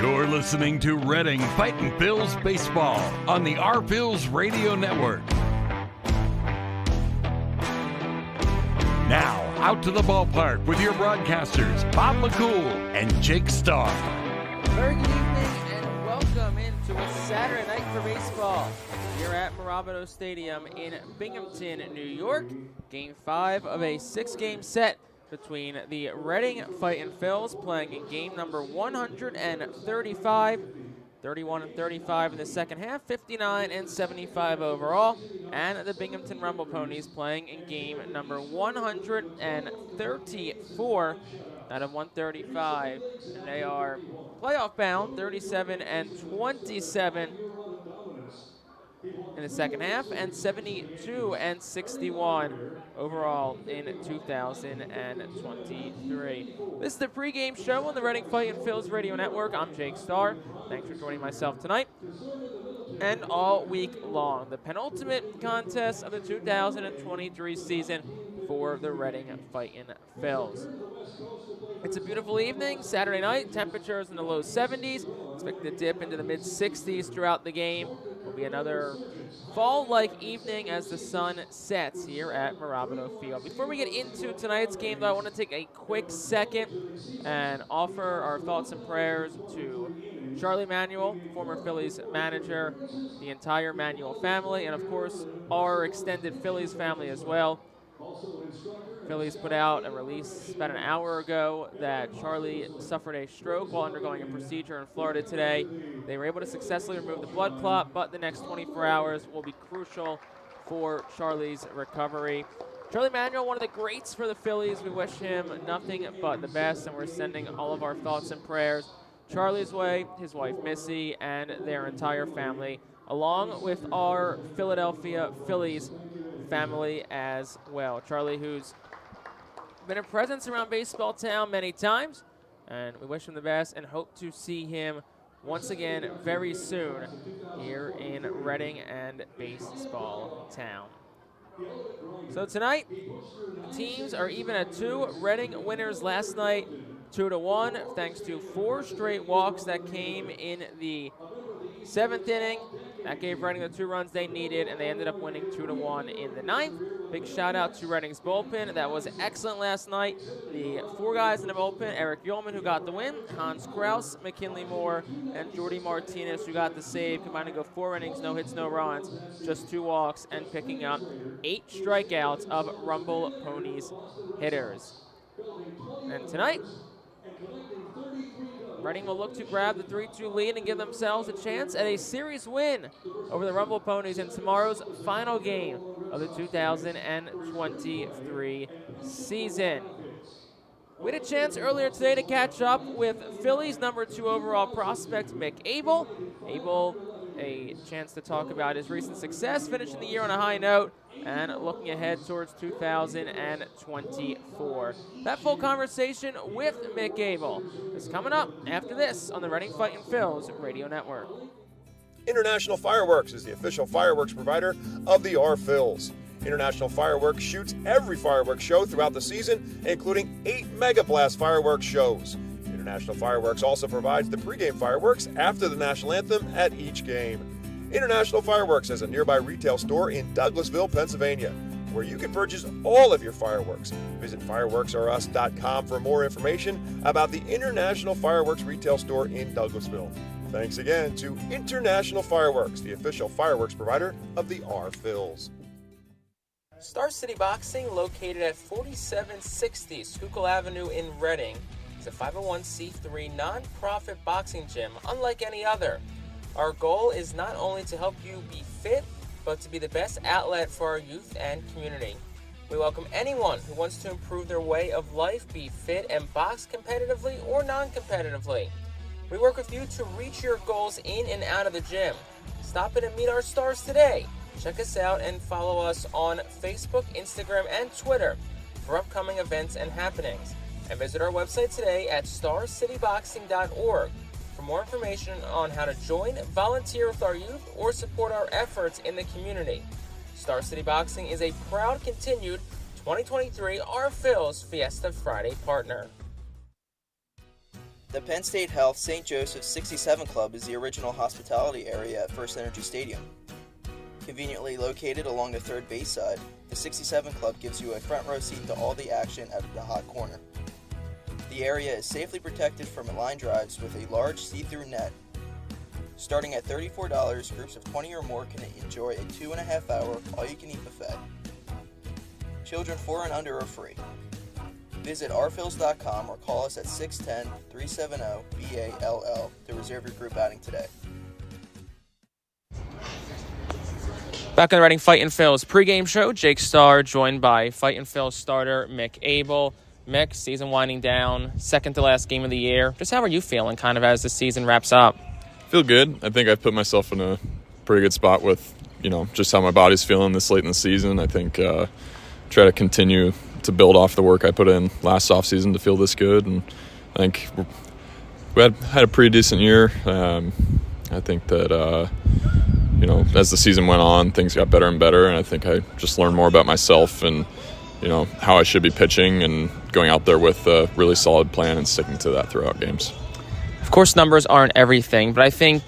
You're listening to Reading Fightin' Phillies baseball on the Our Phillies Radio Network. Now, out to the ballpark with your broadcasters, Bob McCool and Jake Starr. Very good evening and welcome into a Saturday night for baseball here at Mirabito Stadium in Binghamton, New York. Game 5 of a 6-game set between the Reading Fightin' Phillies playing in game number 135, 31-35 in the second half, 59-75 overall, and the Binghamton Ponies playing in game number 134 out of 135. And they are playoff bound, 37-27 in the second half, and 72-61 overall in 2023. This is the pregame show on the Reading Fightin' Phillies Radio Network. I'm Jake Starr. Thanks for joining myself tonight and all week long. The penultimate contest of the 2023 season for the Reading Fightin' Phillies. It's a beautiful evening, Saturday night. Temperatures in the low 70s. Expected to dip into the mid 60s throughout the game. Will be another fall-like evening as the sun sets here at Mirabito Field. Before we get into tonight's game, though, I want to take a quick second and offer our thoughts and prayers to Charlie Manuel, former Phillies manager, the entire Manuel family, and of course our extended Phillies family as well. Phillies put out a release about an hour ago that Charlie suffered a stroke while undergoing a procedure in Florida today. They were able to successfully remove the blood clot, but the next 24 hours will be crucial for Charlie's recovery. Charlie Manuel, one of the greats for the Phillies. We wish him nothing but the best, and we're sending all of our thoughts and prayers Charlie's way, his wife Missy, and their entire family, along with our Philadelphia Phillies family as well. Charlie, who's been a presence around baseball town many times, and we wish him the best and hope to see him once again very soon here in Reading and baseball town. So tonight, teams are even at 2. Reading winners last night 2-1, thanks to 4 straight walks that came in the 7th inning. That gave Reading the 2 runs they needed, and they ended up winning 2-1 in the 9th. Big shout out to Reading's bullpen. That was excellent last night. The 4 guys in the bullpen, Eric Yeoman, who got the win, Hans Krause, McKinley Moore, and Jordy Martinez, who got the save, combining to go 4 innings, no hits, no runs, just 2 walks, and picking up 8 strikeouts of Rumble Ponies hitters. And tonight, Reading will look to grab the 3-2 lead and give themselves a chance at a series win over the Rumble Ponies in tomorrow's final game of the 2023 season. We had a chance earlier today to catch up with Phillies number 2 overall prospect Mick Abel. Abel, a chance to talk about his recent success, finishing the year on a high note, and looking ahead towards 2024. That full conversation with Mick Abel is coming up after this on the Reading Fightin' Phillies Radio Network. International Fireworks is the official fireworks provider of the Our Phillies. International Fireworks shoots every fireworks show throughout the season, including 8 Mega Blast fireworks shows. International Fireworks also provides the pregame fireworks after the national anthem at each game. International Fireworks has a nearby retail store in Douglasville, Pennsylvania, where you can purchase all of your fireworks. Visit fireworksoreus.com for more information about the International Fireworks retail store in Douglasville. Thanks again to International Fireworks, the official fireworks provider of the Our Phillies. Star City Boxing, located at 4760 Schuylkill Avenue in Reading, is a 501c3 non-profit boxing gym unlike any other. Our goal is not only to help you be fit, but to be the best outlet for our youth and community. We welcome anyone who wants to improve their way of life, be fit, and box competitively or non-competitively. We work with you to reach your goals in and out of the gym. Stop in and meet our stars today. Check us out and follow us on Facebook, Instagram, and Twitter for upcoming events and happenings. And visit our website today at starcityboxing.org for more information on how to join, volunteer with our youth, or support our efforts in the community. Star City Boxing is a proud continued 2023 Our Phillies Fiesta Friday partner. The Penn State Health St. Joseph's 67 Club is the original hospitality area at First Energy Stadium. Conveniently located along the third base side, the 67 Club gives you a front row seat to all the action at the hot corner. The area is safely protected from line drives with a large see-through net. Starting at $34, groups of 20 or more can enjoy a 2.5-hour all-you-can-eat buffet. Children 4 and under are free. Visit rphils.com or call us at 610-370-BALL to reserve your group outing today. Back on the Reading Fightin' Phil's pregame show, Jake Starr joined by Fightin' Phil's starter Mick Abel. Mick, season winding down, second to last game of the year. Just how are you feeling kind of as the season wraps up? Feel good. I think I've put myself in a pretty good spot with, just how my body's feeling this late in the season. I think try to continue to build off the work I put in last offseason to feel this good. And I think we had a pretty decent year. I think that, as the season went on, things got better and better. And I think I just learned more about myself and, how I should be pitching and going out there with a really solid plan and sticking to that throughout games. Of course, numbers aren't everything, but I think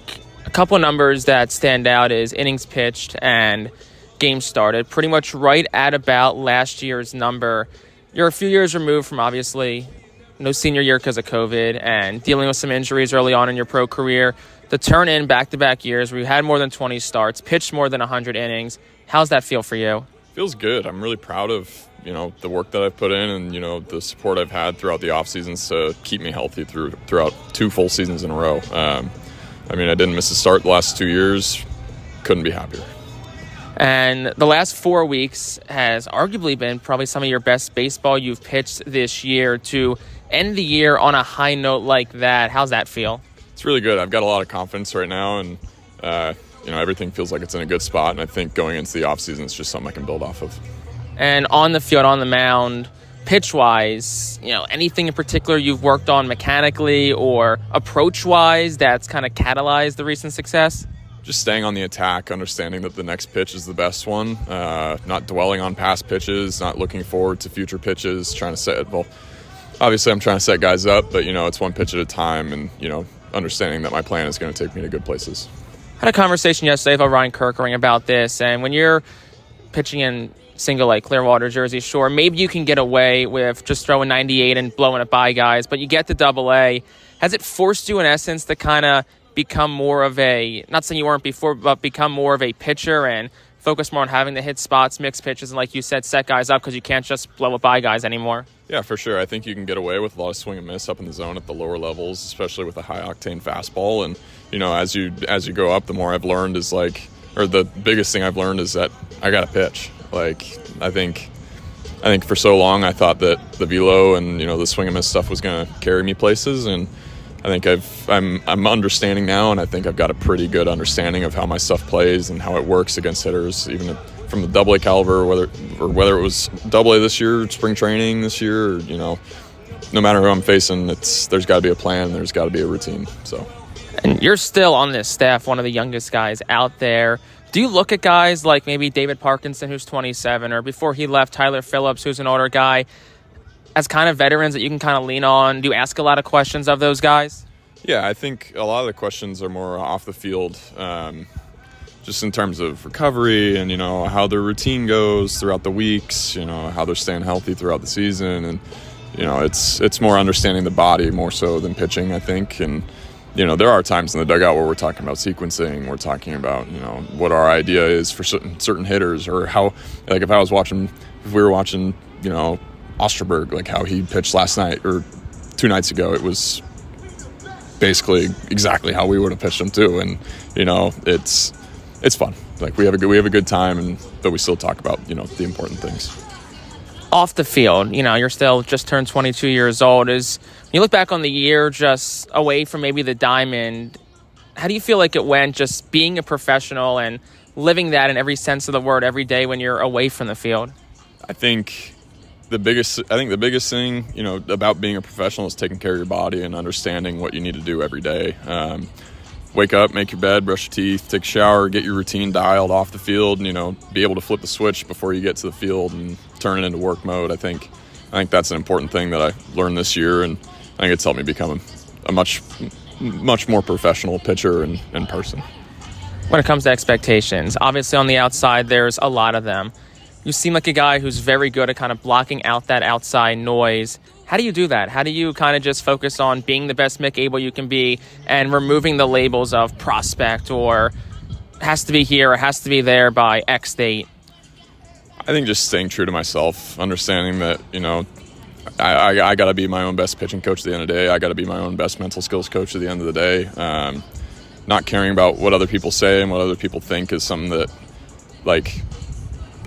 a couple of numbers that stand out is innings pitched and games started, pretty much right at about last year's number. You're a few years removed from, obviously, no senior year because of COVID and dealing with some injuries early on in your pro career. To turn in back-to-back years where you had more than 20 starts, pitched more than 100 innings, how's that feel for you? Feels good. I'm really proud of, the work that I've put in and, the support I've had throughout the off seasons to keep me healthy throughout 2 full seasons in a row. I didn't miss a start the last 2 years. Couldn't be happier. And the last 4 weeks has arguably been probably some of your best baseball you've pitched this year. To end the year on a high note like that, how's that feel? It's really good. I've got a lot of confidence right now, and everything feels like it's in a good spot. And I think going into the offseason, it's just something I can build off of. And on the field, on the mound, pitch-wise, anything in particular you've worked on mechanically or approach-wise that's kind of catalyzed the recent success? Just staying on the attack, understanding that the next pitch is the best one, not dwelling on past pitches, not looking forward to future pitches, obviously I'm trying to set guys up, but, it's one pitch at a time and, understanding that my plan is going to take me to good places. I had a conversation yesterday with Ryan Kirkering about this, and when you're pitching in single A, Clearwater, Jersey Shore, maybe you can get away with just throwing 98 and blowing it by guys, but you get to double A. Has it forced you, in essence, to kind of become more of a, not saying you weren't before, but become more of a pitcher and focus more on having to hit spots, mix pitches, and like you said, set guys up because you can't just blow it by guys anymore? Yeah, for sure. I think you can get away with a lot of swing and miss up in the zone at the lower levels, especially with a high-octane fastball. And, as you go up, the more I've learned is the biggest thing I've learned is that I got to pitch. I think for so long I thought that the velo and, the swing and miss stuff was going to carry me places. And I think I'm understanding now, and I think I've got a pretty good understanding of how my stuff plays and how it works against hitters, even from the Double A caliber, whether it was Double A this year, spring training this year, or, no matter who I'm facing, there's got to be a plan, there's got to be a routine. So, and you're still on this staff, one of the youngest guys out there. Do you look at guys like maybe David Parkinson, who's 27, or before he left, Tyler Phillips, who's an older guy, as kind of veterans that you can kind of lean on? Do you ask a lot of questions of those guys? Yeah, I think a lot of the questions are more off the field, just in terms of recovery and, how their routine goes throughout the weeks, how they're staying healthy throughout the season. And, it's more understanding the body more so than pitching, I think. And, there are times in the dugout where we're talking about sequencing, we're talking about, what our idea is for certain hitters, or how, if we were watching, Osterberg, how he pitched last night or 2 nights ago, it was basically exactly how we would have pitched him too. And, it's fun. We have a good time, but we still talk about, the important things. Off the field, you're still just turned 22 years old. When you look back on the year just away from maybe the diamond, how do you feel like it went just being a professional and living that in every sense of the word every day when you're away from the field? I think the biggest thing, about being a professional is taking care of your body and understanding what you need to do every day. Wake up, make your bed, brush your teeth, take a shower, get your routine dialed off the field, and, be able to flip the switch before you get to the field and turn it into work mode. I think that's an important thing that I learned this year, and I think it's helped me become a much more professional pitcher in person. When it comes to expectations, obviously on the outside, there's a lot of them. You seem like a guy who's very good at kind of blocking out that outside noise. How do you do that? How do you kind of just focus on being the best Mick Abel you can be and removing the labels of prospect or has to be here or has to be there by X date? I think just staying true to myself, understanding that, I got to be my own best pitching coach at the end of the day. I got to be my own best mental skills coach at the end of the day. Not caring about what other people say and what other people think is something that,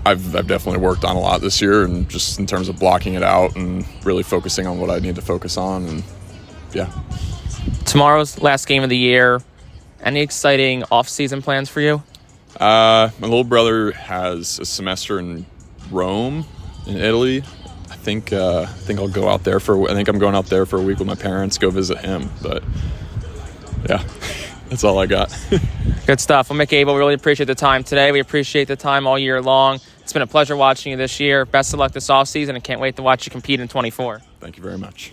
I've definitely worked on a lot this year, and just in terms of blocking it out and really focusing on what I need to focus on. And yeah. Tomorrow's last game of the year. Any exciting off-season plans for you? My little brother has a semester in Rome, in Italy. I think I'll go out there I think I'm going out there for a week with my parents, go visit him. But yeah, that's all I got. Good stuff. Well, Mick Abel, we really appreciate the time today. We appreciate the time all year long. It's been a pleasure watching you this year. Best of luck this offseason, and can't wait to watch you compete in 24. Thank you very much.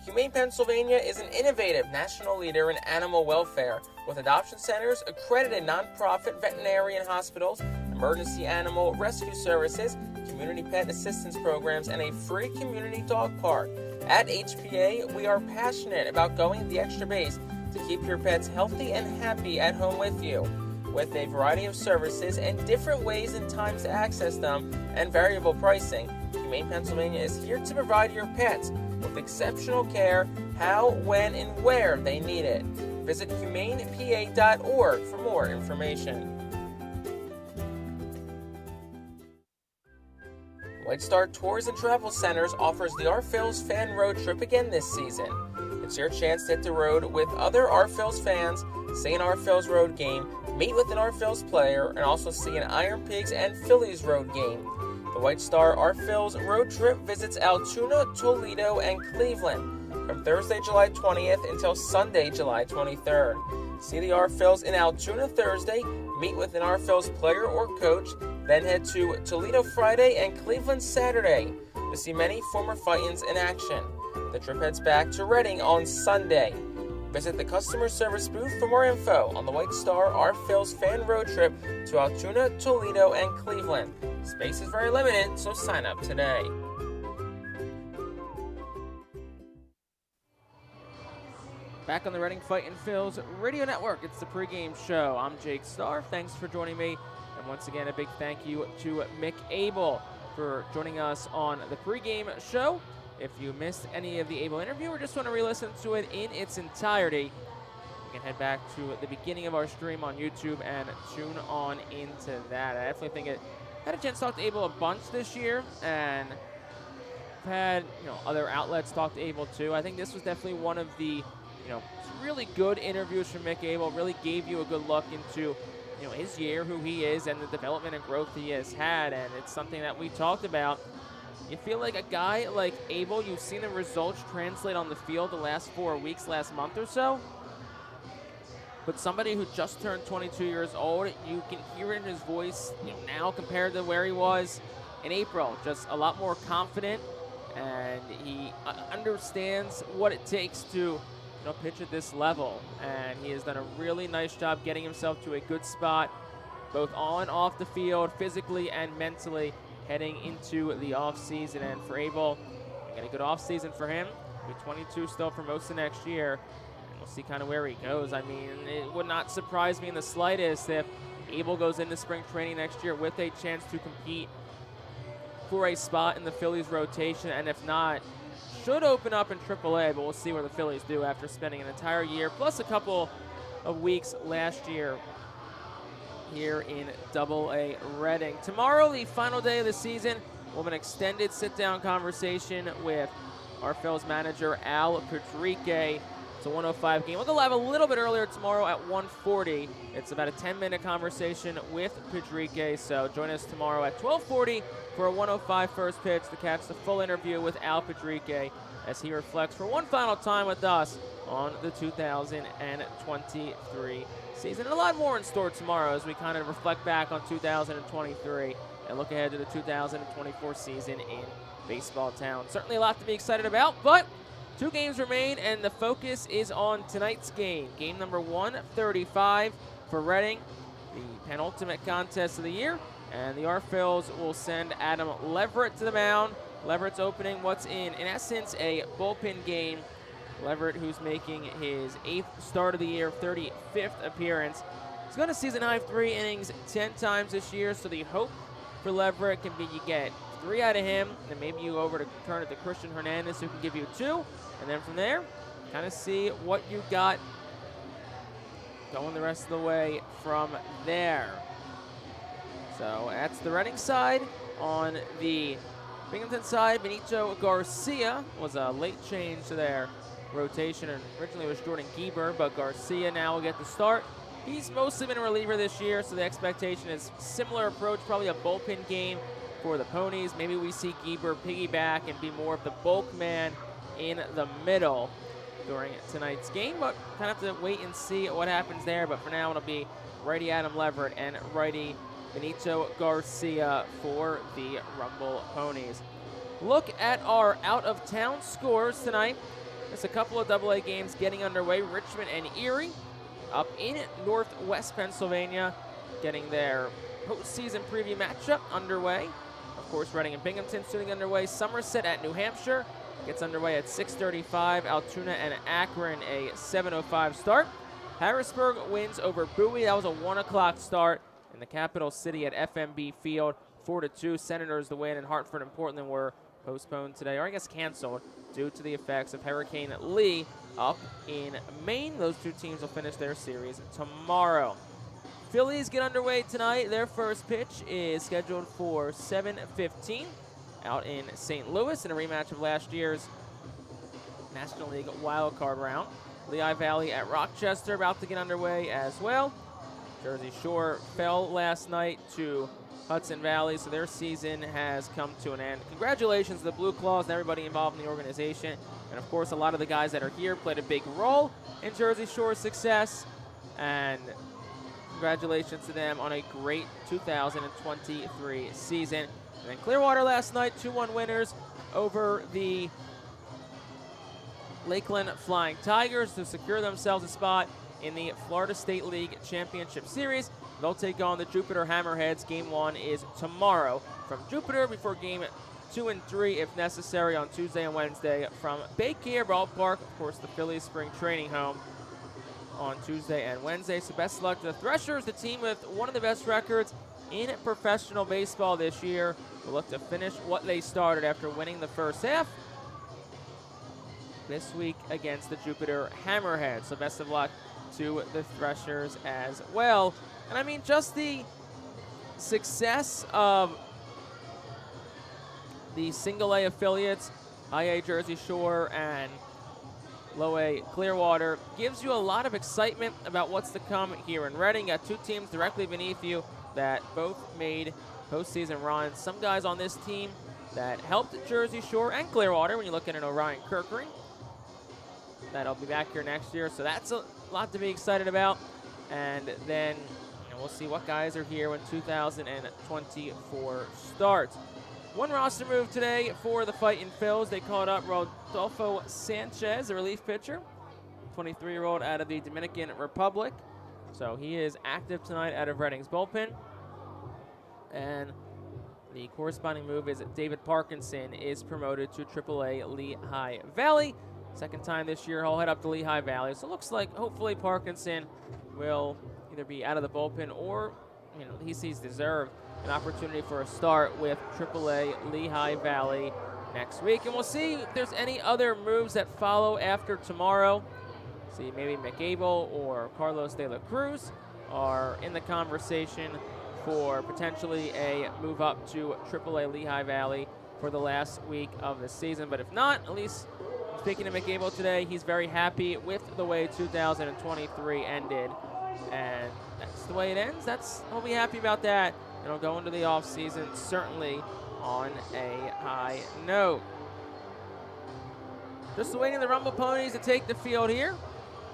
Humane Pennsylvania is an innovative national leader in animal welfare with adoption centers, accredited nonprofit veterinarian hospitals, emergency animal rescue services, community pet assistance programs, and a free community dog park. At HPA, we are passionate about going the extra base to keep your pets healthy and happy at home with you. With a variety of services and different ways and times to access them and variable pricing, Humane Pennsylvania is here to provide your pets with exceptional care how, when, and where they need it. Visit humanepa.org for more information. White Star Tours and Travel Centers offers the Our Phillies fan road trip again this season. It's your chance to hit the road with other Our Phillies fans, see an Our Phillies road game, meet with an Our Phillies player, and also see an Iron Pigs and Phillies road game. The White Star Our Phillies road trip visits Altoona, Toledo, and Cleveland from Thursday, July 20th until Sunday, July 23rd. See the Our Phillies in Altoona Thursday, meet with an Our Phillies player or coach, then head to Toledo Friday and Cleveland Saturday to see many former Fightins in action. The trip heads back to Reading on Sunday. Visit the customer service booth for more info on the White Star Our Phillies fan road trip to Altoona, Toledo, and Cleveland. Space is very limited, so sign up today. Back on the Reading Fightin' Phillies Radio Network, it's the pregame show. I'm Jake Starr. Thanks for joining me. And once again, a big thank you to Mick Abel for joining us on the pregame show. If you missed any of the Abel interview or just want to re-listen to it in its entirety, you can head back to the beginning of our stream on YouTube and tune on into that. I definitely think it had a chance to talk to Abel a bunch this year, and I've had other outlets talk to Abel too. I think this was definitely one of the really good interviews from Mick Abel. Really gave you a good look into his year, who he is, and the development and growth he has had, and it's something that we talked about. You feel like a guy like Abel, you've seen the results translate on the field the last 4 weeks, last month or so. But somebody who just turned 22 years old, you can hear it in his voice now compared to where he was in April. Just a lot more confident, and he understands what it takes to pitch at this level. And he has done a really nice job getting himself to a good spot, both on and off the field, physically and mentally, heading into the offseason. And for Abel, a good offseason for him. He'll be 22 still for most of next year. And we'll see kind of where he goes. I mean, it would not surprise me in the slightest if Abel goes into spring training next year with a chance to compete for a spot in the Phillies rotation. And if not, should open up in AAA, but we'll see where the Phillies do after spending an entire year, plus a couple of weeks last year here in AA Reading. Tomorrow, the final day of the season, we'll have an extended sit-down conversation with our Phillies manager, Al Pedrique. It's a 1:05 game. We'll go live a little bit earlier tomorrow at 1:40. It's about a 10-minute conversation with Pedrique, so join us tomorrow at 12:40 for a 1:05 first pitch to catch the full interview with Al Pedrique as he reflects for one final time with us on the 2023 season. And a lot more in store tomorrow as we kind of reflect back on 2023 and look ahead to the 2024 season in Baseball Town. Certainly a lot to be excited about, but 2 games remain, and the focus is on tonight's game. Game number 135 for Reading, the penultimate contest of the year. And the R-Phils will send Adam Leverett to the mound. Leverett's opening what's in essence, a bullpen game. Leverett, who's making his 8th start of the year, 35th appearance. He's going to season-high 3 innings 10 times this year, so the hope for Leverett can be you get 3 out of him, and maybe you turn it to Christian Hernandez, who can give you 2. And then from there, kind of see what you got going the rest of the way from there. So that's the Reading side. On the Binghamton side, Benito Garcia was a late change to their rotation, and originally it was Jordan Gieber, but Garcia now will get the start. He's mostly been a reliever this year, so the expectation is similar approach, probably a bullpen game for the Ponies. Maybe we see Gieber piggyback and be more of the bulk man in the middle during tonight's game, but kind of have to wait and see what happens there. But for now, it'll be righty Adam Leverett and righty Benito Garcia for the Rumble Ponies. Look at our out-of-town scores tonight. There's a couple of AA games getting underway. Richmond and Erie up in northwest Pennsylvania getting their postseason preview matchup underway. Of course, Reading and Binghamton sitting underway. Somerset at New Hampshire gets underway at 6:35. Altoona and Akron, a 7:05 start. Harrisburg wins over Bowie. That was a 1 o'clock start. In the capital city at FMB Field, 4-2. Senators the win, and Hartford and Portland were postponed today, or I guess canceled, due to the effects of Hurricane Lee up in Maine. Those 2 teams will finish their series tomorrow. Phillies get underway tonight. Their first pitch is scheduled for 7:15 out in St. Louis in a rematch of last year's National League wildcard round. Lehigh Valley at Rochester about to get underway as well. Jersey Shore fell last night to Hudson Valley, so their season has come to an end. Congratulations to the Blue Claws and everybody involved in the organization. And of course, a lot of the guys that are here played a big role in Jersey Shore's success. And congratulations to them on a great 2023 season. And then Clearwater last night, 2-1 winners over the Lakeland Flying Tigers to secure themselves a spot in the Florida State League Championship Series. They'll take on the Jupiter Hammerheads. Game 1 is tomorrow from Jupiter before game 2 and 3, if necessary, on Tuesday and Wednesday from Baycare Ballpark. Of course, the Phillies spring training home on Tuesday and Wednesday. So best of luck to the Threshers, the team with one of the best records in professional baseball this year. Will look to finish what they started after winning the first half this week against the Jupiter Hammerheads. So best of luck to the Threshers as well. And I mean, just the success of the single A affiliates, high A Jersey Shore and low A Clearwater, gives you a lot of excitement about what's to come here in Reading. Got 2 teams directly beneath you that both made postseason runs. Some guys on this team that helped Jersey Shore and Clearwater, when you look at an Orion Kirkering, that'll be back here next year. So that's a lot to be excited about. And then we'll see what guys are here when 2024 starts. One roster move today for the Fightin' Phils. They called up Rodolfo Sanchez, a relief pitcher, 23-year-old out of the Dominican Republic. So he is active tonight out of Reading's bullpen. And the corresponding move is that David Parkinson is promoted to AAA Lehigh Valley. Second time this year, he'll head up to Lehigh Valley. So it looks like hopefully Parkinson will either be out of the bullpen or, he sees deserved an opportunity for a start with AAA Lehigh Valley next week. And we'll see if there's any other moves that follow after tomorrow. See, maybe McAble or Carlos De La Cruz are in the conversation for potentially a move up to AAA Lehigh Valley for the last week of the season. But if not, at least speaking to McAble today, he's very happy with the way 2023 ended. And that's the way it ends. He'll be happy about that. And he'll go into the offseason certainly on a high note. Just awaiting the Rumble Ponies to take the field here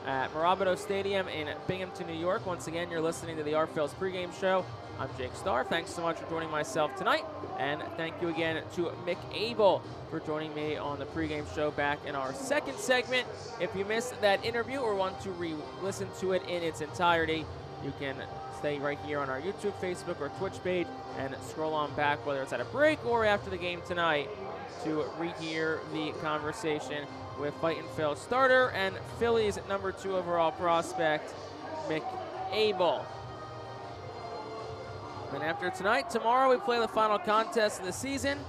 at Mirabito Stadium in Binghamton, New York. Once again, you're listening to the R-Phils pregame show I'm Jake Starr. Thanks so much for joining myself tonight. And thank you again to Mick Abel for joining me on the pregame show back in our second segment. If you missed that interview or want to re-listen to it in its entirety, you can stay right here on our YouTube, Facebook, or Twitch page and scroll on back, whether it's at a break or after the game tonight, to rehear the conversation with Fightin' Phil starter and Phillies number 2 overall prospect, Mick Abel. And after tonight, tomorrow we play the final contest of the season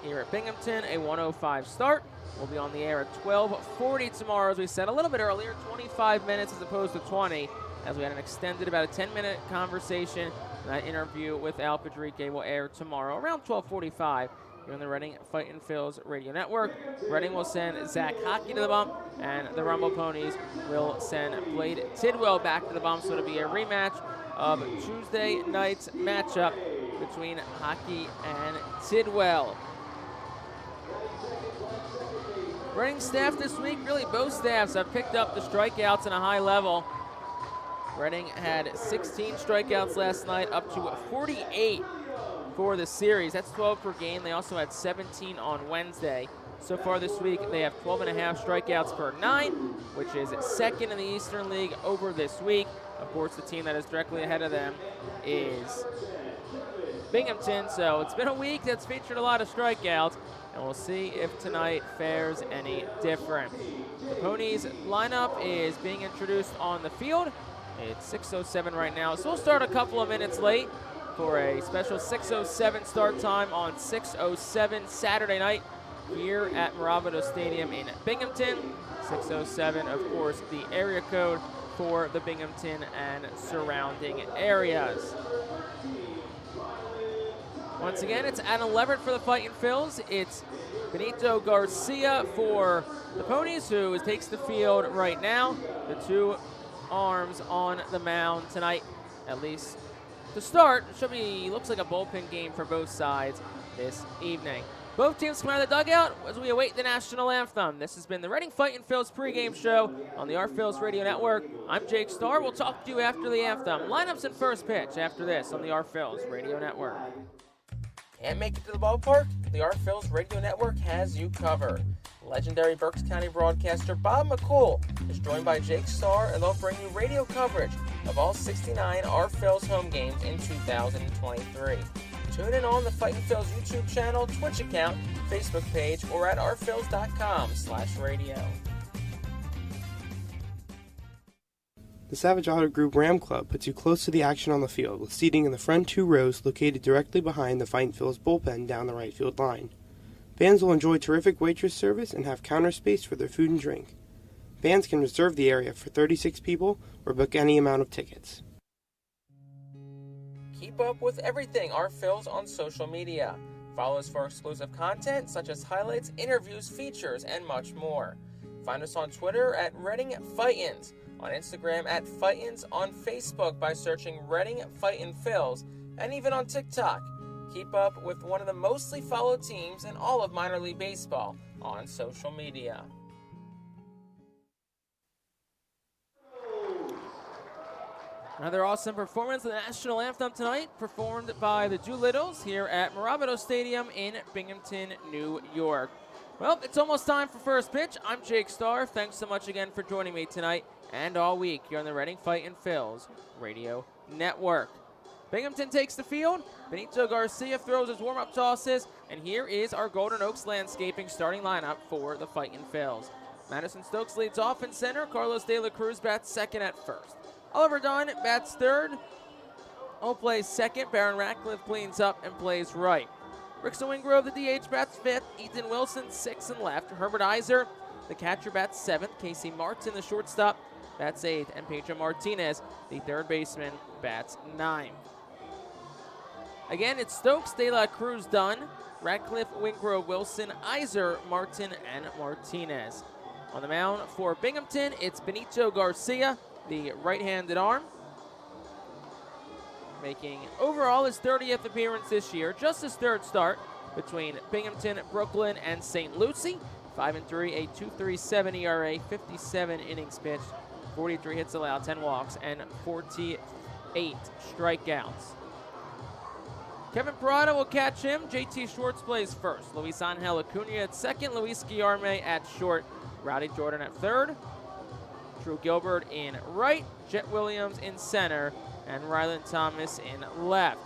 here at Binghamton, a 1:05 start. We'll be on the air at 12:40 tomorrow, as we said a little bit earlier, 25 minutes as opposed to 20, as we had an extended about a 10-minute conversation. That interview with Al Padrique will air tomorrow around 12:45 here on the Reading Fightin' Phil's radio network. Reading will send Zach Hockey to the bump, and the Rumble Ponies will send Blade Tidwell back to the bump, so it'll be a rematch of Tuesday night's matchup between Hockey and Tidwell. Reading staff this week, really both staffs have picked up the strikeouts in a high level. Reading had 16 strikeouts last night, up to 48 for the series. That's 12 per game. They also had 17 on Wednesday. So far this week, they have 12.5 strikeouts per 9, which is second in the Eastern League over this week. Of course, the team that is directly ahead of them is Binghamton. So it's been a week that's featured a lot of strikeouts, and we'll see if tonight fares any different. The Ponies lineup is being introduced on the field. It's 6:07 right now, so we'll start a couple of minutes late for a special 6:07 start time on 6:07 Saturday night here at Mirabito Stadium in Binghamton. 6:07, of course, the area code for the Binghamton and surrounding areas. Once again, it's Adam Leverett for the Fightin' Phils. It's Benito Garcia for the Ponies, who takes the field right now. The two arms on the mound tonight, at least to start. It should be, looks like a bullpen game for both sides this evening. Both teams come out of the dugout as we await the national anthem. This has been the Reading Fightin' Phil's pregame show on the R-Phil's radio network. I'm Jake Starr. We'll talk to you after the anthem. Lineups and first pitch after this on the R-Phil's radio network. Can't make it to the ballpark? The R-Phil's radio network has you covered. Legendary Berks County broadcaster Bob McCool is joined by Jake Starr, and they'll bring you radio coverage of all 69 R-Phil's home games in 2023. Tune in on the Fightin' Phil's YouTube channel, Twitch account, Facebook page, or at rphils.com/radio. The Savage Auto Group Ram Club puts you close to the action on the field, with seating in the front 2 rows located directly behind the Fightin' Phil's bullpen down the right field line. Fans will enjoy terrific waitress service and have counter space for their food and drink. Fans can reserve the area for 36 people or book any amount of tickets. Keep up with everything R-Phil's on social media. Follow us for exclusive content such as highlights, interviews, features, and much more. Find us on Twitter at Reading Fightins, on Instagram at Fightins, on Facebook by searching Reading Fightin' Phil's, and even on TikTok. Keep up with one of the mostly followed teams in all of minor league baseball on social media. Another awesome performance of the national anthem tonight, performed by the Doolittles here at Mirabito Stadium in Binghamton, New York. Well, it's almost time for first pitch. I'm Jake Starr. Thanks so much again for joining me tonight and all week here on the Reading Fightin' Phil's radio network. Binghamton takes the field. Benito Garcia throws his warm-up tosses, and here is our Golden Oaks Landscaping starting lineup for the Fightin' Phils. Madison Stokes leads off in center. Carlos De La Cruz bats second at first. Oliver Dunn bats third. O plays second. Baron Ratcliffe cleans up and plays right. Rickson Wingrove, the DH, bats fifth. Ethan Wilson, sixth and left. Herbert Iser, the catcher, bats seventh. Casey Martin, the shortstop, bats eighth. And Pedro Martinez, the third baseman, bats ninth. Again, it's Stokes, De La Cruz, Dunn, Ratcliffe, Wingrove, Wilson, Iser, Martin, and Martinez. On the mound for Binghamton, it's Benito Garcia, the right-handed arm, making overall his 30th appearance this year, just his third start between Binghamton, Brooklyn, and St. Lucie. 5-3, a 2.37 ERA, 57 innings pitched, 43 hits allowed, 10 walks, and 48 strikeouts. Kevin Parada will catch him. JT Schwartz plays first. Luis Angel Acuna at second. Luis Guillerme at short. Rowdy Jordan at third. Drew Gilbert in right. Jet Williams in center. And Ryland Thomas in left.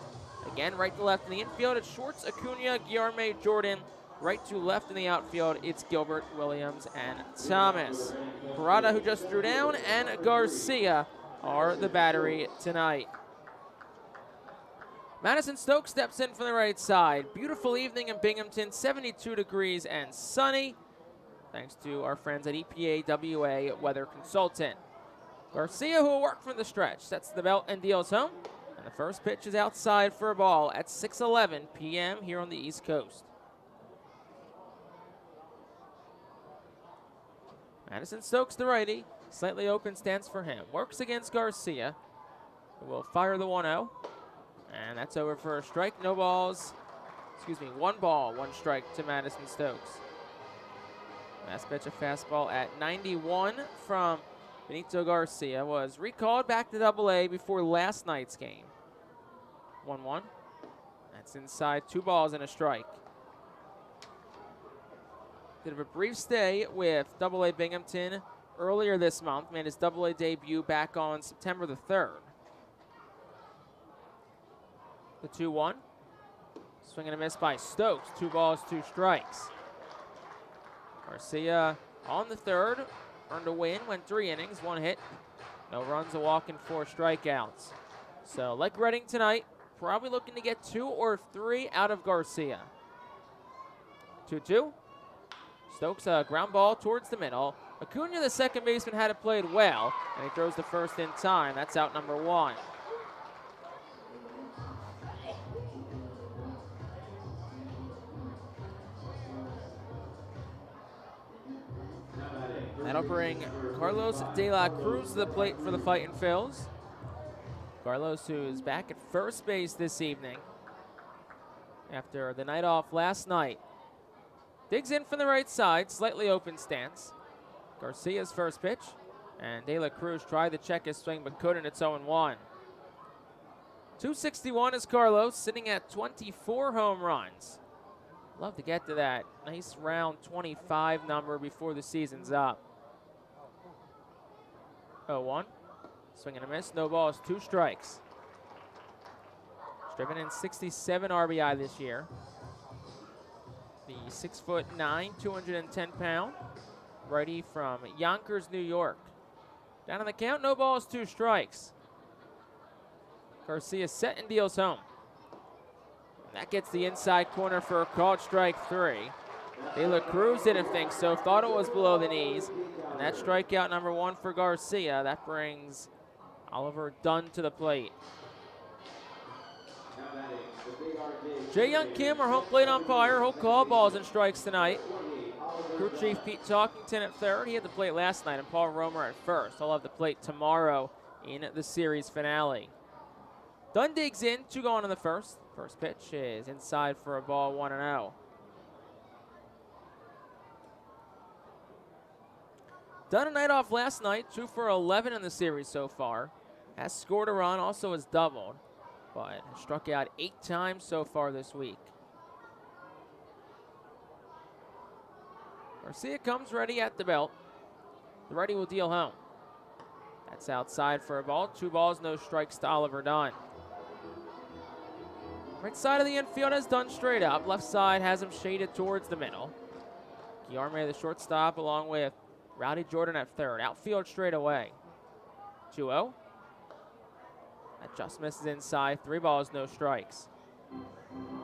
Again, right to left in the infield, it's Schwartz, Acuna, Guillerme, Jordan. Right to left in the outfield, it's Gilbert, Williams, and Thomas. Parada, who just threw down, and Garcia are the battery tonight. Madison Stokes steps in from the right side. Beautiful evening in Binghamton, 72 degrees and sunny, thanks to our friends at EPA WA Weather Consultant. Garcia, who will work from the stretch, sets the belt and deals home. And the first pitch is outside for a ball at 6:11 p.m. here on the East Coast. Madison Stokes, the righty, slightly open stance for him. Works against Garcia, who will fire the 1-0. And that's over for a strike. No balls. Excuse me, 1 ball, 1 strike to Madison Stokes. Last pitch, a fastball at 91 from Benito Garcia, was recalled back to Double-A before last night's game. 1-1. That's inside, 2 balls and a strike. Did a brief stay with Double-A Binghamton earlier this month. Made his Double-A debut back on September the 3rd. The 2-1. Swing and a miss by Stokes. 2 balls, 2 strikes. Garcia on the 3rd. Earned a win, went 3 innings, 1 hit. No runs, a walk, and 4 strikeouts. So, like Reading tonight, probably looking to get 2 or 3 out of Garcia. 2-2. Stokes, a ground ball towards the middle. Acuna, the second baseman, had it played well, and he throws the first in time. That's out number 1. That'll bring Carlos De La Cruz to the plate for the Fightin' Phils. Carlos, who is back at first base this evening after the night off last night. Digs in from the right side, slightly open stance. Garcia's first pitch, and De La Cruz tried to check his swing but couldn't. It's 0-1. 261 is Carlos, sitting at 24 home runs. Love to get to that nice round 25 number before the season's up. 0-1. Swing and a miss. No balls, 2 strikes. Driven in 67 RBI this year. The 6'9", 210-pound righty from Yonkers, New York. Down on the count, no balls, 2 strikes. Garcia set and deals home. And that gets the inside corner for a called strike 3. De La Cruz didn't think so, thought it was below the knees. And that strikeout number 1 for Garcia. That brings Oliver Dunn to the plate. Jae Young Kim, our home plate umpire, he'll call balls and strikes tonight. Crew chief Pete Talkington at third. He had the plate last night, and Paul Romer at first. He'll have the plate tomorrow in the series finale. Dunn digs in, 2 gone in the first. First pitch is inside for a ball, 1-0. Done a night off last night, 2 for 11 in the series so far. Has scored a run, also has doubled, but has struck out 8 times so far this week. Garcia comes ready at the belt. The righty will deal home. That's outside for a ball. 2 balls, no strikes to Oliver Dunn. Right side of the infield has Dunn straight up. Left side has him shaded towards the middle. Guillerme, the shortstop, along with Rowdy Jordan at third. Outfield straight away. 2-0. That just misses inside. 3 balls, no strikes.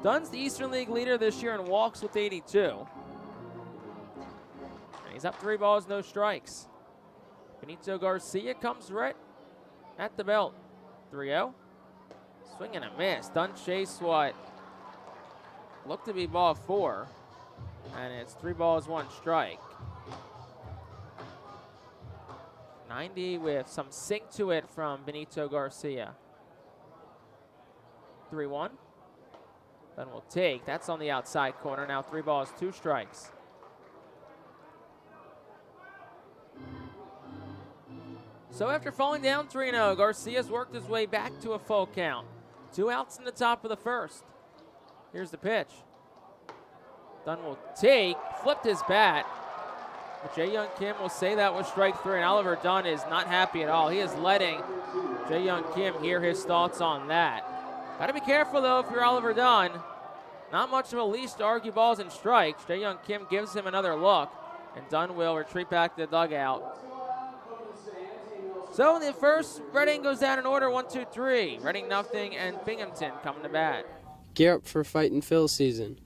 Dunn's the Eastern League leader this year in walks with 82. And he's up 3 balls, no strikes. Benito Garcia comes right at the belt. 3-0. Swing and a miss. Dunn chased what looked to be ball 4. And it's 3 balls, 1 strike. 90 with some sink to it from Benito Garcia. 3-1. Dunn will take. That's on the outside corner. Now 3 balls, 2 strikes. So after falling down 3-0, Garcia's worked his way back to a full count. 2 outs in the top of the first. Here's the pitch. Dunn will take, flipped his bat. But Jae-Young Kim will say that was strike 3, and Oliver Dunn is not happy at all. He is letting Jae-Young Kim hear his thoughts on that. Got to be careful, though, if you're Oliver Dunn. Not much of a leash to argue balls and strikes. Jae-Young Kim gives him another look, and Dunn will retreat back to the dugout. So in the first, Reading goes down in order, 1-2-3. Reading nothing, and Binghamton coming to bat. Gear up for Fightin Phillies season.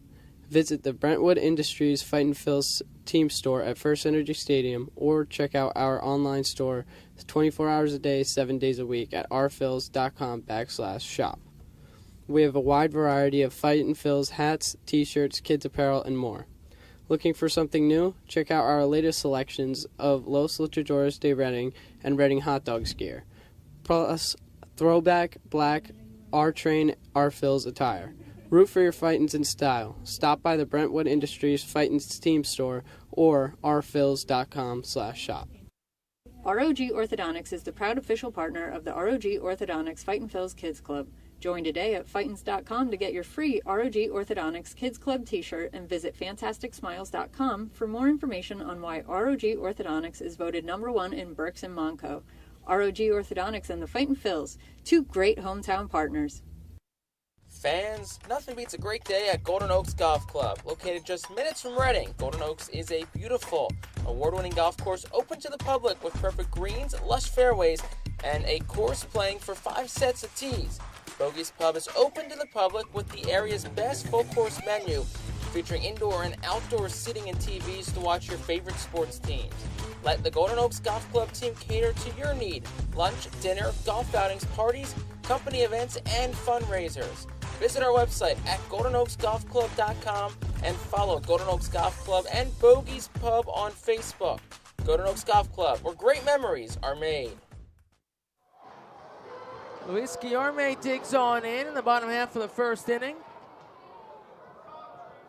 Visit the Brentwood Industries Fightin Phillies team store at First Energy Stadium, or check out our online store 24 hours a day, 7 days a week at rphils.com/shop. We have a wide variety of Fightin Phillies hats, t-shirts, kids apparel, and more. Looking for something new? Check out our latest selections of Los Luchadores de Reading and Reading Hot Dogs gear, plus throwback black R-Train R-Phils attire. Root for your Fightins in style. Stop by the Brentwood Industries Fightins team store or rphils.com/shop. ROG Orthodontics is the proud official partner of the ROG Orthodontics Fightin Phil's Kids Club. Join today at Fightins.com to get your free ROG Orthodontics Kids Club t-shirt and visit FantasticSmiles.com for more information on why ROG Orthodontics is voted #1 in Berks and Monco. ROG Orthodontics and the Fightin Phils, two great hometown partners. Fans, nothing beats a great day at Golden Oaks Golf Club. Located just minutes from Reading, Golden Oaks is a beautiful, award-winning golf course open to the public with perfect greens, lush fairways, and a course playing for 5 sets of tees. Bogey's Pub is open to the public with the area's best full-course menu, featuring indoor and outdoor seating and TVs to watch your favorite sports teams. Let the Golden Oaks Golf Club team cater to your need. Lunch, dinner, golf outings, parties, company events, and fundraisers. Visit our website at GoldenOaksGolfClub.com and follow Golden Oaks Golf Club and Bogey's Pub on Facebook. Golden Oaks Golf Club, where great memories are made. Luis Guillerme digs on in the bottom half of the first inning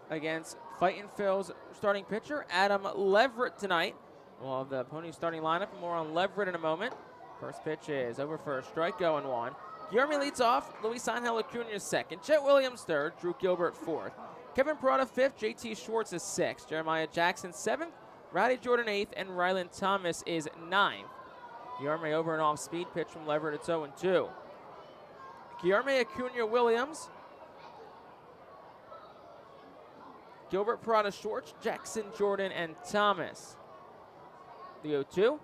against Fightin Phil's starting pitcher, Adam Leverett, tonight. We'll have the Ponies starting lineup, more on Leverett in a moment. First pitch is over for a strike, 0-1. Guillerme leads off, Luis Angel Acuna second, Chet Williams third, Drew Gilbert fourth, Kevin Parada fifth, JT Schwartz is sixth, Jeremiah Jackson seventh, Rowdy Jordan eighth, and Rylan Thomas is ninth. Guillerme over and off speed pitch from Leverett, it's 0-2. Guillerme, Acuna, Williams, Gilbert, Parada, Schwartz, Jackson, Jordan, and Thomas. The 0-2,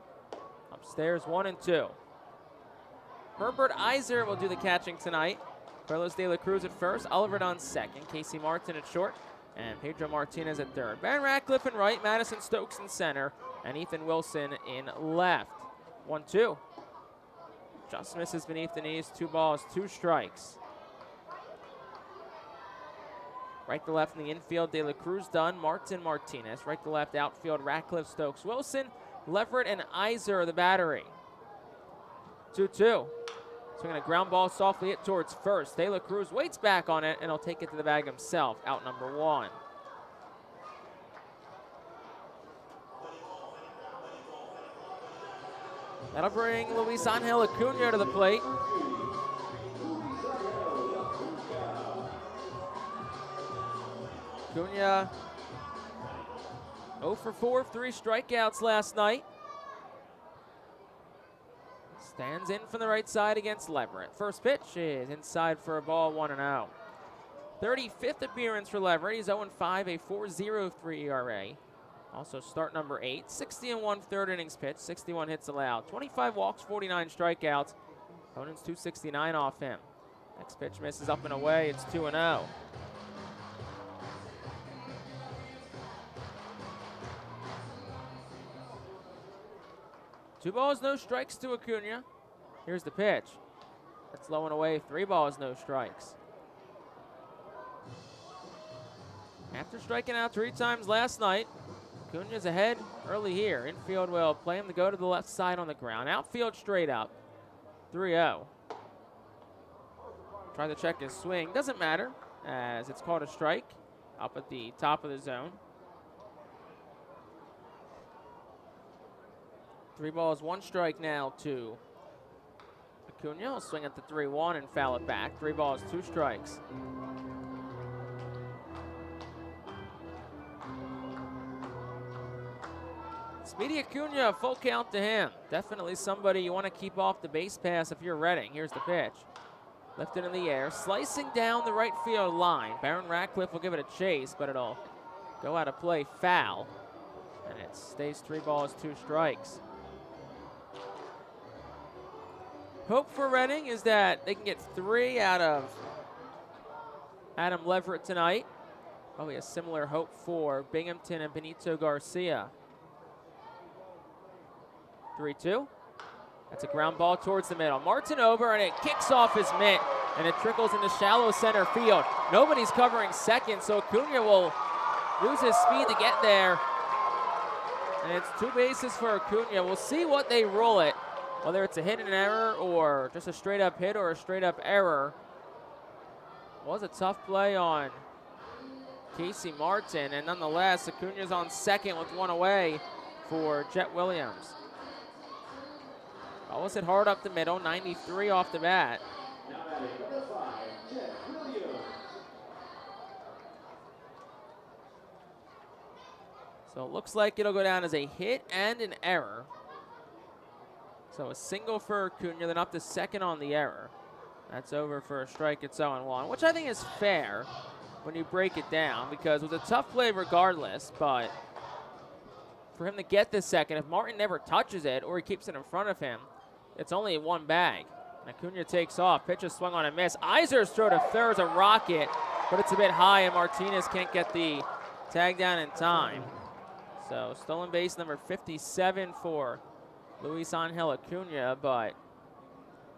upstairs 1-2. Herbert Iser will do the catching tonight. Carlos De La Cruz at first, Oliver Dunn second, Casey Martin at short, and Pedro Martinez at third. Baron Ratcliffe in right, Madison Stokes in center, and Ethan Wilson in left. 1-2. Just misses beneath the knees, 2 balls, 2 strikes. Right to left in the infield, De La Cruz, Dunn, Martin, Martinez. Right to left outfield, Ratcliffe, Stokes, Wilson, Leverett, and Iser the battery. 2-2. Swinging a ground ball softly hit towards first. De La Cruz waits back on it, and he'll take it to the bag himself. Out number 1. That'll bring Luis Angel Acuna to the plate. Acuna 0 for 4, 3 strikeouts last night. Stands in from the right side against Leverett. First pitch is inside for a ball, 1-0. 35th appearance for Leverett. He's 0-5, a 4.03 ERA. Also start number 8, 60 1 third innings pitch, 61 hits allowed, 25 walks, 49 strikeouts. Opponent's 269 off him. Next pitch misses up and away, it's 2-0. Two balls, no strikes to Acuna. Here's the pitch. That's low and away, 3 balls, no strikes. After striking out 3 times last night, Acuna's ahead early here. Infield will play him to go to the left side on the ground. Outfield straight up. 3-0. Try to check his swing. Doesn't matter, as it's called a strike up at the top of the zone. 3 balls, 1 strike now to Acuna. He'll swing at the 3-1 and foul it back. 3 balls, 2 strikes. Speedy Acuna, full count to him. Definitely somebody you want to keep off the base pass if you're Reading. Here's the pitch. Lifted in the air, slicing down the right field line. Baron Ratcliffe will give it a chase, but it'll go out of play, foul. And it stays 3 balls, 2 strikes. Hope for Reading is that they can get 3 out of Adam Leverett tonight. Probably a similar hope for Binghamton and Benito Garcia. 3-2. That's a ground ball towards the middle. Martin over, and it kicks off his mitt, and it trickles into shallow center field. Nobody's covering second, so Acuna will lose his speed to get there. And it's 2 bases for Acuna. We'll see what they rule it, whether it's a hit and an error or just a straight-up hit or a straight-up error. Was a tough play on Casey Martin, and nonetheless, Acuna's on second with 1 away for Jet Williams. Always hit hard up the middle, 93 off the bat. So it looks like it'll go down as a hit and an error. So a single for Acuna, then up to second on the error. That's over for a strike at 0-1, which I think is fair when you break it down, because it was a tough play regardless, but for him to get the second, if Martin never touches it or he keeps it in front of him, it's only 1 bag. And Acuna takes off. Pitch is swung on a miss. Iser's throw to third is a rocket, but it's a bit high, and Martinez can't get the tag down in time. So stolen base number 57 for Luis Angel Acuna, but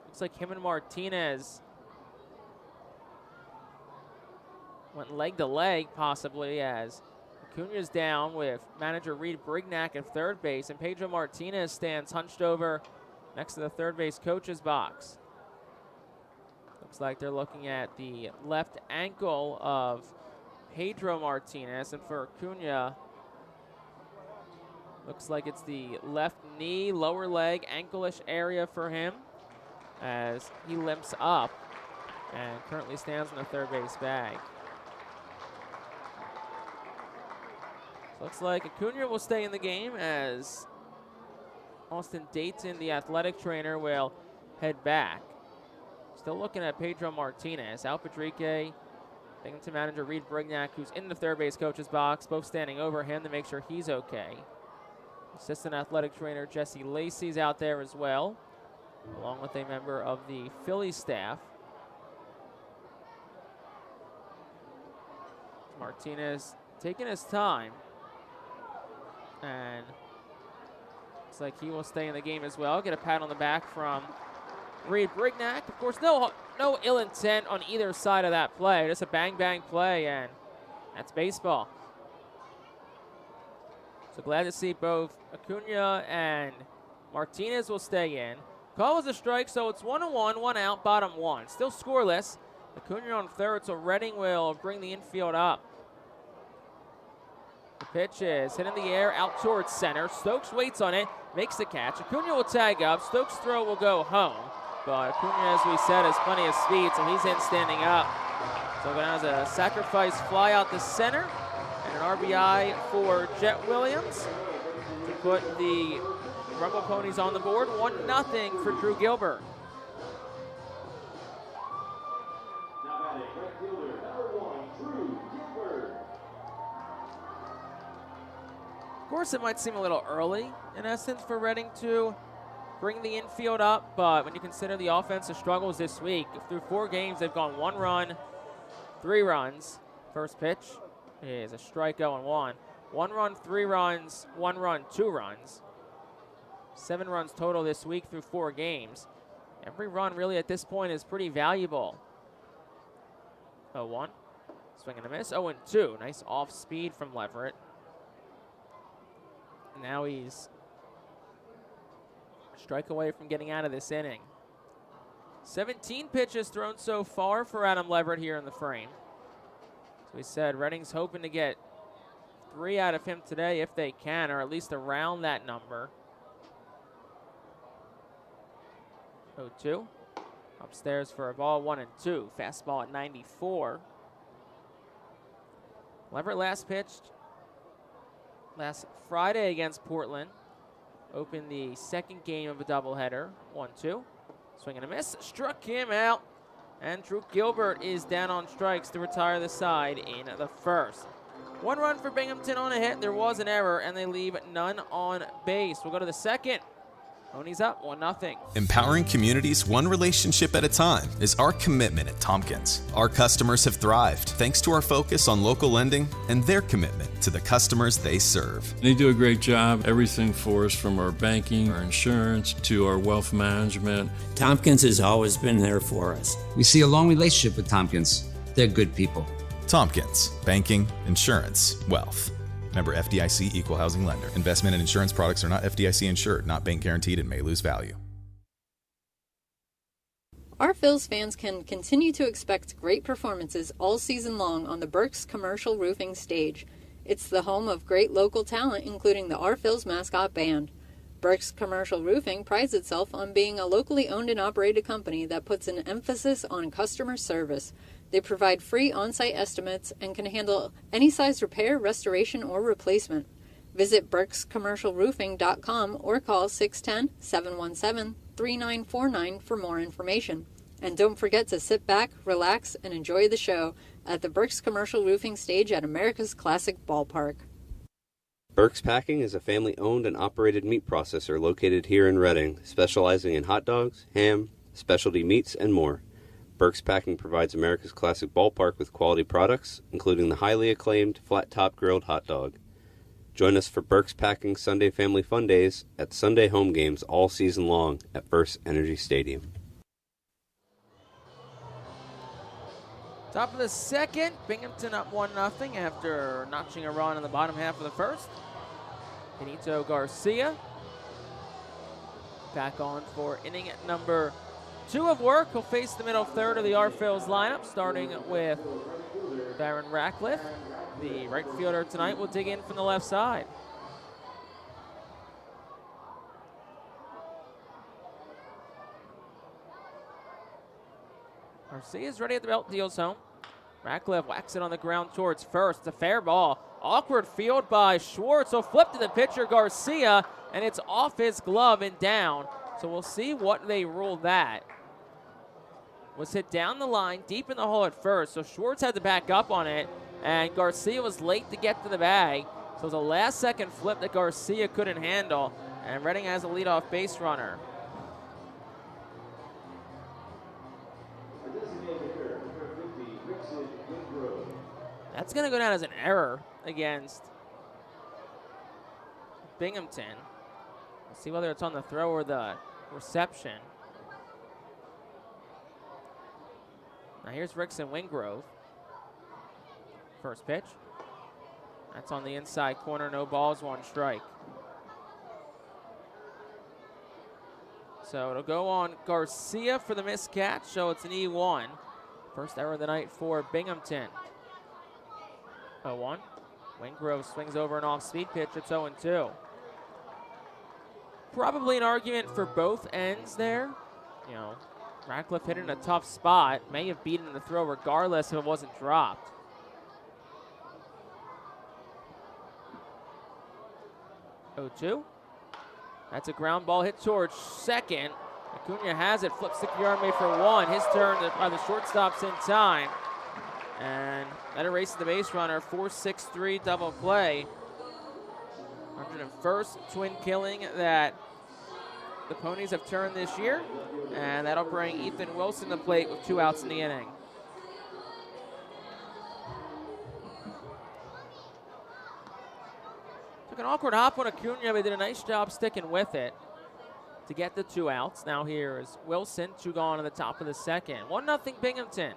looks like him and Martinez went leg to leg possibly, as Acuna's down with manager Reed Brignac at third base, and Pedro Martinez stands hunched over next to the third base coach's box. Looks like they're looking at the left ankle of Pedro Martinez, and for Acuna, looks like it's the left knee, lower leg, ankle-ish area for him as he limps up and currently stands in the third base bag. So looks like Acuna will stay in the game as Austin Dayton, the athletic trainer, will head back. Still looking at Pedro Martinez. Al Padrique, Binghamton manager Reed Brignac, who's in the third base coach's box, both standing over him to make sure he's okay. Assistant athletic trainer Jesse Lacey's out there as well, along with a member of the Phillies staff. Martinez taking his time, and looks like he will stay in the game as well. Get a pat on the back from Reed Brignac. Of course, no ill intent on either side of that play. Just a bang-bang play, and that's baseball. So glad to see both Acuna and Martinez will stay in. Call was a strike, so it's 1-1, 1 out, bottom 1. Still scoreless. Acuna on third, so Reading will bring the infield up. The pitch is hit in the air, out towards center. Stokes waits on it, makes the catch. Acuna will tag up. Stokes' throw will go home. But Acuna, as we said, has plenty of speed, so he's in standing up. So going as a sacrifice fly out the center, and an RBI for Jet Williams to put the Rumble Ponies on the board. 1-0 for Drew Gilbert. Of course, it might seem a little early, in essence, for Reading to bring the infield up, but when you consider the offensive struggles this week, through 4 games, they've gone 1 run, 3 runs. First pitch is a strike, 0-1. 1 run, 3 runs, 1 run, 2 runs. 7 runs total this week through 4 games. Every run really at this point is pretty valuable. 0-1, swing and a miss. 0-2, nice off speed from Leverett. Now he's a strike away from getting out of this inning. 17 pitches thrown so far for Adam Leverett here in the frame. So we said Reading's hoping to get 3 out of him today if they can, or at least around that number. 0-2. Upstairs for a ball, 1-2. Fastball at 94. Leverett last pitched last Friday against Portland. open the second game of a doubleheader. 1-2. Swing and a miss. Struck him out. And Drew Gilbert is down on strikes to retire the side in the first. 1 run for Binghamton on a hit. There was an error, and they leave none on base. We'll go to the second. Ponies up 1-0. Empowering communities one relationship at a time is our commitment at Tompkins. Our customers have thrived thanks to our focus on local lending and their commitment to the customers they serve. They do a great job. Everything for us, from our banking, our insurance, to our wealth management. Tompkins has always been there for us. We see a long relationship with Tompkins. They're good people. Tompkins, banking, insurance, wealth. Member FDIC Equal Housing Lender. Investment and insurance products are not FDIC insured, not bank guaranteed, and may lose value. Our Phillies fans can continue to expect great performances all season long on the Burke's Commercial Roofing stage. It's the home of great local talent, including the Our Phillies mascot band. Burke's Commercial Roofing prides itself on being a locally owned and operated company that puts an emphasis on customer service. They provide free on-site estimates and can handle any size repair, restoration, or replacement. Visit burkscommercialroofing.com or call 610-717-3949 for more information. And don't forget to sit back, relax, and enjoy the show at the Burke's Commercial Roofing stage at America's Classic Ballpark. Burke's Packing is a family-owned and operated meat processor located here in Reading, specializing in hot dogs, ham, specialty meats, and more. Burke's Packing provides America's Classic Ballpark with quality products, including the highly acclaimed flat-top grilled hot dog. Join us for Burke's Packing Sunday Family Fun Days at Sunday home games all season long at First Energy Stadium. Top of the second, Binghamton up 1-0 after notching a run in the bottom half of the first. Benito Garcia back on for inning number 2 of work. He'll face the middle third of the Our Phillies lineup, starting with Baron Ratcliffe. The right fielder tonight will dig in from the left side. Garcia's ready at the belt, deals home. Ratcliffe whacks it on the ground towards first. It's a fair ball. Awkward field by Schwartz. So flip to the pitcher, Garcia, and it's off his glove and down. So we'll see what they rule that. Was hit down the line, deep in the hole at first. So Schwartz had to back up on it, and Garcia was late to get to the bag. So it was a last-second flip that Garcia couldn't handle, and Reading has a leadoff base runner. That's going to go down as an error against Binghamton. Let's see whether it's on the throw or the reception. Now here's Rickson Wingrove. First pitch. That's on the inside corner. No balls, 1 strike. So it'll go on Garcia for the missed catch. So it's an E1. First error of the night for Binghamton. 0-1. Wingrove swings over an off-speed pitch. It's 0-2. Probably an argument for both ends there. You know, Ratcliffe hit it in a tough spot. May have beaten the throw regardless if it wasn't dropped. 0-2. That's a ground ball hit towards second. Acuna has it, flips the yard away for 1. His turn by the shortstop's in time. And that erases the base runner. 4-6-3 double play. 101st twin killing that the Ponies have turned this year. And that'll bring Ethan Wilson to the plate with 2 outs in the inning. Took an awkward hop on Acuna, but he did a nice job sticking with it to get the 2 outs. Now here is Wilson, 2 gone in the top of the second. 1-0 Binghamton.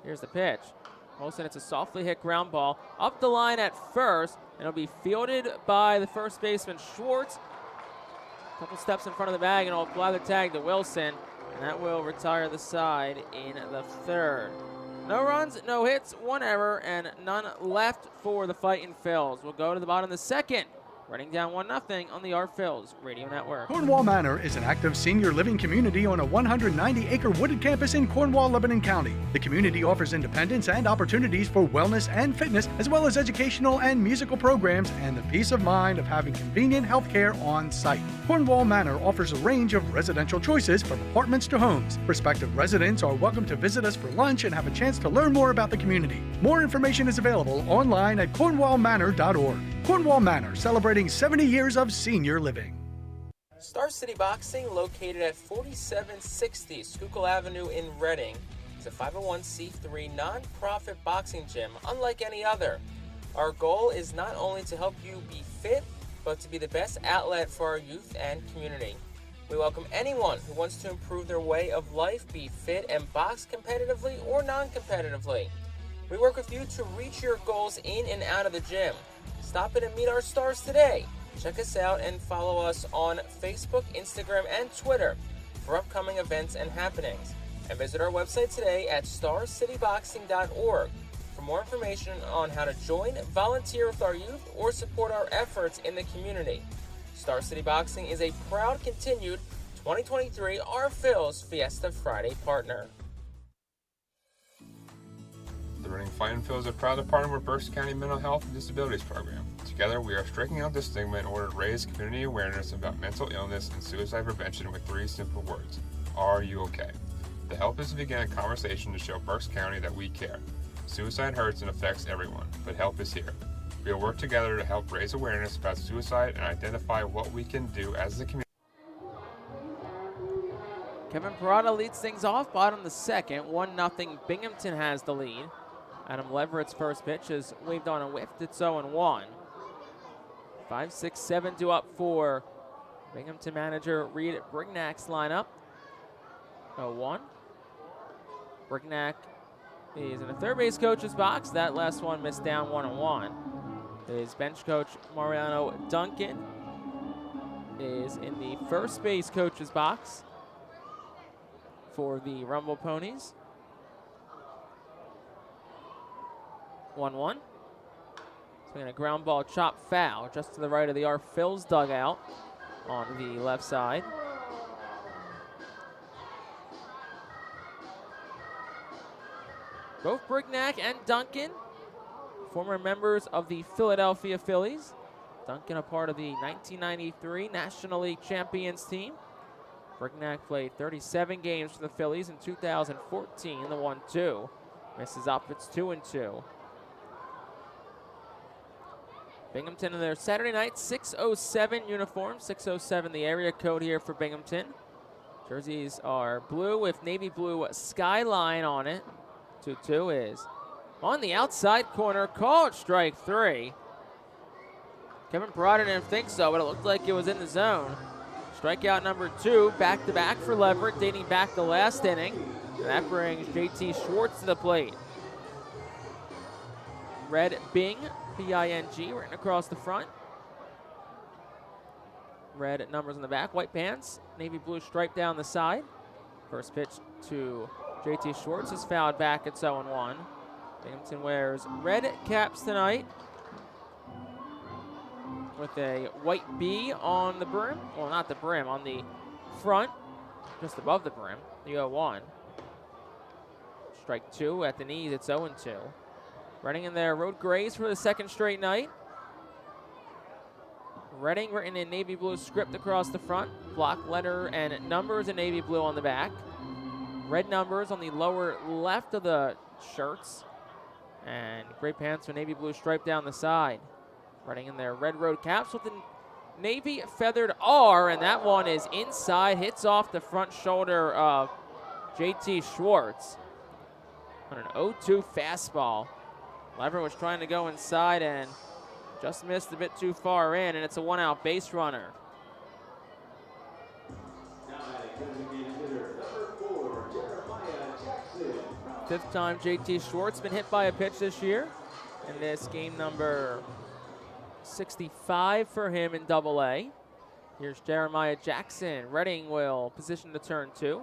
Here's the pitch. Wilson, it's a softly hit ground ball up the line at first, and it'll be fielded by the first baseman Schwartz. A couple steps in front of the bag, and it'll apply the tag to Wilson, and that will retire the side in the third. No runs, no hits, 1 error, and none left for the Fightin' Phils. We'll go to the bottom of the second. Reading down 1-0 on the Our Phil's Radio Network. Cornwall Manor is an active senior living community on a 190-acre wooded campus in Cornwall, Lebanon County. The community offers independence and opportunities for wellness and fitness, as well as educational and musical programs and the peace of mind of having convenient health care on site. Cornwall Manor offers a range of residential choices from apartments to homes. Prospective residents are welcome to visit us for lunch and have a chance to learn more about the community. More information is available online at cornwallmanor.org. Cornwall Manor, celebrating 70 years of senior living. Star City Boxing, located at 4760 Schuylkill Avenue in Reading, is a 501c3 non-profit boxing gym unlike any other. Our goal is not only to help you be fit, but to be the best outlet for our youth and community. We welcome anyone who wants to improve their way of life, be fit, and box competitively or non-competitively. We work with you to reach your goals in and out of the gym. Stop in and meet our stars today. Check us out and follow us on Facebook, Instagram, and Twitter for upcoming events and happenings. And visit our website today at starcityboxing.org for more information on how to join, volunteer with our youth, or support our efforts in the community. Star City Boxing is a proud continued 2023 Our Phil's Fiesta Friday partner. The Reading Fightin' Phillies are proud to partner with Berks County Mental Health and Disabilities Program. Together, we are striking out the stigma in order to raise community awareness about mental illness and suicide prevention with 3 simple words. Are you okay? The help is to begin a conversation to show Berks County that we care. Suicide hurts and affects everyone, but help is here. We will work together to help raise awareness about suicide and identify what we can do as a community. Kevin Parada leads things off, bottom of the second. 1-0 Binghamton has the lead. Adam Leverett's first pitch is waved on and whiffed. It's 0-1. 5, 6, 7 due up for Binghamton manager Reed Brignack's lineup. 0-1. Brignack is in the third base coach's box. That last one missed down 1-1. His bench coach Mariano Duncan is in the first base coach's box for the Rumble Ponies. 1-1. Swinging a ground ball chop foul just to the right of the Our Phil's dugout on the left side. Both Brignack and Duncan, former members of the Philadelphia Phillies. Duncan a part of the 1993 National League Champions team. Brignack played 37 games for the Phillies in 2014, the 1-2. Misses up, it's 2-2. Binghamton in their Saturday night 607 uniform, 607 the area code here for Binghamton. Jerseys are blue with navy blue skyline on it. 2-2 is on the outside corner, called strike 3. Kevin Parada didn't think so, but it looked like it was in the zone. Strikeout number 2, back-to-back for Leverett, dating back to last inning. And that brings JT Schwartz to the plate. Red Bing, B-I-N-G, written across the front. Red numbers on the back, white pants, navy blue stripe down the side. First pitch to JT Schwartz is fouled back at 0-1. Binghamton wears red caps tonight with a white B on the brim. Well, not the brim, on the front, just above the brim, the 0-1. Strike 2 at the knees, it's 0-2. Reading in their road grays for the second straight night. Reading written in navy blue script across the front. Block letter and numbers in navy blue on the back. Red numbers on the lower left of the shirts. And gray pants with navy blue stripe down the side. Reading in their red road caps with the navy feathered R. And that one is inside, hits off the front shoulder of JT Schwartz on an 0-2 fastball. Lever was trying to go inside and just missed a bit too far in, and it's a one-out base runner. Fifth time JT Schwartz been hit by a pitch this year, and this game number 65 for him in Double-A. Here's Jeremiah Jackson. Reading will position to turn 2.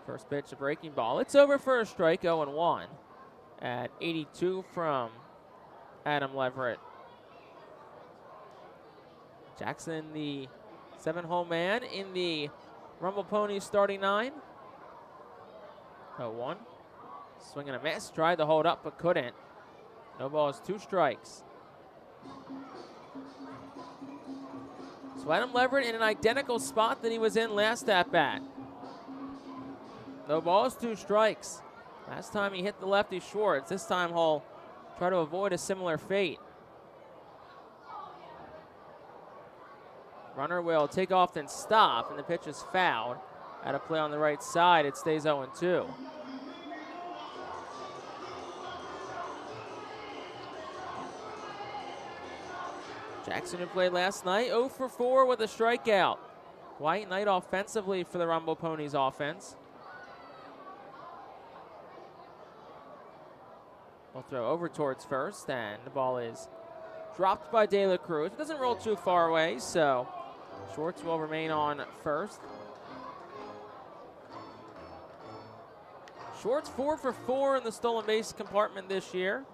First pitch, a breaking ball. It's over for a strike, 0-1. At 82 from Adam Leverett. Jackson, the 7-hole man in the Rumble Ponies starting 9. 0-1. Swing and a miss. Tried to hold up but couldn't. No balls, 2 strikes. So Adam Leverett in an identical spot that he was in last at bat. No balls, 2 strikes. Last time he hit the lefty Schwartz. This time he'll try to avoid a similar fate. Runner will take off then stop, and the pitch is fouled. At a play on the right side, it stays 0-2. Jackson, who played last night, 0 for 4 with a strikeout. Quiet night offensively for the Rumble Ponies offense. We'll throw over towards first, and the ball is dropped by De La Cruz. It doesn't roll too far away, so Schwartz will remain on first. Schwartz 4 for 4 in the stolen base compartment this year.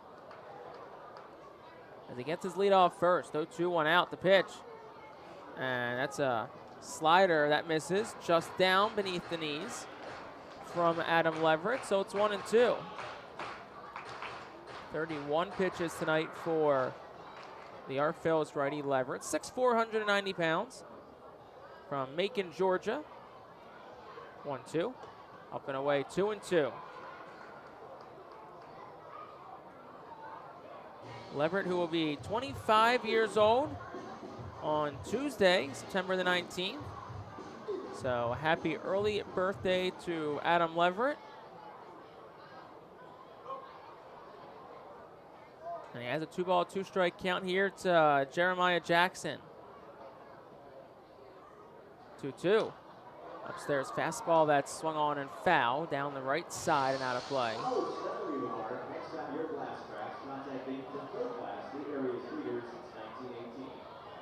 As he gets his lead off first, 0-2, 1 out, the pitch. And that's a slider that misses just down beneath the knees from Adam Leverett, so it's 1-2. 31 pitches tonight for the Phillies righty Leverett. 6'4", 190 pounds from Macon, Georgia. 1-2. Up and away, 2-2. Leverett, who will be 25 years old on Tuesday, September the 19th. So happy early birthday to Adam Leverett. And he has a 2-ball, 2-strike count here to Jeremiah Jackson. 2-2. Upstairs fastball that's swung on and foul down the right side and out of play.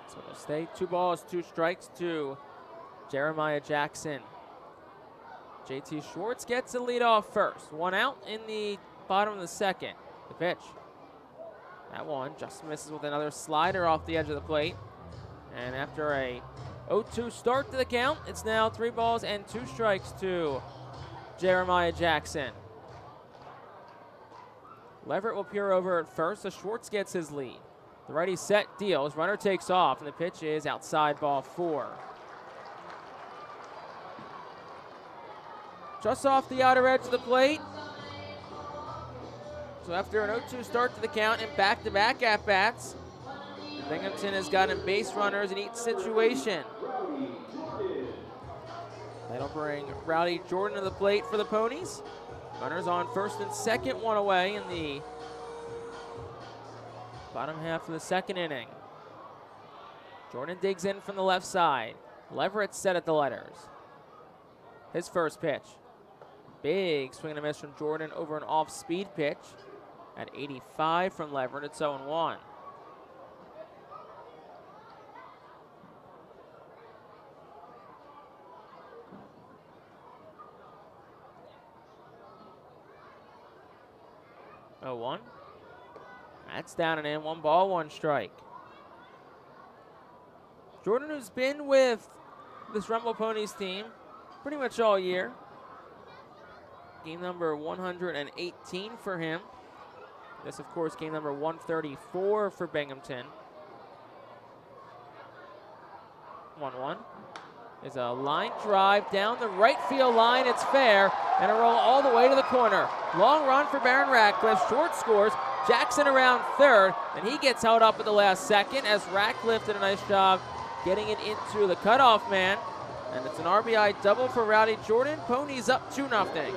So it'll stay 2 balls, 2 strikes to Jeremiah Jackson. JT Schwartz gets the lead off first. 1 out in the bottom of the second. The pitch. That one just misses with another slider off the edge of the plate. And after a 0-2 start to the count, it's now 3 balls and 2 strikes to Jeremiah Jackson. Leverett will peer over at first, so Schwartz gets his lead. The righty set deals, runner takes off, and the pitch is outside, ball 4. Just off the outer edge of the plate. So after an 0-2 start to the count and back-to-back at-bats, Binghamton has gotten base runners in each situation. That'll bring Rowdy Jordan to the plate for the Ponies. Runners on first and second, 1 away in the bottom half of the second inning. Jordan digs in from the left side. Leverett set at the letters. His first pitch. Big swing and a miss from Jordan over an off-speed pitch. At 85 from Leverett, it's 0-1. That's down and in. 1 ball, 1 strike. Jordan, who's been with this Rumble Ponies team pretty much all year. Game number 118 for him. This, of course, game number 134 for Binghamton. 1-1 is a line drive down the right field line. It's fair, and a roll all the way to the corner. Long run for Baron Ratcliffe. Short scores. Jackson around third, and he gets held up at the last second as Ratcliffe did a nice job getting it into the cutoff man. And it's an RBI double for Rowdy Jordan. Ponies up 2-0.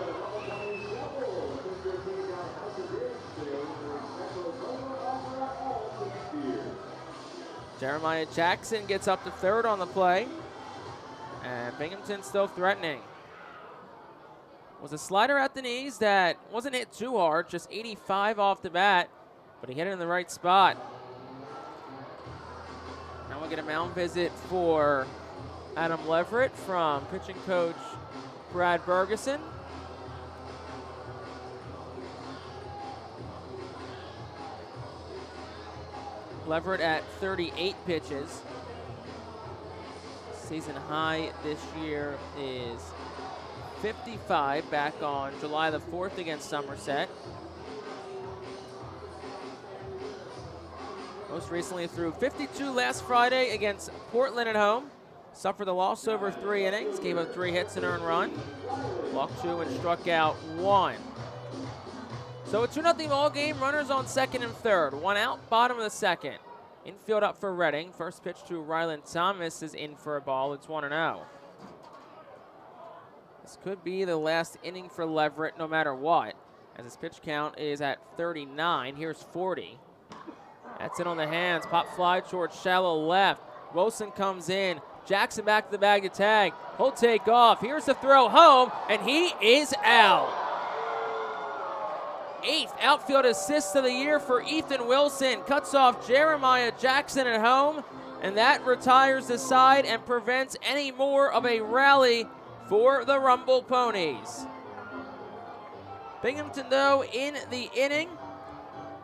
Jeremiah Jackson gets up to third on the play. And Binghamton still threatening. Was a slider at the knees that wasn't hit too hard, just 85 off the bat, but he hit it in the right spot. Now we'll get a mound visit for Adam Leverett from pitching coach Brad Bergeson. Leverett at 38 pitches. Season high this year is 55 back on July the 4th against Somerset. Most recently threw 52 last Friday against Portland at home. Suffered a loss over 3 innings, gave up 3 hits and earned run. Walked 2 and struck out 1. So a 2-0 ball game, runners on second and third. 1 out, bottom of the second. Infield up for Reading. First pitch to Ryland Thomas is in for a ball. It's 1-0. This could be the last inning for Leverett no matter what, as his pitch count is at 39. Here's 40. That's it on the hands. Pop fly towards shallow left. Wilson comes in. Jackson back to the bag to tag. He'll take off. Here's the throw home, and he is out. 8th outfield assist of the year for Ethan Wilson. Cuts off Jeremiah Jackson at home, and that retires the side and prevents any more of a rally for the Rumble Ponies. Binghamton, though, in the inning,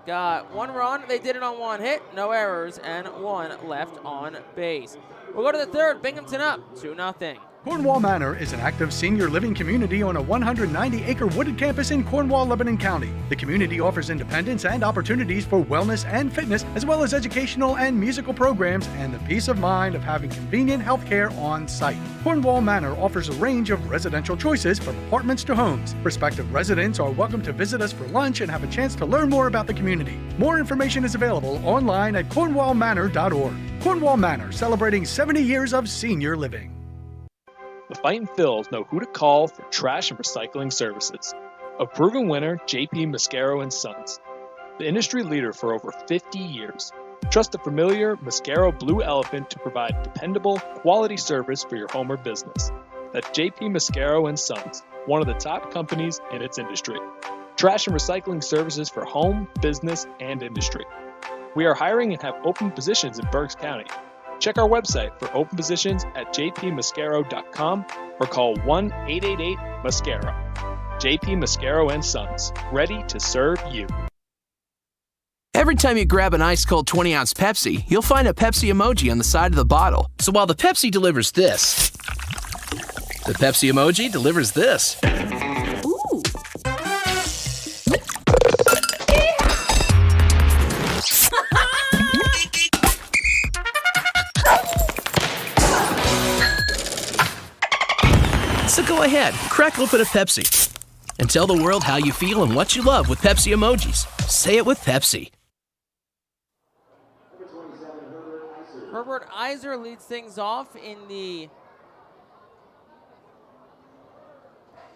got 1 run. They did it on 1 hit, no errors, and 1 left on base. We'll go to the third. Binghamton up 2-0. Cornwall Manor is an active senior living community on a 190-acre wooded campus in Cornwall, Lebanon County. The community offers independence and opportunities for wellness and fitness, as well as educational and musical programs, and the peace of mind of having convenient health care on site. Cornwall Manor offers a range of residential choices from apartments to homes. Prospective residents are welcome to visit us for lunch and have a chance to learn more about the community. More information is available online at cornwallmanor.org. Cornwall Manor, celebrating 70 years of senior living. The Fightin Phils know who to call for trash and recycling services. A proven winner, JP Mascaro & Sons. The industry leader for over 50 years. Trust the familiar Mascaro Blue Elephant to provide dependable, quality service for your home or business. That's JP Mascaro & Sons, one of the top companies in its industry. Trash and recycling services for home, business, and industry. We are hiring and have open positions in Berks County. Check our website for open positions at jpmascaro.com or call 1-888-MASCARO. JP Mascaro & Sons, ready to serve you. Every time you grab an ice-cold 20-ounce Pepsi, you'll find a Pepsi emoji on the side of the bottle. So while the Pepsi delivers this, the Pepsi emoji delivers this. Ooh. So go ahead, crack open a Pepsi, and tell the world how you feel and what you love with Pepsi emojis. Say it with Pepsi. Herbert Iser leads things off in the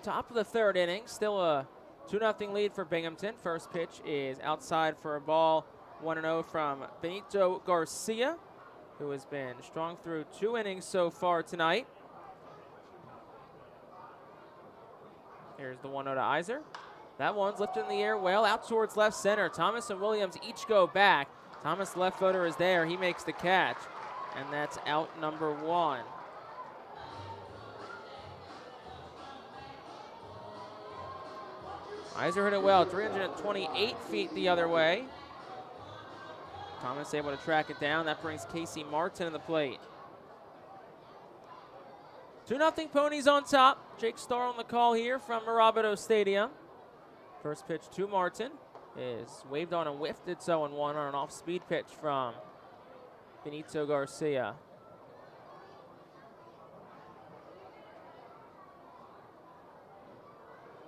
top of the third inning. Still a 2-0 lead for Binghamton. First pitch is outside for a ball. 1-0 from Benito Garcia, who has been strong through 2 innings so far tonight. Here's the 1-0 to Iser. That one's lifted in the air well, out towards left center. Thomas and Williams each go back. Thomas, left footer, is there. He makes the catch, and that's out number 1. Iser hit it well, 328 feet the other way. Thomas able to track it down. That brings Casey Martin to the plate. 2-0 Ponies on top. Jake Starr on the call here from Mirabito Stadium. First pitch to Martin is waved on and whiffed. It's 0-1 on an off-speed pitch from Benito Garcia.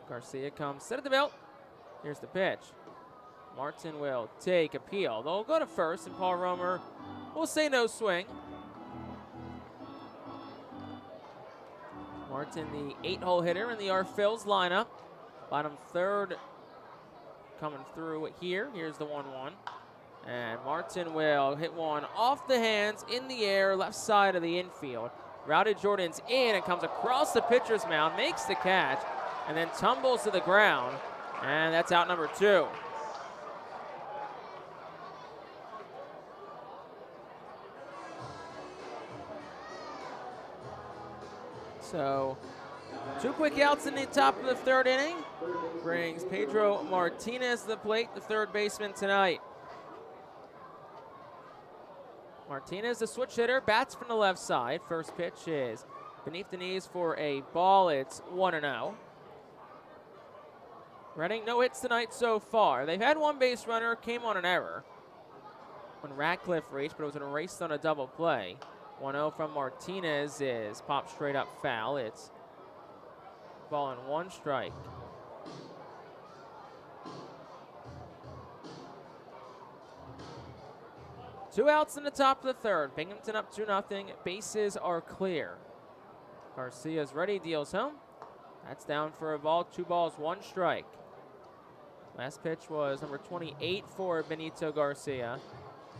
Garcia comes, set at the belt. Here's the pitch. Martin will take appeal. They'll go to first, and Paul Romer will say no swing. Martin, the 8-hole hitter in the Phillies lineup. Bottom third coming through here. Here's the 1-1. And Martin will hit one off the hands, in the air, left side of the infield. Routed Jordan's in and comes across the pitcher's mound, makes the catch, and then tumbles to the ground. And that's out number 2. So 2 quick outs in the top of the third inning brings Pedro Martinez to the plate, the third baseman tonight. Martinez, the switch hitter, bats from the left side. First pitch is beneath the knees for a ball. It's 1-0. Reading, no hits tonight so far. They've had one base runner, came on an error when Ratcliffe reached, but it was erased on a double play. 1-0 from Martinez is popped straight up foul. It's ball and 1 strike. Two outs in the top of the third. Binghamton up 2-0. Bases are clear. Garcia's ready, deals home. That's down for a ball. 2 balls, 1 strike. Last pitch was number 28 for Benito Garcia.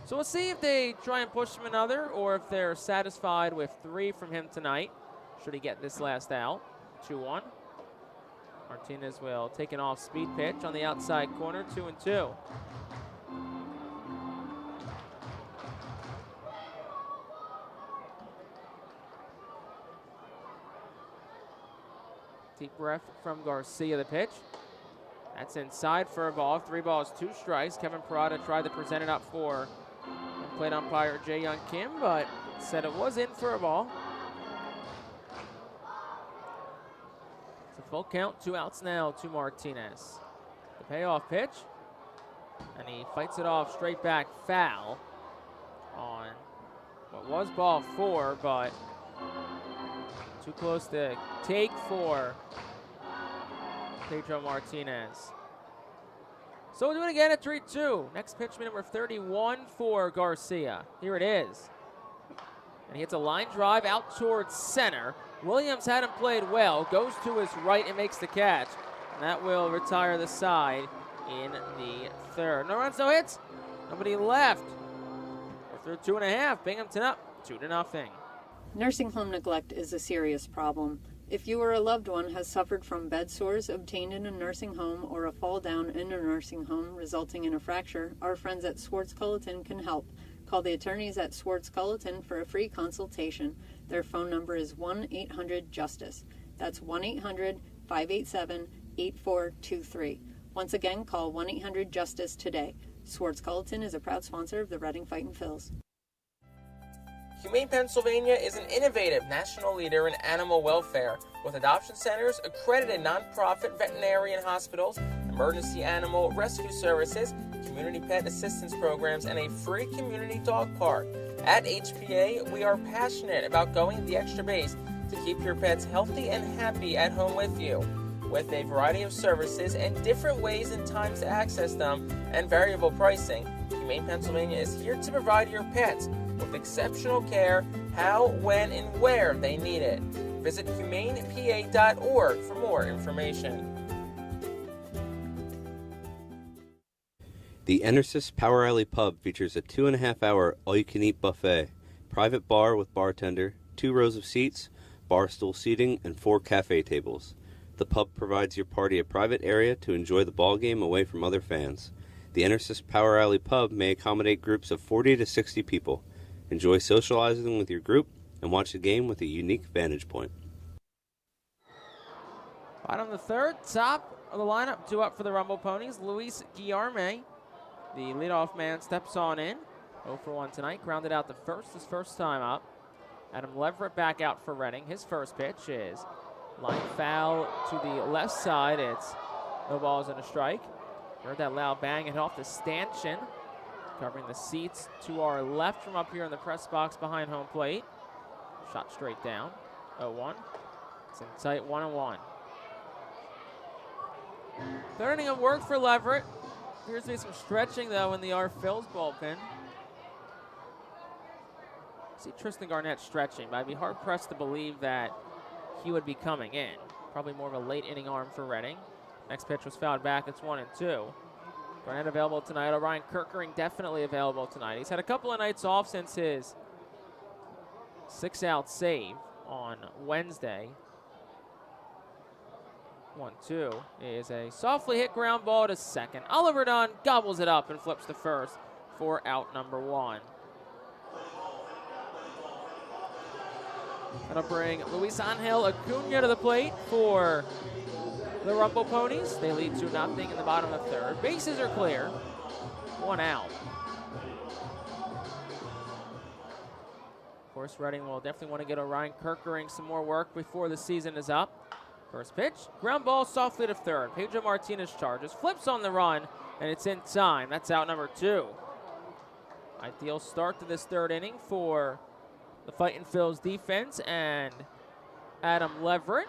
So we'll see if they try and push him another or if they're satisfied with 3 from him tonight. Should he get this last out? 2-1. Martinez will take an off-speed pitch on the outside corner, 2-2. Deep breath from Garcia, the pitch. That's inside for a ball. 3 balls, 2 strikes. Kevin Parada tried to present it up for plate umpire Jae Young Kim, but said it was in for a ball. It's a full count, 2 outs now to Martinez. The payoff pitch, and he fights it off straight back foul on what was ball 4, but too close to take for Pedro Martinez. So we'll do it again at 3-2. Next pitch, number 31 for Garcia. Here it is. And he hits a line drive out towards center. Williams had him played well, goes to his right and makes the catch. And that will retire the side in the third. No runs, no hits, nobody left. We're through 2.5. Binghamton up 2-0. Nursing home neglect is a serious problem. If you or a loved one has suffered from bed sores obtained in a nursing home or a fall down in a nursing home resulting in a fracture, our friends at Swartz-Culleton can help. Call the attorneys at Swartz-Culleton for a free consultation. Their phone number is 1-800-JUSTICE. That's 1-800-587-8423. Once again, call 1-800-JUSTICE today. Swartz-Culleton is a proud sponsor of the Reading Fightin' Phils. Humane Pennsylvania is an innovative national leader in animal welfare with adoption centers, accredited nonprofit veterinarian hospitals, emergency animal rescue services, community pet assistance programs, and a free community dog park. At HPA, we are passionate about going the extra base to keep your pets healthy and happy at home with you. With a variety of services and different ways and times to access them and variable pricing, Humane Pennsylvania is here to provide your pets with exceptional care, how, when, and where they need it. Visit humanepa.org for more information. The Enersys Power Alley Pub features a 2.5-hour all-you-can-eat buffet, private bar with bartender, 2 rows of seats, bar stool seating, and 4 cafe tables. The pub provides your party a private area to enjoy the ball game away from other fans. The Enersys Power Alley Pub may accommodate groups of 40 to 60 people. Enjoy socializing with your group and watch the game with a unique vantage point. Bottom of the third, top of the lineup, 2 up for the Rumble Ponies. Luis Guillerme, the leadoff man, steps on in. 0 for 1 tonight. Grounded out the first, his first time up. Adam Leverett back out for Reading. His first pitch is line foul to the left side. It's no balls and a strike. Heard that loud bang and off the stanchion. Covering the seats to our left from up here in the press box behind home plate. Shot straight down. 0-1. It's in tight, 1-1. Third inning of work for Leverett. Appears to be some stretching, though, in the Phil's bullpen. See Tristan Garnett stretching, but I'd be hard-pressed to believe that he would be coming in. Probably more of a late inning arm for Reading. Next pitch was fouled back. It's 1-2. Garnett available tonight. Orion Kirkering definitely available tonight. He's had a couple of nights off since his 6-out save on Wednesday. 1-2 is a softly hit ground ball to second. Oliver Dunn gobbles it up and flips to first for out number 1. That'll bring Luis Angel Acuna to the plate for the Rumble Ponies. They lead 2-0 in the bottom of the third. Bases are clear. 1 out. course, Reading will definitely want to get Orion Kirkering some more work before the season is up. First pitch, ground ball softly to third. Pedro Martinez charges, flips on the run, and it's in time. That's out number 2. Ideal start to this third inning for the Fightin' Phil's defense and Adam Leverett.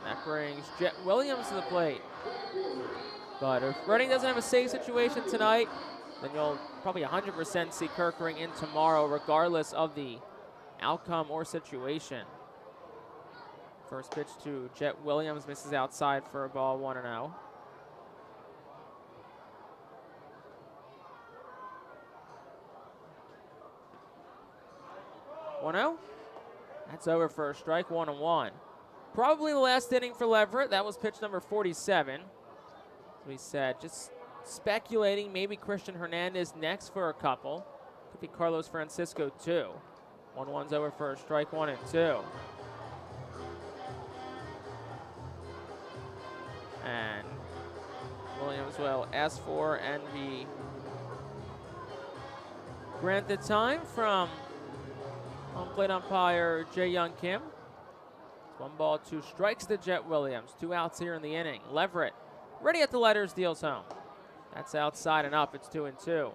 That brings Jet Williams to the plate. But if Reading doesn't have a save situation tonight, then you'll probably 100% see Kirkering in tomorrow, regardless of the outcome or situation. First pitch to Jet Williams, misses outside for a ball, 1-0. That's over for a strike, 1-1. Probably the last inning for Leverett. That was pitch number 47. As we said, just speculating maybe Christian Hernandez next for a couple. Could be Carlos Francisco too. 1-1's over for a strike, 1-2. And Williams will ask for and be granted time from home plate umpire Jae Young Kim. It's 1 ball, 2 strikes to Jet Williams. 2 outs here in the inning. Leverett ready at the letters, deals home. That's outside and up. It's 2-2.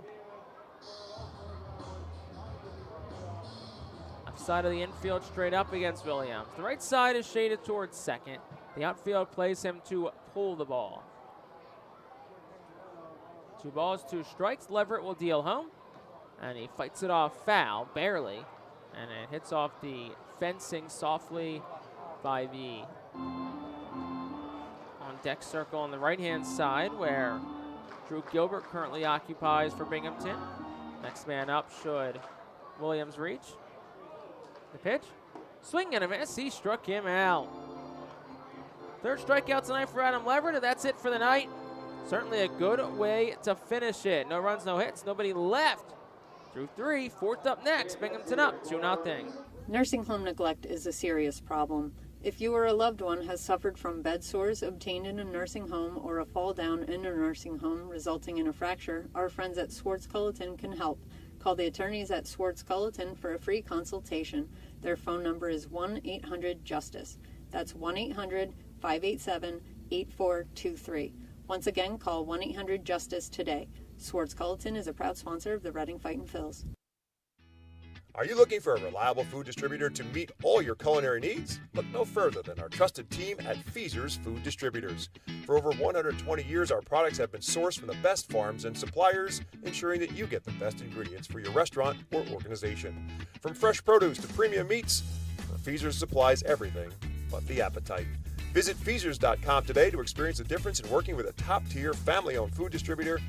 Left side of the infield straight up against Williams. The right side is shaded towards second. The outfield plays him to pull the ball. 2 balls, 2 strikes. Leverett will deal home. And he fights it off foul, barely. And it hits off the fencing softly by the on-deck circle on the right-hand side where Drew Gilbert currently occupies for Binghamton. Next man up should Williams reach. The pitch. Swing and a miss. He struck him out. 3rd strikeout tonight for Adam Leverett, and that's it for the night. Certainly a good way to finish it. No runs, no hits, nobody left. Through 3, 4th up next. Binghamton up 2-0. Nursing home neglect is a serious problem. If you or a loved one has suffered from bed sores obtained in a nursing home or a fall down in a nursing home resulting in a fracture, our friends at Swartz Culleton can help. Call the attorneys at Swartz Culleton for a free consultation. Their phone number is 1-800-JUSTICE. That's 1-800-587-8423. Once again, call 1-800-JUSTICE today. Swartz Culleton is a proud sponsor of the Reading Fightin' Phils. Are you looking for a reliable food distributor to meet all your culinary needs? Look no further than our trusted team at Feaser's Food Distributors. For over 120 years, our products have been sourced from the best farms and suppliers, ensuring that you get the best ingredients for your restaurant or organization. From fresh produce to premium meats, Feaser's supplies everything but the appetite. Visit Feasers.com today to experience the difference in working with a top-tier, family-owned food distributor.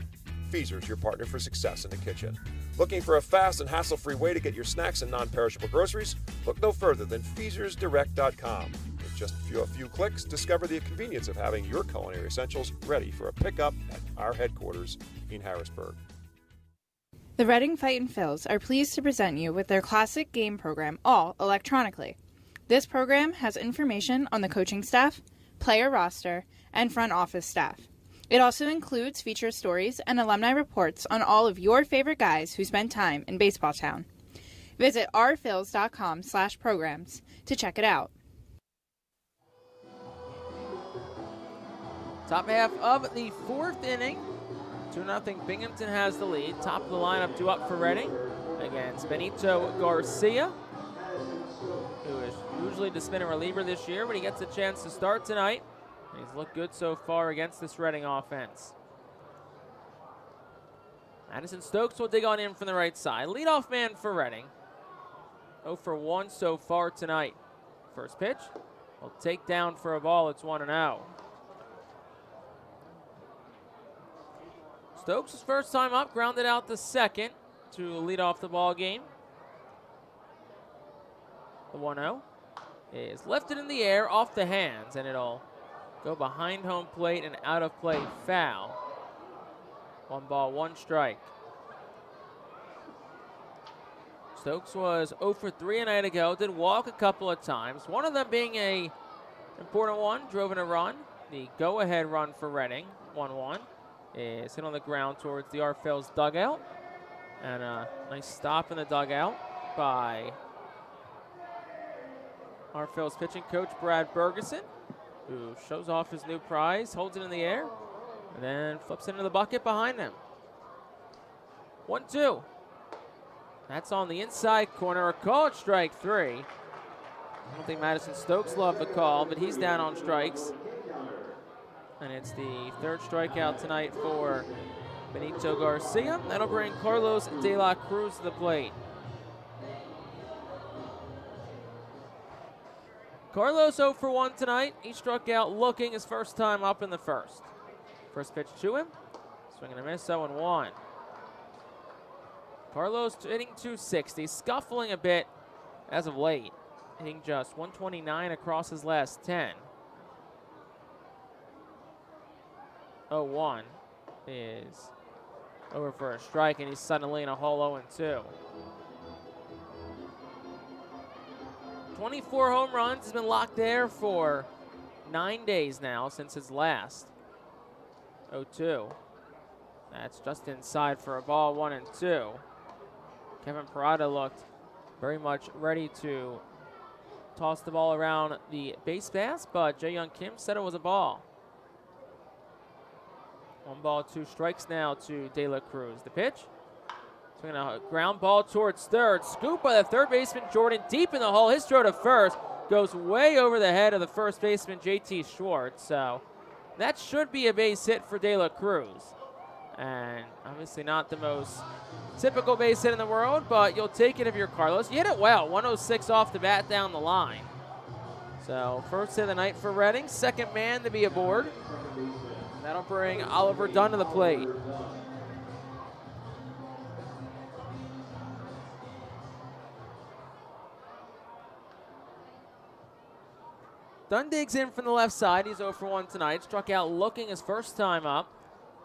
Feaser's, your partner for success in the kitchen. Looking for a fast and hassle-free way to get your snacks and non-perishable groceries? Look no further than FeasersDirect.com. With just a few clicks, discover the convenience of having your culinary essentials ready for a pickup at our headquarters in Harrisburg. The Reading Fightin' Phils are pleased to present you with their classic game program, all electronically. This program has information on the coaching staff, player roster, and front office staff. It also includes feature stories and alumni reports on all of your favorite guys who spent time in baseball town. Visit ourphils.com/programs to check it out. Top half of the 4th inning. 2-0 Binghamton has the lead. Top of the lineup due up for Reading against Benito Garcia, who is usually the spinning reliever this year, but he gets a chance to start tonight. He's looked good so far against this Reading offense. Madison Stokes will dig on in from the right side. Leadoff man for Reading. 0 for 1 so far tonight. First pitch will take down for a ball. It's 1-0. Stokes' first time up, grounded out the second to lead off the ball game. The 1-0 is lifted in the air off the hands, and it'll go behind home plate and out of play foul. 1 ball, 1 strike. Stokes was 0 for 3 a night ago, did walk a couple of times, one of them being a important one, drove in a run. The go-ahead run for Reading, 1-1, is hit on the ground towards the Phil's dugout. And a nice stop in the dugout by Our Phil's pitching coach, Brad Bergeson, who shows off his new prize, holds it in the air, and then flips it into the bucket behind him. 1-2. That's on the inside corner. A call at strike 3. I don't think Madison Stokes loved the call, but he's down on strikes. And it's the third strikeout tonight for Benito Garcia. That'll bring Carlos De La Cruz to the plate. Carlos 0 for 1 tonight. He struck out looking his first time up in the first. First pitch to him. Swing and a miss, 0-1. Carlos hitting 260, scuffling a bit as of late. Hitting just 129 across his last 10. 0-1 is over for a strike, and he's suddenly in a whole 0-2. 24 home runs. Has been locked there for 9 days now since his last. 0-2. That's just inside for a ball, 1-2. Kevin Parada looked very much ready to toss the ball around the base pass, but Jae-Young Kim said it was a ball. 1 ball, 2 strikes now to De La Cruz. The pitch. Swinging a ground ball towards third. Scoop by the third baseman, Jordan, deep in the hole. His throw to first goes way over the head of the first baseman, J.T. Schwartz. So that should be a base hit for De La Cruz. And obviously not the most typical base hit in the world, but you'll take it if you're Carlos. You hit it well, 106 off the bat down the line. So first hit of the night for Reading, second man to be aboard. That'll bring Oliver Dunn to the plate. Dunn digs in from the left side. He's 0 for 1 tonight. Struck out looking his first time up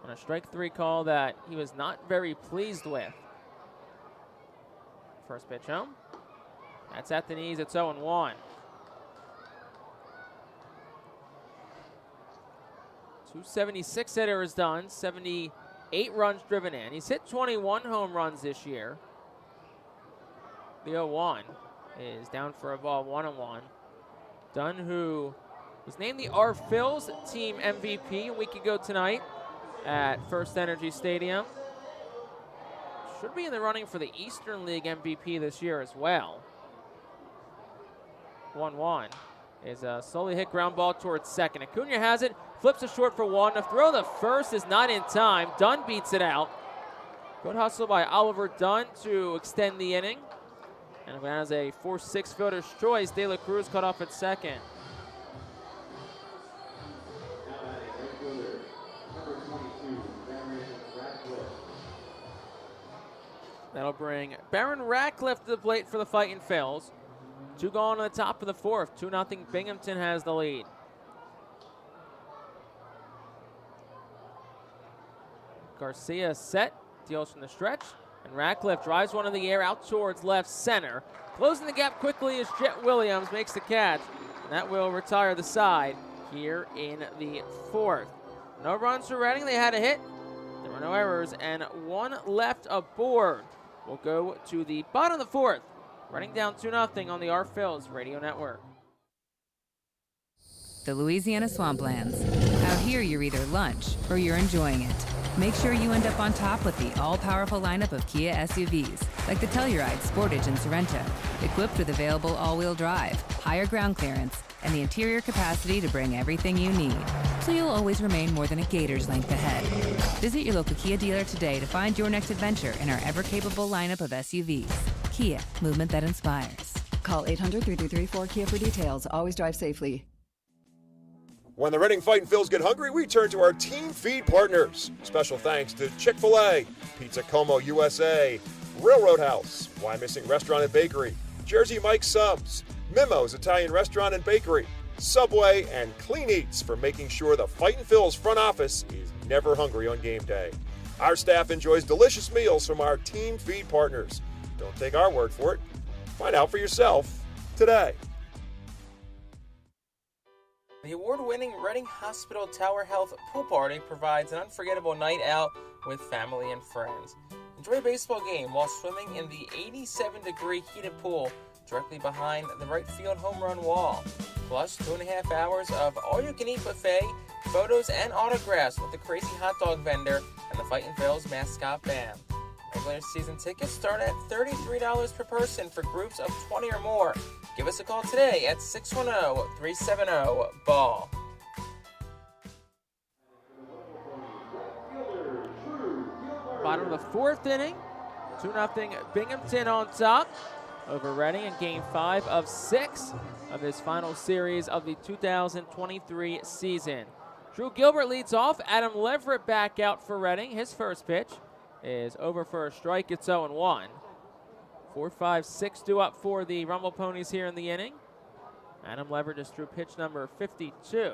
on a strike 3 call that he was not very pleased with. First pitch home. That's at the knees. It's 0-1. 276 hitter is done. 78 runs driven in. He's hit 21 home runs this year. The 0-1 is down for a ball, 1-1. Dunn, who was named the Our Phil's team MVP a week ago tonight at First Energy Stadium. Should be in the running for the Eastern League MVP this year as well. 1-1 is a slowly hit ground ball towards second. Acuna has it, flips it short for 1. The throw to first is not in time. Dunn beats it out. Good hustle by Oliver Dunn to extend the inning. And if it has a 4-6 fielder's choice, De La Cruz cut off at second. That'll bring Baron Ratcliffe to the plate for the Fightin' Phils. 2 gone on the top of the 4th. 2-0 Binghamton has the lead. Garcia set, deals from the stretch, and Ratcliffe drives one in the air out towards left center. Closing the gap quickly as Jet Williams makes the catch, and that will retire the side here in the 4th. No runs for Reading. They had a hit. There were no errors, and 1 left aboard. We'll go to the bottom of the 4th. Running down 2-0 on the Our Phil's Radio Network. The Louisiana Swamplands. Out here, you're either lunch or you're enjoying it. Make sure you end up on top with the all-powerful lineup of Kia SUVs, like the Telluride, Sportage, and Sorento, equipped with available all-wheel drive, higher ground clearance, and the interior capacity to bring everything you need, so you'll always remain more than a gator's length ahead. Visit your local Kia dealer today to find your next adventure in our ever-capable lineup of SUVs. Kia, movement that inspires. Call 800-3334-KIA for details. Always drive safely. When the Reading Fightin' Phils get hungry, we turn to our team feed partners. Special thanks to Chick-fil-A, Pizza Como USA, Railroad House, Why Missing Restaurant and Bakery, Jersey Mike's Subs, Mimo's Italian Restaurant and Bakery, Subway, and Clean Eats for making sure the Fightin' Phils front office is never hungry on game day. Our staff enjoys delicious meals from our team feed partners. Don't take our word for it. Find out for yourself today. The award-winning Reading Hospital Tower Health Pool Party provides an unforgettable night out with family and friends. Enjoy a baseball game while swimming in the 87-degree heated pool directly behind the right field home run wall. Plus 2.5 hours of all-you-can-eat buffet, photos, and autographs with the crazy hot dog vendor and the Fightin' Phil's mascot band. Regular season tickets start at $33 per person for groups of 20 or more. Give us a call today at 610-370-BALL. Bottom of the fourth inning, 2-0 Binghamton on top over Reading in Game 5 of 6 of this final series of the 2023 season. Drew Gilbert leads off. Adam Leverett back out for Reading. His first pitch is over for a strike. It's 0-1. 4-5-6 due up for the Rumble Ponies here in the inning. Adam Leverett just drew pitch number 52.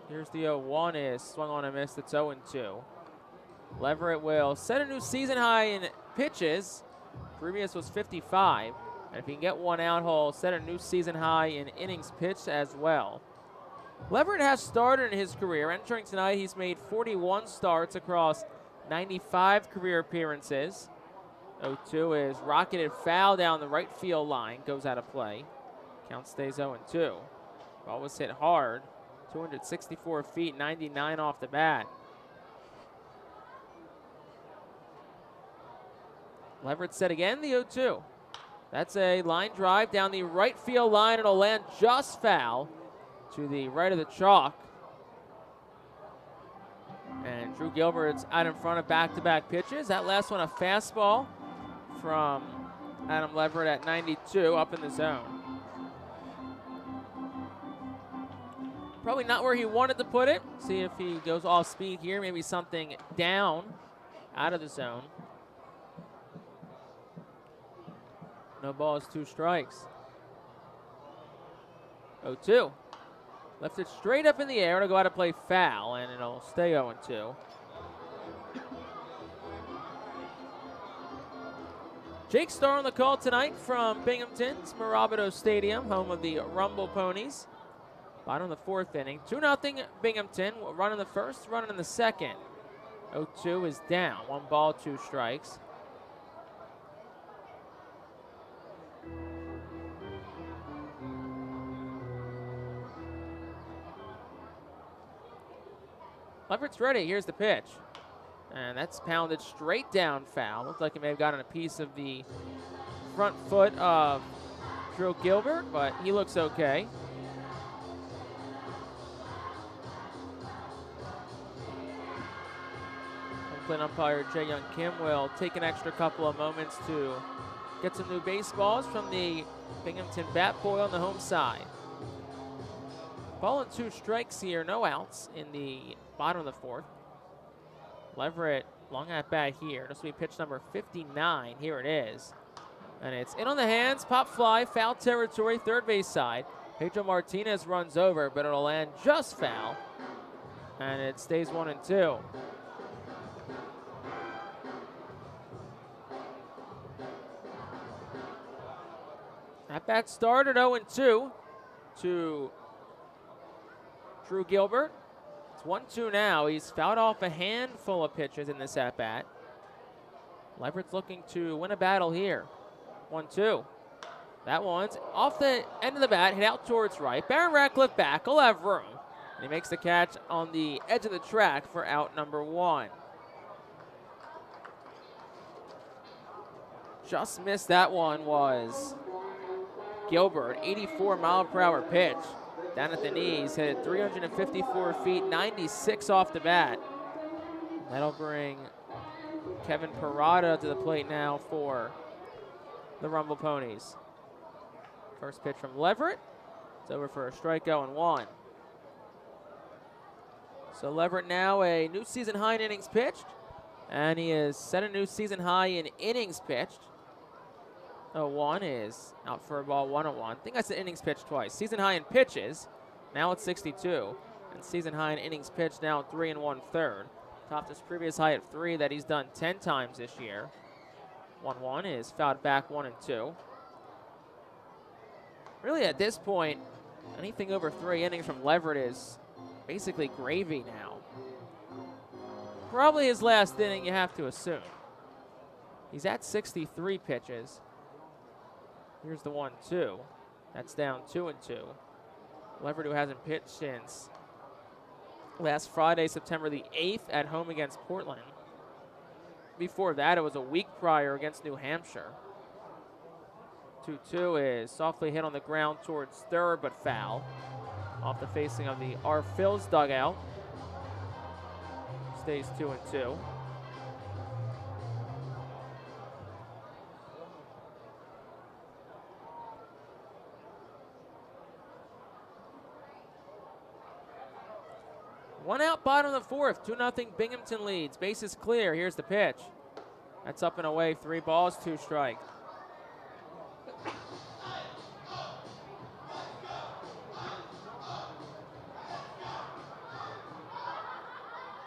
Here's the 0-1 is swung on and missed. It's 0-2. Leverett will set a new season high in pitches. Previous was 55. And if he can get one out, he'll set a new season high in innings pitched as well. Leverett has started in his career. Entering tonight, he's made 41 starts across 95 career appearances. 0-2 is rocketed foul down the right field line. Goes out of play. Count stays 0-2. Ball was hit hard. 264 feet, 99 off the bat. Leverett set again, the 0-2. That's a line drive down the right field line. It'll land just foul to the right of the chalk. And Drew Gilbert's out in front of back-to-back pitches. That last one a fastball from Adam Leverett at 92 up in the zone. Probably not where he wanted to put it. See if he goes off speed here. Maybe something down out of the zone. No balls, 2 strikes. 0-2. Left it straight up in the air. It'll go out to play foul, and it'll stay 0-2. Jake Starr on the call tonight from Binghamton's Mirabito Stadium, home of the Rumble Ponies. Bottom of the fourth inning. 2-0 Binghamton. Run in the first, run in the second. 0-2 is down. 1 ball, 2 strikes. Leverett's ready. Here's the pitch. And that's pounded straight down foul. Looks like it may have gotten a piece of the front foot of Drew Gilbert, but he looks okay. Oakland umpire Jae Young Kim will take an extra couple of moments to get some new baseballs from the Binghamton bat boy on the home side. Ball and 2 strikes here, no outs in the bottom of the fourth. Leverett, long at bat here. This will be pitch number 59. Here it is. And it's in on the hands, pop fly, foul territory, third base side. Pedro Martinez runs over, but it'll land just foul. And it stays 1-2. At bat started 0-2 to Drew Gilbert. It's 1-2 now. He's fouled off a handful of pitches in this at-bat. Leverett's looking to win a battle here. 1-2. That one's off the end of the bat, hit out towards right. Baron Ratcliffe back, will have room. And he makes the catch on the edge of the track for out number 1. Just missed that one was Gilbert, 84-mile-per-hour pitch. Down at the knees, hit it 354 feet, 96 off the bat. That'll bring Kevin Parada to the plate now for the Rumble Ponies. First pitch from Leverett. It's over for a strikeout and 1. So Leverett now a new season high in innings pitched. And he has set a new season high in innings pitched. 0-1 is out for a ball, 1-1. I think I said innings pitched twice. Season high in pitches, now it's 62. And season high in innings pitched, now 3 1/3. Topped his previous high at 3 that he's done 10 times this year. 1-1 is fouled back, 1-2. Really at this point, anything over 3 innings from Leverett is basically gravy now. Probably his last inning, you have to assume. He's at 63 pitches. Here's the 1-2. That's down 2-2. Leverett, who hasn't pitched since last Friday, September the 8th, at home against Portland. Before that, it was a week prior against New Hampshire. 2-2 is softly hit on the ground towards third, but foul. Off the facing of the R. Phil's dugout. Stays 2-2. One out, bottom of the fourth. 2-0 Binghamton leads. Base is clear. Here's the pitch. That's up and away. 3 balls, 2 strikes.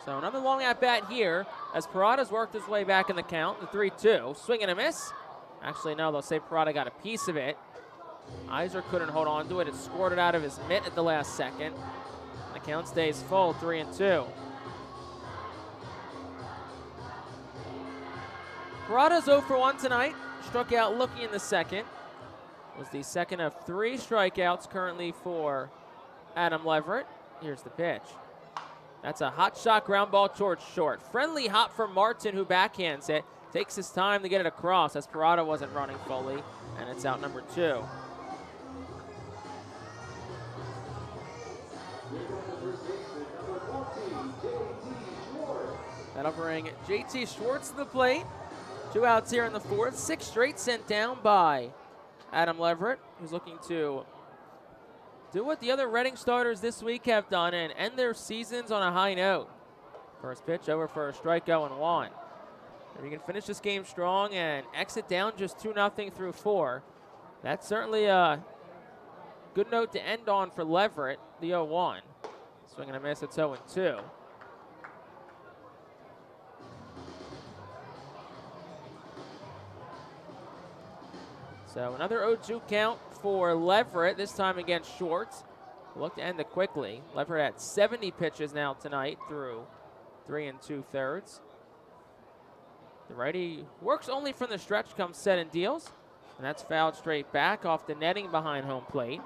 So another long at bat here as Parada's worked his way back in the count. The 3-2. Swing and a miss. Actually, no, they'll say Parada got a piece of it. Iser couldn't hold on to it. It scored it out of his mitt at the last second. The count stays full, 3-2. Parada's 0 for 1 tonight. Struck out looking in the second. Was the second of 3 strikeouts currently for Adam Leverett. Here's the pitch. That's a hot shot ground ball towards short. Friendly hop from Martin, who backhands it. Takes his time to get it across as Parada wasn't running fully. And it's out number 2. That'll bring JT Schwartz to the plate. 2 outs here in the fourth. 6 straight sent down by Adam Leverett, who's looking to do what the other Reading starters this week have done and end their seasons on a high note. First pitch over for a strikeout and 1. If you can finish this game strong and exit down just 2-0 through 4, that's certainly a good note to end on for Leverett, the 0-1. Swing and a miss, it's 0-2. So another 0-2 count for Leverett, this time against Schwartz. Look to end it quickly. Leverett at 70 pitches now tonight through 3 2/3. The righty works only from the stretch, comes set and deals. And that's fouled straight back off the netting behind home plate.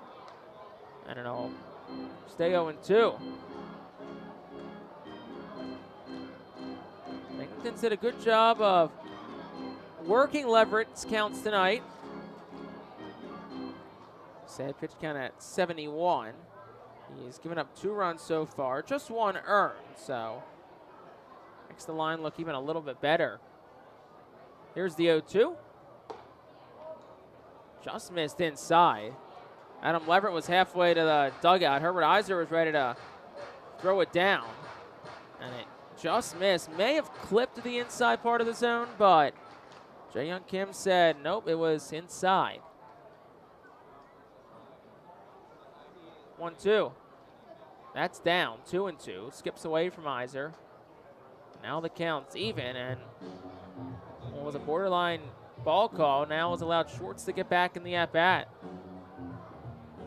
And it'll stay 0-2. Binghamton's did a good job of working Leverett's counts tonight. Sad pitch count at 71. He's given up 2 runs so far, just 1 earned, so makes the line look even a little bit better. Here's the 0-2. Just missed inside. Adam Leverett was halfway to the dugout. Herbert Iser was ready to throw it down, and it just missed. May have clipped the inside part of the zone, but Jae-Young Kim said nope, it was inside. 1-2. That's down. 2-2. Skips away from Iser. Now the count's even, and what was a borderline ball call now has allowed Schwartz to get back in the at-bat.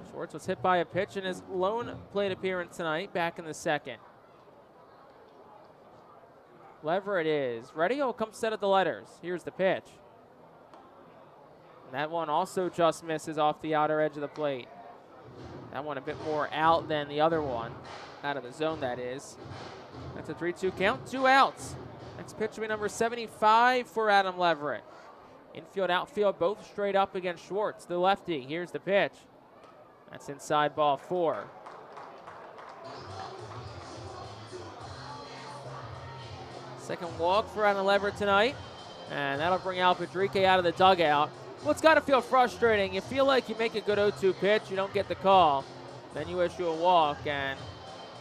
Schwartz was hit by a pitch in his lone plate appearance tonight, back in the second. Leverett is ready. Oh, comes set of the letters. Here's the pitch. And that one also just misses off the outer edge of the plate. That one a bit more out than the other one. Out of the zone, that is. That's a 3-2 count. 2 outs. Next pitch will be number 75 for Adam Leverett. Infield, outfield, both straight up against Schwartz, the lefty. Here's the pitch. That's inside, ball 4. Second walk for Adam Leverett tonight. And that'll bring Al Padrique out of the dugout. Well, it's got to feel frustrating. You feel like you make a good 0-2 pitch, you don't get the call, then you issue a walk, and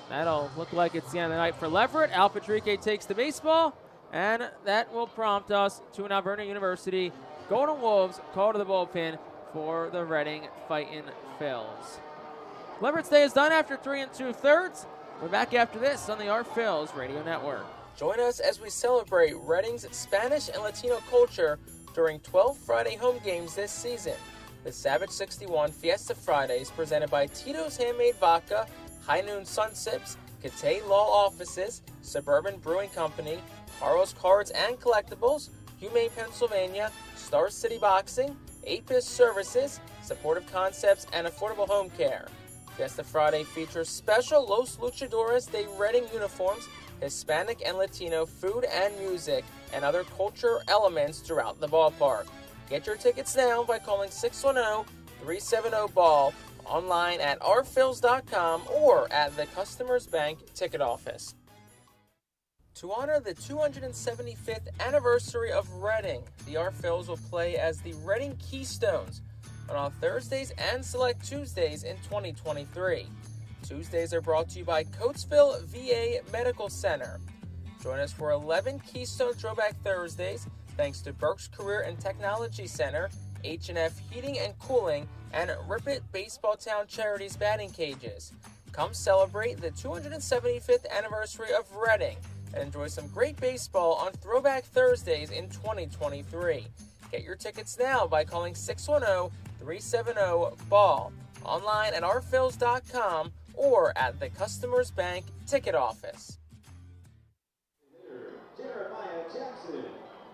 that'll look like it's the end of the night for Leverett. Al Padrique takes the baseball, and that will prompt us to an Alberta University Golden Wolves call to the bullpen for the Reading Fightin' Phils. Leverett's day is done after 3 2/3. We're back after this on the R. Phils Radio Network. Join us as we celebrate Reading's Spanish and Latino culture during 12 Friday home games this season. The Savage 61 Fiesta Fridays presented by Tito's Handmade Vodka, High Noon Sun Sips, Cathay Law Offices, Suburban Brewing Company, Carl's Cards and Collectibles, Humane Pennsylvania, Star City Boxing, APIS Services, Supportive Concepts, and Affordable Home Care. Fiesta Friday features special Los Luchadores de Reading uniforms, Hispanic and Latino food and music, and other culture elements throughout the ballpark. Get your tickets now by calling 610-370-BALL, online at rphils.com or at the Customers Bank ticket office. To honor the 275th anniversary of Reading, the R-Phils will play as the Reading Keystones on all Thursdays and select Tuesdays in 2023. Tuesdays are brought to you by Coatesville VA Medical Center. Join us for 11 Keystone Throwback Thursdays thanks to Burke's Career and Technology Center, H&F Heating and Cooling, and Rip It Baseball Town Charities batting cages. Come celebrate the 275th anniversary of Reading and enjoy some great baseball on Throwback Thursdays in 2023. Get your tickets now by calling 610-370-BALL, online at rphils.com or at the Customers Bank ticket office.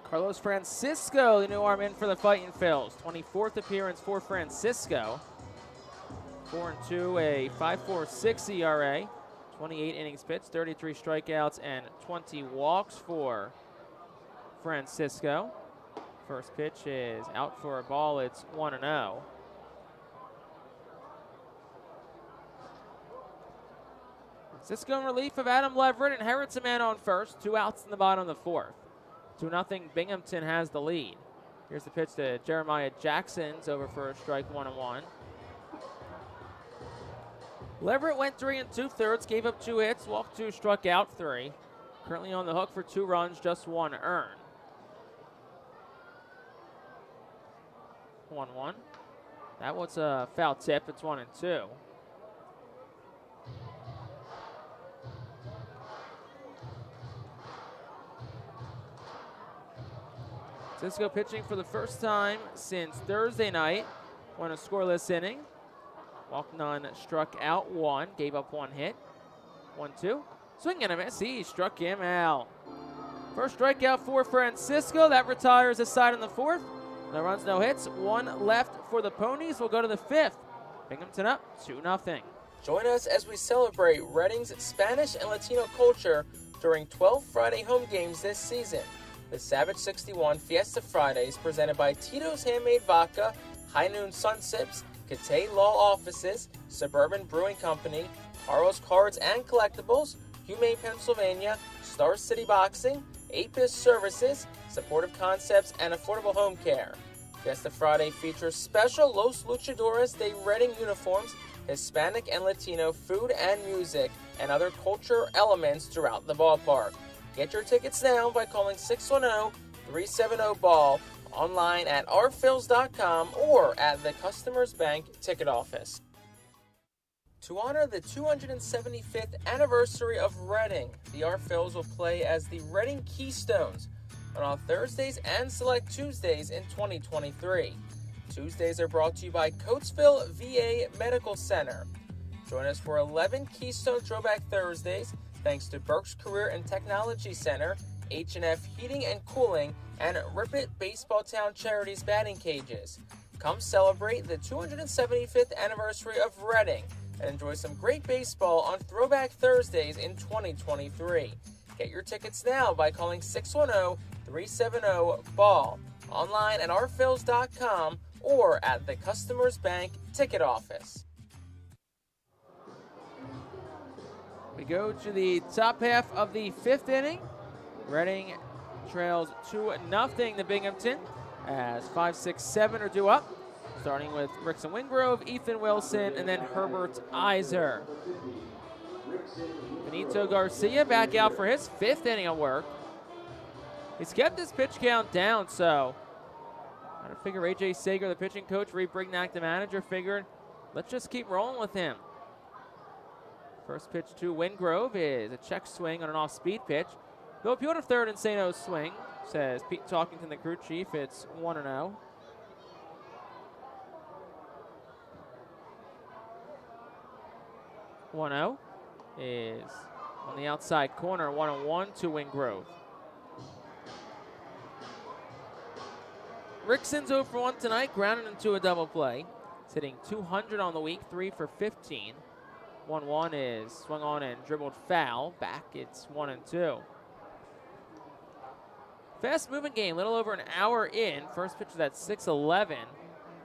Carlos Francisco, the new arm in for the Fightin' Phils. 24th appearance for Francisco. 4-2, a 5.46 ERA. 28 innings pitched, 33 strikeouts, and 20 walks for Francisco. First pitch is out for a ball. It's 1-0. Francisco in relief of Adam Leverett inherits a man on first. 2 outs in the bottom of the fourth. 2-0, Binghamton has the lead. Here's the pitch to Jeremiah Jackson's over for a strike, 1-1. Leverett went 3 2/3, gave up 2 hits, walked 2, struck out 3. Currently on the hook for 2 runs, just 1 earned. 1-1. That was a foul tip. It's 1-2. Cisco pitching for the first time since Thursday night. Won a scoreless inning. Walked none, struck out 1, gave up 1 hit. 1-2. Swing and a miss. He struck him out. First strikeout for Francisco. That retires his side in the fourth. No runs, no hits. 1 left for the Ponies. We'll go to the fifth. Binghamton up 2-0. Join us as we celebrate Reading's Spanish and Latino culture during 12 Friday home games this season. The Savage 61 Fiesta Fridays presented by Tito's Handmade Vodka, High Noon Sun Sips, Catay Law Offices, Suburban Brewing Company, Carl's Cards and Collectibles, Humane Pennsylvania, Star City Boxing, APIS Services, Supportive Concepts, and Affordable Home Care. Fiesta Friday features special Los Luchadores de Reading uniforms, Hispanic and Latino food and music, and other culture elements throughout the ballpark. Get your tickets now by calling 610-370-BALL, online at rphils.com or at the Customers Bank ticket office. To honor the 275th anniversary of Reading, the R-Phils will play as the Reading Keystones on all Thursdays and select Tuesdays in 2023. Tuesdays are brought to you by Coatesville VA Medical Center. Join us for 11 Keystone Throwback Thursdays thanks to Burke's Career and Technology Center, H&F Heating and Cooling, and Rip It Baseball Town Charities batting cages. Come celebrate the 275th anniversary of Reading and enjoy some great baseball on Throwback Thursdays in 2023. Get your tickets now by calling 610-370-BALL, online at rphils.com or at the Customers Bank ticket office. We go to the top half of the fifth inning. Reading trails 2-0 to Binghamton as 5, 6, 7 are due up. Starting with Rickson Wingrove, Ethan Wilson, and then Herbert Iser. Benito Garcia back out for his 5th inning of work. He's kept his pitch count down, so I figure A.J. Sager, the pitching coach, Reed Brignac, the manager, figured let's just keep rolling with him. First pitch to Wingrove is a check swing on an off-speed pitch. Go appeal to third and say no swing, says Pete Talkington, the crew chief. It's 1-0. Is on the outside corner, 1-1 to Wingrove. Rickson's 0 for 1 tonight, grounded into a double play. He's hitting 200 on the week, 3 for 15. 1-1 is swung on and dribbled foul. Back, it's 1-2. Fast-moving game, a little over an hour in. First pitch is at 6:11.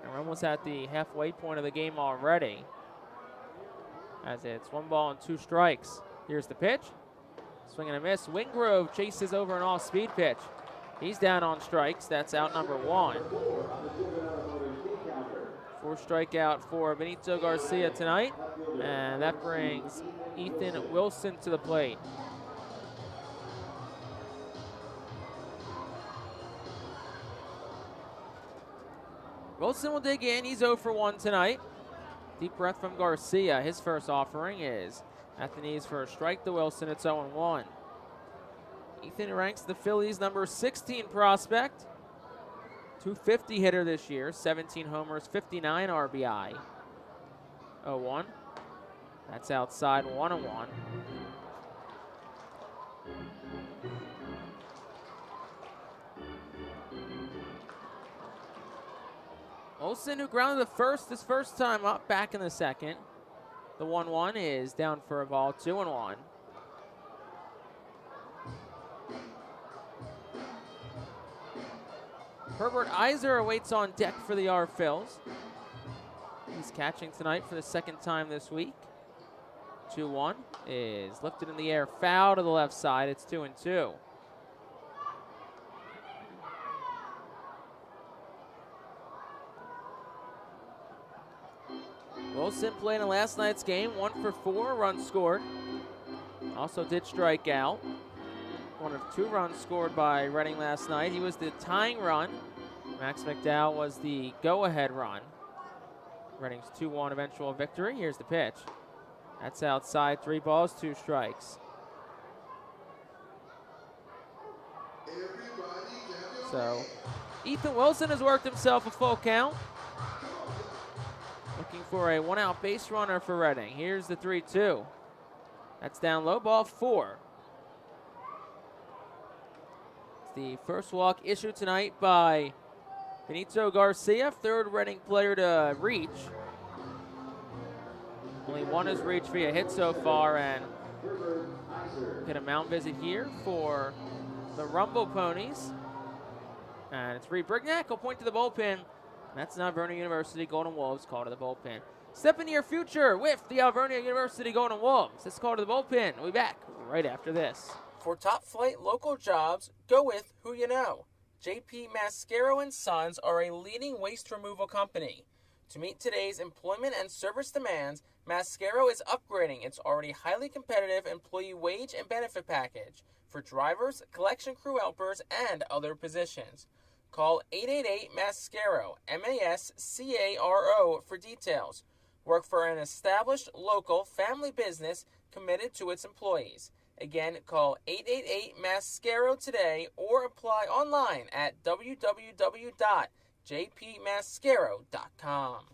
And we're almost at the halfway point of the game already, as it's 1 ball and 2 strikes. Here's the pitch. Swing and a miss. Wingrove chases over an off-speed pitch. He's down on strikes. That's out number 1. 4 strikeout for Benito Garcia tonight. And that brings Ethan Wilson to the plate. Wilson will dig in. He's 0 for 1 tonight. Deep breath from Garcia. His first offering is at the knees for a strike to Wilson. It's 0-1. Ethan ranks the Phillies' number 16 prospect. 250 hitter this year. 17 homers, 59 RBI. 0-1. That's outside, 1-1. Olsen, who grounded the first his first time up, back in the second. The 1-1 is down for a ball, 2-1. Herbert Iser awaits on deck for the R Phils. He's catching tonight for the second time this week. 2-1 is lifted in the air, foul to the left side. It's 2-2. Wilson played in last night's game, 1 for 4, runs scored. Also did strike out. 1 of 2 runs scored by Reading last night. He was the tying run. Max McDowell was the go-ahead run. Reading's 2-1 eventual victory. Here's the pitch. That's outside, 3 balls, 2 strikes. So Ethan Wilson has worked himself a full count. Looking for a 1-out base runner for Reading. Here's the 3-2. That's down low, ball 4. It's the first walk issued tonight by Benito Garcia, 3rd Reading player to reach. Only 1 has reached via hit so far, and get a mound visit here for the Rumble Ponies. And it's Reed Brignac. He'll point to the bullpen. That's the Alvernia University Golden Wolves. Call to the bullpen. Step into your future with the Alvernia University Golden Wolves. This call to the bullpen. We'll be back right after this. For top flight local jobs, go with who you know. JP Mascaro & Sons are a leading waste removal company. To meet today's employment and service demands, Mascaro is upgrading its already highly competitive employee wage and benefit package for drivers, collection crew helpers, and other positions. Call 888-MASCARO, M-A-S-C-A-R-O, for details. Work for an established local family business committed to its employees. Again, call 888-MASCARO today or apply online at www.jpmascaro.com.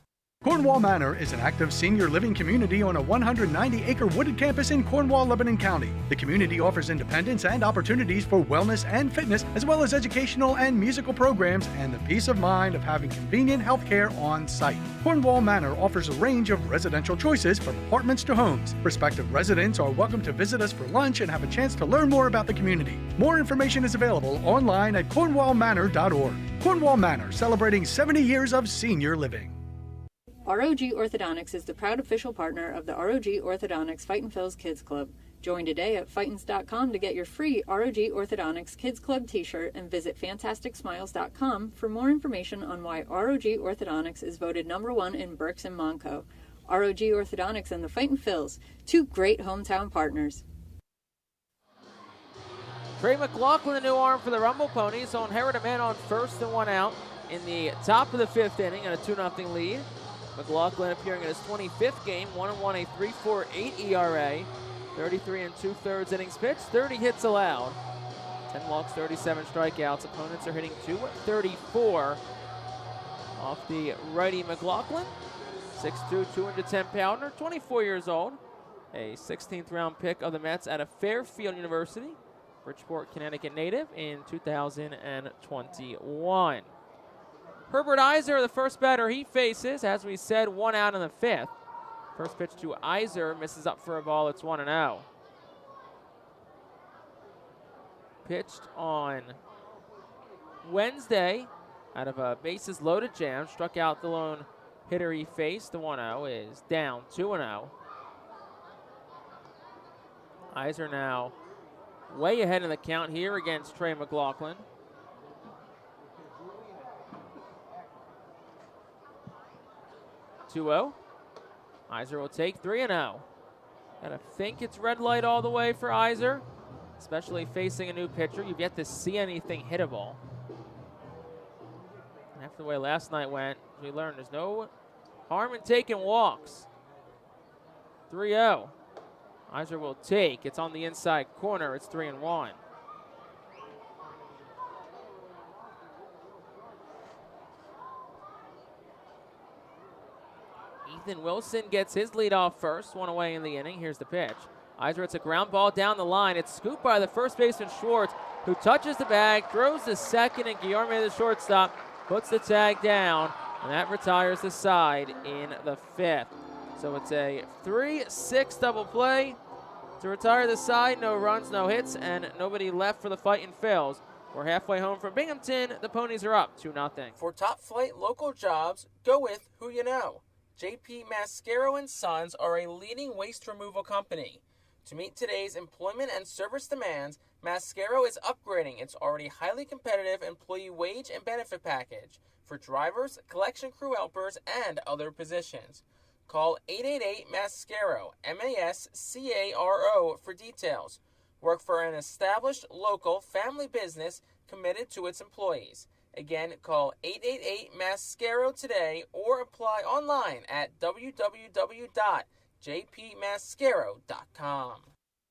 Cornwall Manor is an active senior living community on a 190-acre wooded campus in Cornwall, Lebanon County. The community offers independence and opportunities for wellness and fitness, as well as educational and musical programs, and the peace of mind of having convenient health care on site. Cornwall Manor offers a range of residential choices from apartments to homes. Prospective residents are welcome to visit us for lunch and have a chance to learn more about the community. More information is available online at cornwallmanor.org. Cornwall Manor, celebrating 70 years of senior living. ROG Orthodontics is the proud official partner of the ROG Orthodontics Fightin Phil's Kids Club. Join today at Fightins.com to get your free ROG Orthodontics Kids Club t-shirt and visit FantasticSmiles.com for more information on why ROG Orthodontics is voted #1 in Berks and Monco. ROG Orthodontics and the Fightin Phils, 2 great hometown partners. Trey McLaughlin, a new arm for the Rumble Ponies, so inherit a man on first and 1 out in the top of the 5th inning and a 2-0 lead. McLaughlin appearing in his 25th game, 1-1, a 3.48 ERA, 33 2/3 innings pitched, 30 hits allowed, 10 walks, 37 strikeouts. Opponents are hitting .234 off the righty McLaughlin. 6'2", 210-pounder, 24 years old, a 16th round pick of the Mets out of Fairfield University, Bridgeport, Connecticut native in 2021. Herbert Iser, the first batter he faces. As we said, 1 out in the 5th. First pitch to Iser, misses up for a ball. It's 1-0. Pitched on Wednesday out of a bases loaded jam. Struck out the lone hitter he faced. The 1-0 is down 2-0. Iser now way ahead in the count here against Trey McLaughlin. Iser will take 3-0. Gotta think it's red light all the way for Iser, especially facing a new pitcher. You've yet to see anything hittable. And after the way last night went, we learned there's no harm in taking walks. 3-0. Iser will take. It's on the inside corner. It's 3-1. Ethan Wilson gets his lead off first, 1 away in the inning. Here's the pitch. Iser, it's a ground ball down the line. It's scooped by the first baseman Schwartz, who touches the bag, throws the second, and Guillermo, the shortstop, puts the tag down, and that retires the side in the 5th. So it's a 3-6 double play to retire the side. No runs, no hits, and nobody left for the Fightin' Phils. We're halfway home from Binghamton. The Ponies are up 2-0. For top flight local jobs, go with who you know. JP Mascaro & Sons are a leading waste removal company. To meet today's employment and service demands, Mascaro is upgrading its already highly competitive employee wage and benefit package for drivers, collection crew helpers, and other positions. Call 888-MASCARO, M-A-S-C-A-R-O, for details. Work for an established local family business committed to its employees. Again, call 888-MASCARO today or apply online at www.jpmascaro.com.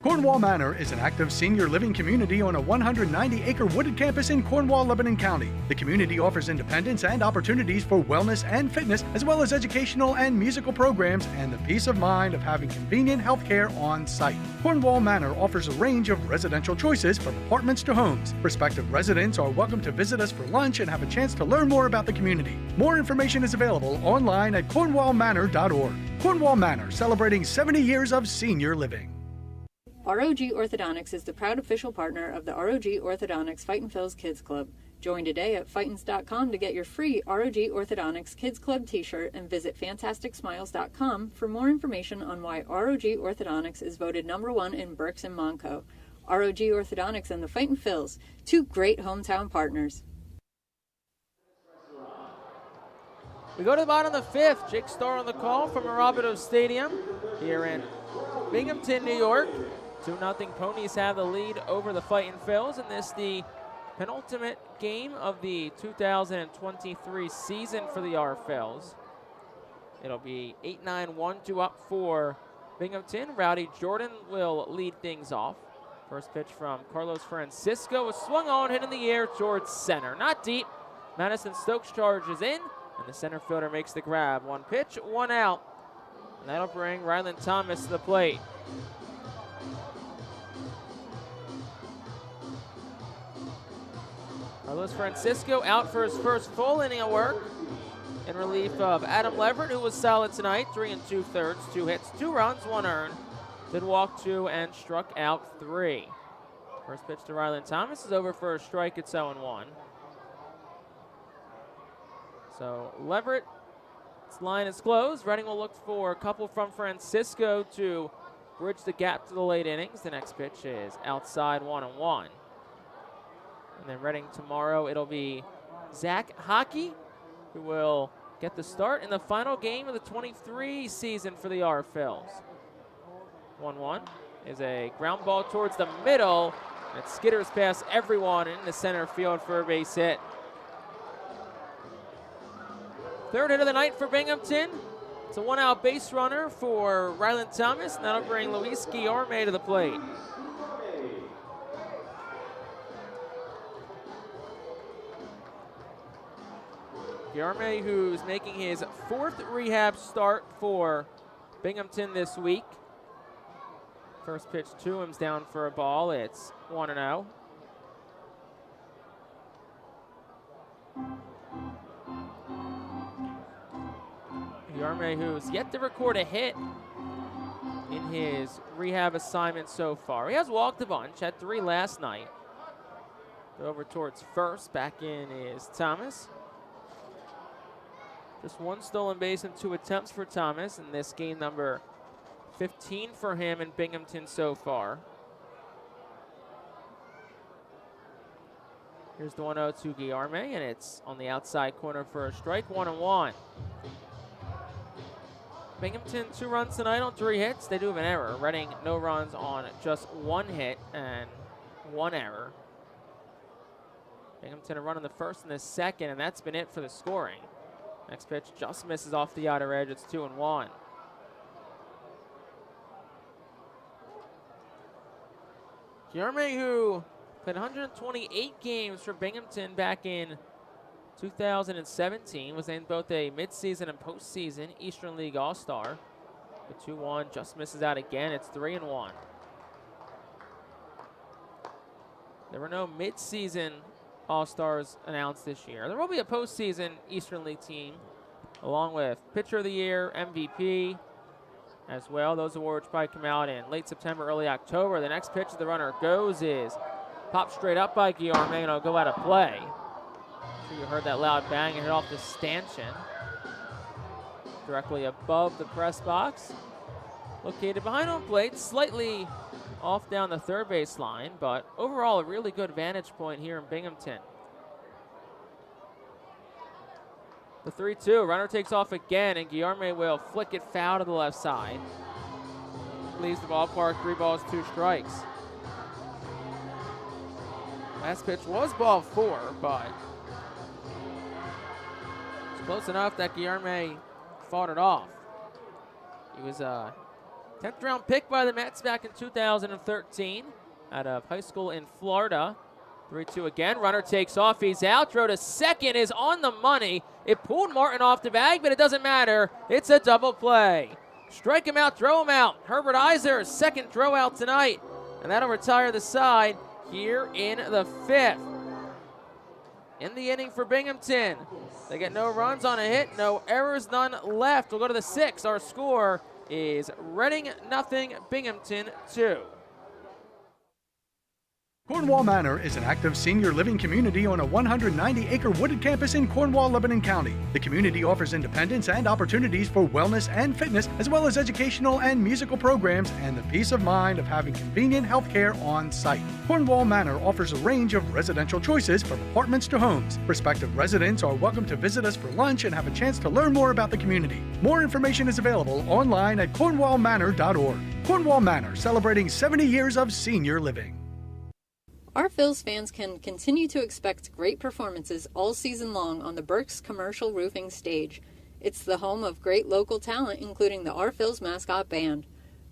Cornwall Manor is an active senior living community on a 190-acre wooded campus in Cornwall, Lebanon County. The community offers independence and opportunities for wellness and fitness, as well as educational and musical programs, and the peace of mind of having convenient health care on site. Cornwall Manor offers a range of residential choices from apartments to homes. Prospective residents are welcome to visit us for lunch and have a chance to learn more about the community. More information is available online at cornwallmanor.org. Cornwall Manor, celebrating 70 years of senior living. ROG Orthodontics is the proud official partner of the ROG Orthodontics Fightin' Phil's Kids Club. Join today at Fightins.com to get your free ROG Orthodontics Kids Club t-shirt and visit FantasticSmiles.com for more information on why ROG Orthodontics is voted #1 in Berks and Monco. ROG Orthodontics and the Fightin' Phils, two great hometown partners. We go to the bottom of the 5th. Jake Starr on the call from Mirabito Stadium here in Binghamton, New York. 2-0 Ponies have the lead over the Fightin' Phils, and this the penultimate game of the 2023 season for the R Phils. It'll be 8-9-1-2 up for Binghamton. Rowdy Jordan will lead things off. First pitch from Carlos Francisco is swung on, hit in the air towards center. Not deep. Madison Stokes charges in, and the center fielder makes the grab. 1 pitch, 1 out. And that'll bring Ryland Thomas to the plate. Carlos Francisco out for his first full inning of work in relief of Adam Leverett, who was solid tonight. 3 2/3, 2 hits, 2 runs, 1 earned. Did walk 2 and struck out 3. First pitch to Ryland Thomas is over for a strike. It's 0-1. So Leverett, its line is closed. Reading will look for a couple from Francisco to bridge the gap to the late innings. The next pitch is outside, 1-1. And then Reading tomorrow, it'll be Zach Hockey, who will get the start in the final game of the 23 season for the R Phils. 1-1 is a ground ball towards the middle. It skitters past everyone in the center field for a base hit. Third hit of the night for Binghamton. It's a 1-out base runner for Ryland Thomas, and that'll bring Luis Guillermo to the plate. Guillermo, who's making his 4th rehab start for Binghamton this week. First pitch to him's down for a ball. It's 1-0. Guillerme, who's yet to record a hit in his rehab assignment so far. He has walked a bunch, had 3 last night. Over towards first, back in is Thomas. Just 1 stolen base and 2 attempts for Thomas, and this game number 15 for him in Binghamton so far. Here's the 1-0 to Guillerme, and it's on the outside corner for a strike, 1-1. Binghamton 2 runs tonight on 3 hits. They do have an error. Reading no runs on just 1 hit and 1 error. Binghamton a run in the first and the second, and that's been it for the scoring. Next pitch just misses off the outer edge. It's 2-1. Guillerme, who played 128 games for Binghamton back in 2017, was named both a midseason and postseason Eastern League All-Star. The 2-1 just misses out again. It's 3-1. There were no midseason All-Stars announced this year. There will be a postseason Eastern League team, along with Pitcher of the Year, MVP, as well. Those awards probably come out in late September, early October. The next pitch the runner goes is popped straight up by Guillerme, and it'll go out of play. I'm sure you heard that loud bang and hit off the stanchion. Directly above the press box. Located behind home plate, slightly off down the third base line, but overall a really good vantage point here in Binghamton. The 3-2, runner takes off again, and Guillerme will flick it foul to the left side. Leaves the ballpark, 3 balls, 2 strikes. Last pitch was ball 4, but it's close enough that Guillerme fought it off. He was a 10th round pick by the Mets back in 2013 out of high school in Florida. 3-2 again. Runner takes off. He's out. Throw to second is on the money. It pulled Martin off the bag, but it doesn't matter. It's a double play. Strike him out, throw him out. Herbert Iser, second throw out tonight, and that'll retire the side here in the 5th. In the inning for Binghamton. They get no runs on a hit, no errors, none left. We'll go to the 6th. Our score is Reading 0, Binghamton 2. Cornwall Manor is an active senior living community on a 190-acre wooded campus in Cornwall, Lebanon County. The community offers independence and opportunities for wellness and fitness, as well as educational and musical programs, and the peace of mind of having convenient health care on site. Cornwall Manor offers a range of residential choices from apartments to homes. Prospective residents are welcome to visit us for lunch and have a chance to learn more about the community. More information is available online at cornwallmanor.org. Cornwall Manor, celebrating 70 years of senior living. Our Phillies fans can continue to expect great performances all season long on the Burke's Commercial Roofing stage. It's the home of great local talent, including the Our Phillies mascot band.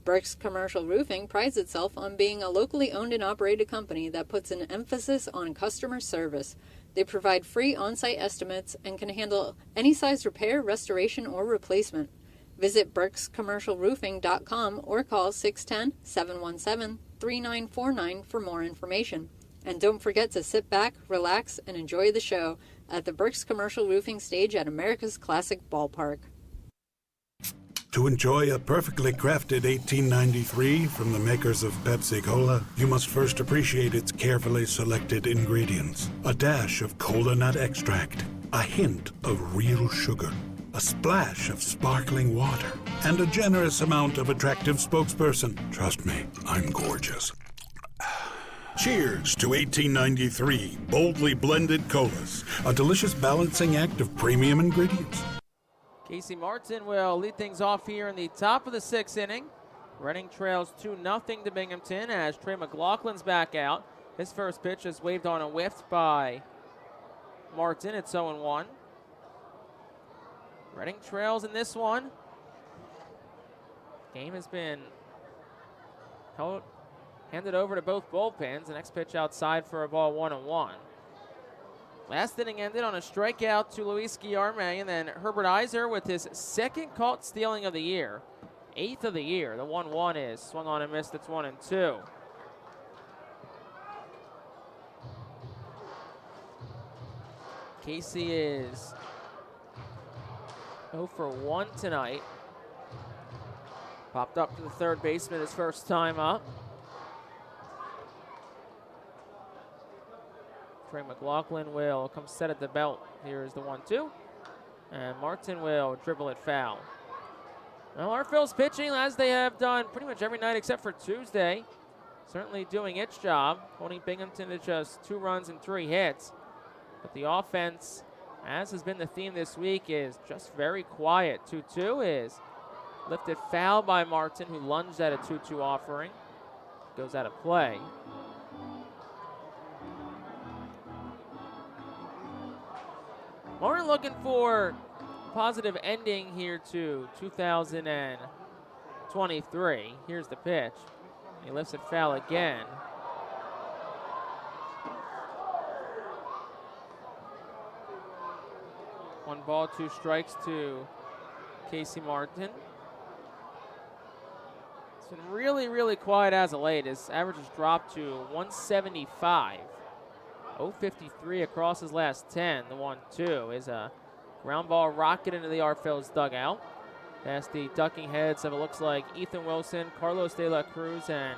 Burke's Commercial Roofing prides itself on being a locally owned and operated company that puts an emphasis on customer service. They provide free on-site estimates and can handle any size repair, restoration, or replacement. Visit burkscommercialroofing.com or call 610-717-3949 for more information. And don't forget to sit back, relax, and enjoy the show at the Burke's Commercial Roofing stage at America's Classic Ballpark. To enjoy a perfectly crafted 1893 from the makers of Pepsi Cola, you must first appreciate its carefully selected ingredients. A dash of cola nut extract, a hint of real sugar, a splash of sparkling water, and a generous amount of attractive spokesperson. Trust me, I'm gorgeous. Cheers to 1893 boldly blended colas, a delicious balancing act of premium ingredients. Casey Martin will lead things off here in the top of the 6th inning. Reading trails 2-0 to Binghamton as Trey McLaughlin's back out. His first pitch is waved on and whiffed by Martin. It's 0-1. Reading trails in this one. Game has been handed over to both bullpens. The next pitch outside for a ball, 1-1. Last inning ended on a strikeout to Luis Guillerme, and then Herbert Iser with his 2nd caught stealing of the year. 8th of the year. The 1-1 is swung on and missed. It's 1-2. Casey is 0 for 1 tonight. Popped up to the third baseman his first time up. Trey McLaughlin will come set at the belt. Here's the 1-2. And Martin will dribble it foul. Well, our Phil's pitching, as they have done pretty much every night except for Tuesday. Certainly doing its job, holding Binghamton to just 2 runs and 3 hits. But the offense, as has been the theme this week, is just very quiet. 2-2 is lifted foul by Martin, who lunged at a 2-2 offering. Goes out of play. Martin looking for a positive ending here to 2023. Here's the pitch. He lifts it foul again. One ball, 2 strikes to Casey Martin. It's been really, really quiet as of late. His average has dropped to 175. 053 across his last 10. The 1-2 is a ground ball rocket into the Phil's dugout. Past the ducking heads of, it looks like, Ethan Wilson, Carlos De La Cruz, and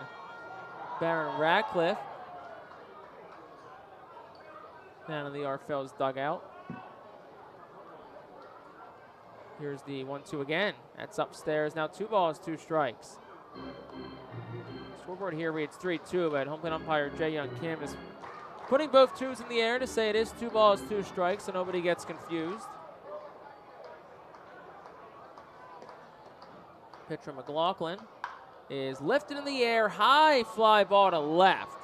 Baron Radcliffe. Down in the Phil's dugout. Here's the 1-2 again. That's upstairs. Now 2 balls, 2 strikes. Scoreboard here reads 3-2, but home plate umpire Jay Young Kim is putting both 2s in the air to say it is 2 balls, 2 strikes, so nobody gets confused. Pitch from McLaughlin is lifted in the air, high fly ball to left.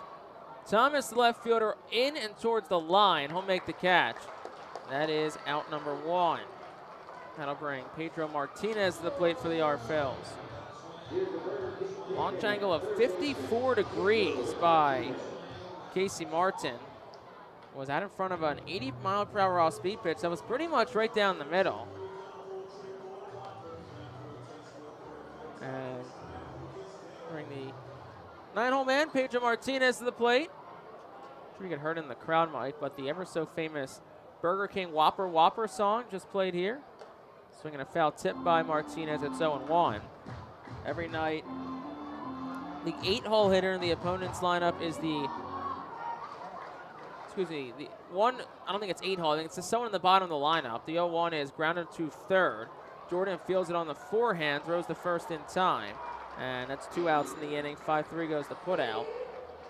Thomas, the left fielder, in and towards the line. He'll make the catch. That is out number 1. That'll bring Pedro Martinez to the plate for the Phils. Launch angle of 54 degrees by Casey Martin. Was out in front of an 80-mile-per-hour off-speed pitch that was pretty much right down the middle. And bring the 9-hole man, Pedro Martinez, to the plate. I'm sure you get heard in the crowd, Mike, but the ever-so-famous Burger King Whopper Whopper song just played here. Swinging a foul tip by Martinez at 0-1. Every night, the 8-hole hitter in the opponent's lineup is the one, I don't think it's 8-hole, I think it's someone in the bottom of the lineup. The 0-1 is grounded to third. Jordan fields it on the forehand, throws the first in time. And that's 2 outs in the inning. 5-3 goes the put out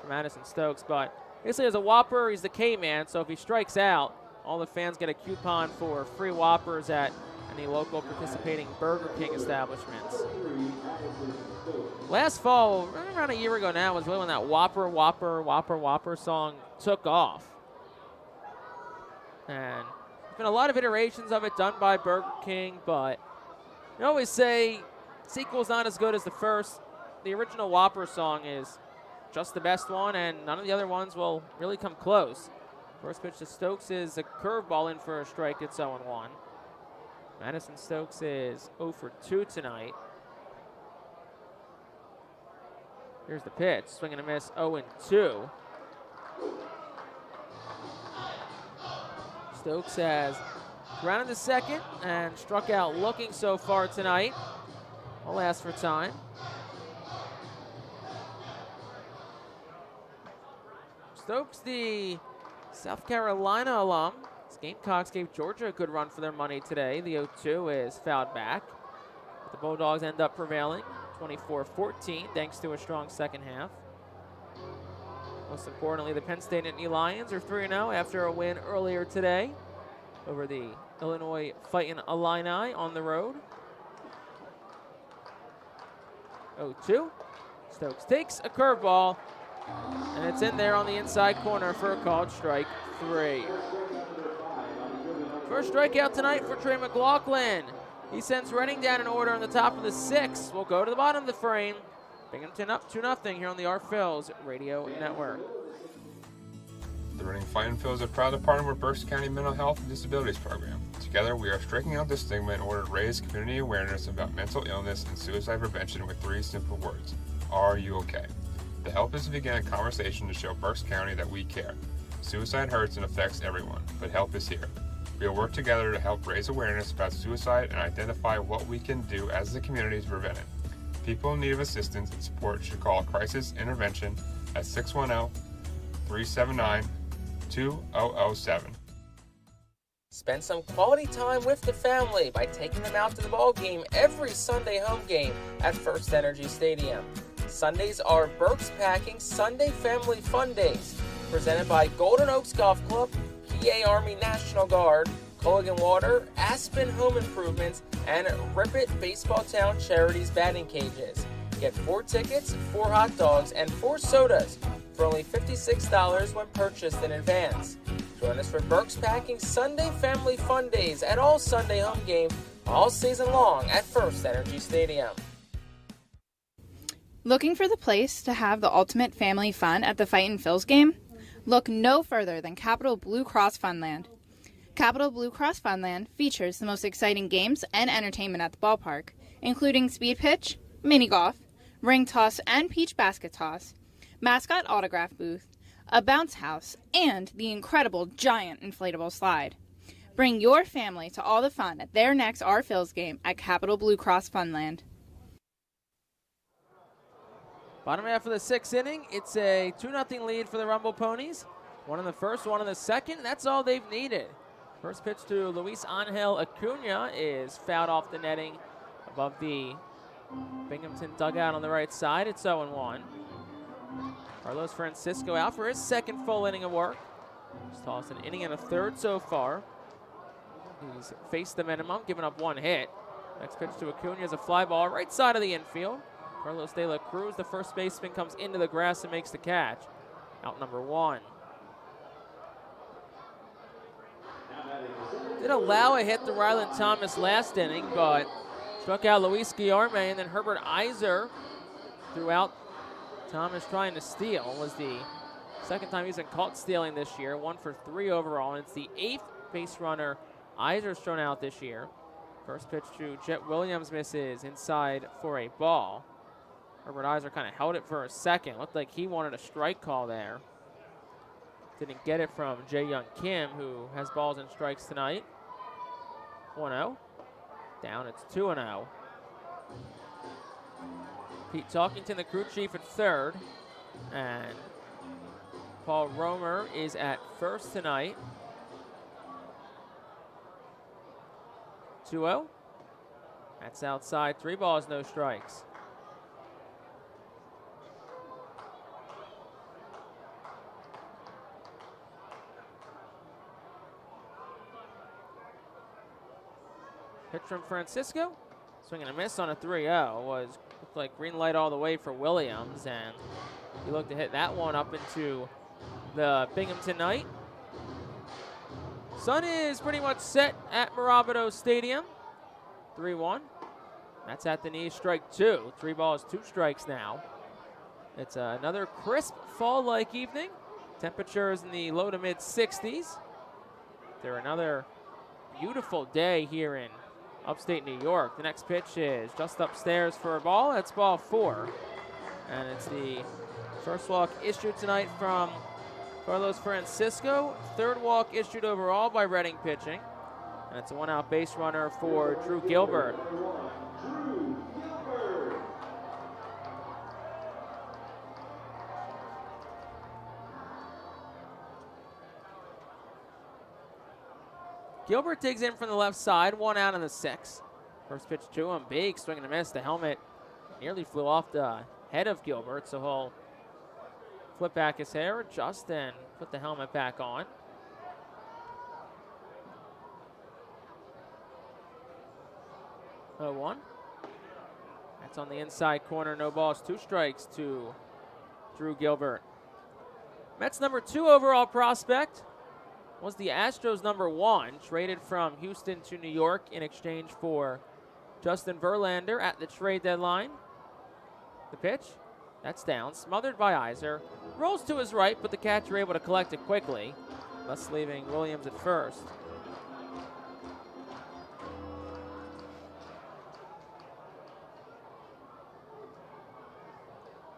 for Madison Stokes. But basically as a Whopper, he's the K-man, so if he strikes out, all the fans get a coupon for free Whoppers at any local participating Burger King establishments. Last fall, around a year ago now, was really when that Whopper, Whopper, Whopper, Whopper song took off. And there's been a lot of iterations of it done by Burger King, but you always say sequel's not as good as the first. The original Whopper song is just the best one, and none of the other ones will really come close. First pitch to Stokes is a curveball in for a strike. It's 0-1. Madison Stokes is 0 for 2 tonight. Here's the pitch. Swing and a miss, 0-2. Stokes has grounded to second and struck out looking so far tonight. I'll ask for time. Stokes, the South Carolina alum. The Gamecocks gave Georgia a good run for their money today. The 0-2 is fouled back. But the Bulldogs end up prevailing 24-14 thanks to a strong second half. Most importantly, the Penn State Nittany Lions are 3-0 after a win earlier today over the Illinois Fightin Illini on the road. 0-2. Stokes takes a curveball, and it's in there on the inside corner for a called strike 3. First strikeout tonight for Trey McLaughlin. He sends Reading down in order on the top of the 6th. We'll go to the bottom of the frame. Binghamton up 2-0 here on the Phil's Radio Network. The Reading Fightin Phillies are proud to partner with Berks County Mental Health and Disabilities Program. Together, we are striking out the stigma in order to raise community awareness about mental illness and suicide prevention with 3 simple words. Are you okay? The help is to begin a conversation to show Berks County that we care. Suicide hurts and affects everyone, but help is here. We will work together to help raise awareness about suicide and identify what we can do as a community to prevent it. People in need of assistance and support should call Crisis Intervention at 610-379-2007. Spend some quality time with the family by taking them out to the ball game every Sunday home game at First Energy Stadium. Sundays are Burke's Packing Sunday Family Fun Days, presented by Golden Oaks Golf Club, PA Army National Guard, Culligan Water, Aspen Home Improvements, and Rip It Baseball Town Charities batting cages. Get 4 tickets, 4 hot dogs, and 4 sodas for only $56 when purchased in advance. Join us for Burke's Packing Sunday Family Fun Days at all Sunday home games all season long at First Energy Stadium. Looking for the place to have the ultimate family fun at the Fightin' Phil's game? Look no further than Capital Blue Cross Funland. Capital Blue Cross Funland features the most exciting games and entertainment at the ballpark, including speed pitch, mini golf, ring toss and peach basket toss, mascot autograph booth, a bounce house, and the incredible giant inflatable slide. Bring your family to all the fun at their next Our Phil's game at Capital Blue Cross Funland. Bottom half of the 6th inning, it's a 2-0 lead for the Rumble Ponies. 1 in the first, 1 in the second. That's all they've needed. First pitch to Luis Angel Acuna is fouled off the netting above the Binghamton dugout on the right side. It's 0-1. Carlos Francisco out for his second full inning of work. He's tossed an inning and a third so far. He's faced the minimum, giving up 1 hit. Next pitch to Acuna is a fly ball right side of the infield. Carlos De La Cruz, the first baseman, comes into the grass and makes the catch. Out number 1. Did allow a hit to Ryland Thomas last inning, but struck out Luis Guillerme, and then Herbert Iser threw out Thomas trying to steal. Was the second time he's been caught stealing this year. 1 for 3 overall, and it's the 8th base runner Iser's thrown out this year. First pitch to Jet Williams misses inside for a ball. Herbert Iser kind of held it for a second. Looked like he wanted a strike call there. Didn't get it from Jae Young Kim, who has balls and strikes tonight. 1-0. Down, it's 2-0. Pete Talkington, the crew chief, at third. And Paul Romer is at first tonight. 2-0. That's outside. 3 balls, no strikes. Pitch from Francisco. Swing and a miss on a 3-0. Looked like green light all the way for Williams, and he looked to hit that one up into the Binghamton night. Sun is pretty much set at Mirabito Stadium. 3-1. That's at the knee, strike 2. 3 balls, 2 strikes now. It's another crisp fall-like evening. Temperatures in the low to mid 60s. They're another beautiful day here in upstate New York. The next pitch is just upstairs for a ball. That's ball 4. And it's the first walk issued tonight from Carlos Francisco. 3rd walk issued overall by Reading pitching. And it's a 1-out base runner for Drew Gilbert. Gilbert digs in from the left side, 1 out in the 6th. First pitch to him, big swing and a miss. The helmet nearly flew off the head of Gilbert, so he'll flip back his hair, adjust, and put the helmet back on. Oh, 1. That's on the inside corner, no balls, 2 strikes to Drew Gilbert. Mets number 2 overall prospect was the Astros number 1, traded from Houston to New York in exchange for Justin Verlander at the trade deadline. The pitch, that's down, smothered by Iser. Rolls to his right, but the catcher able to collect it quickly, thus leaving Williams at first.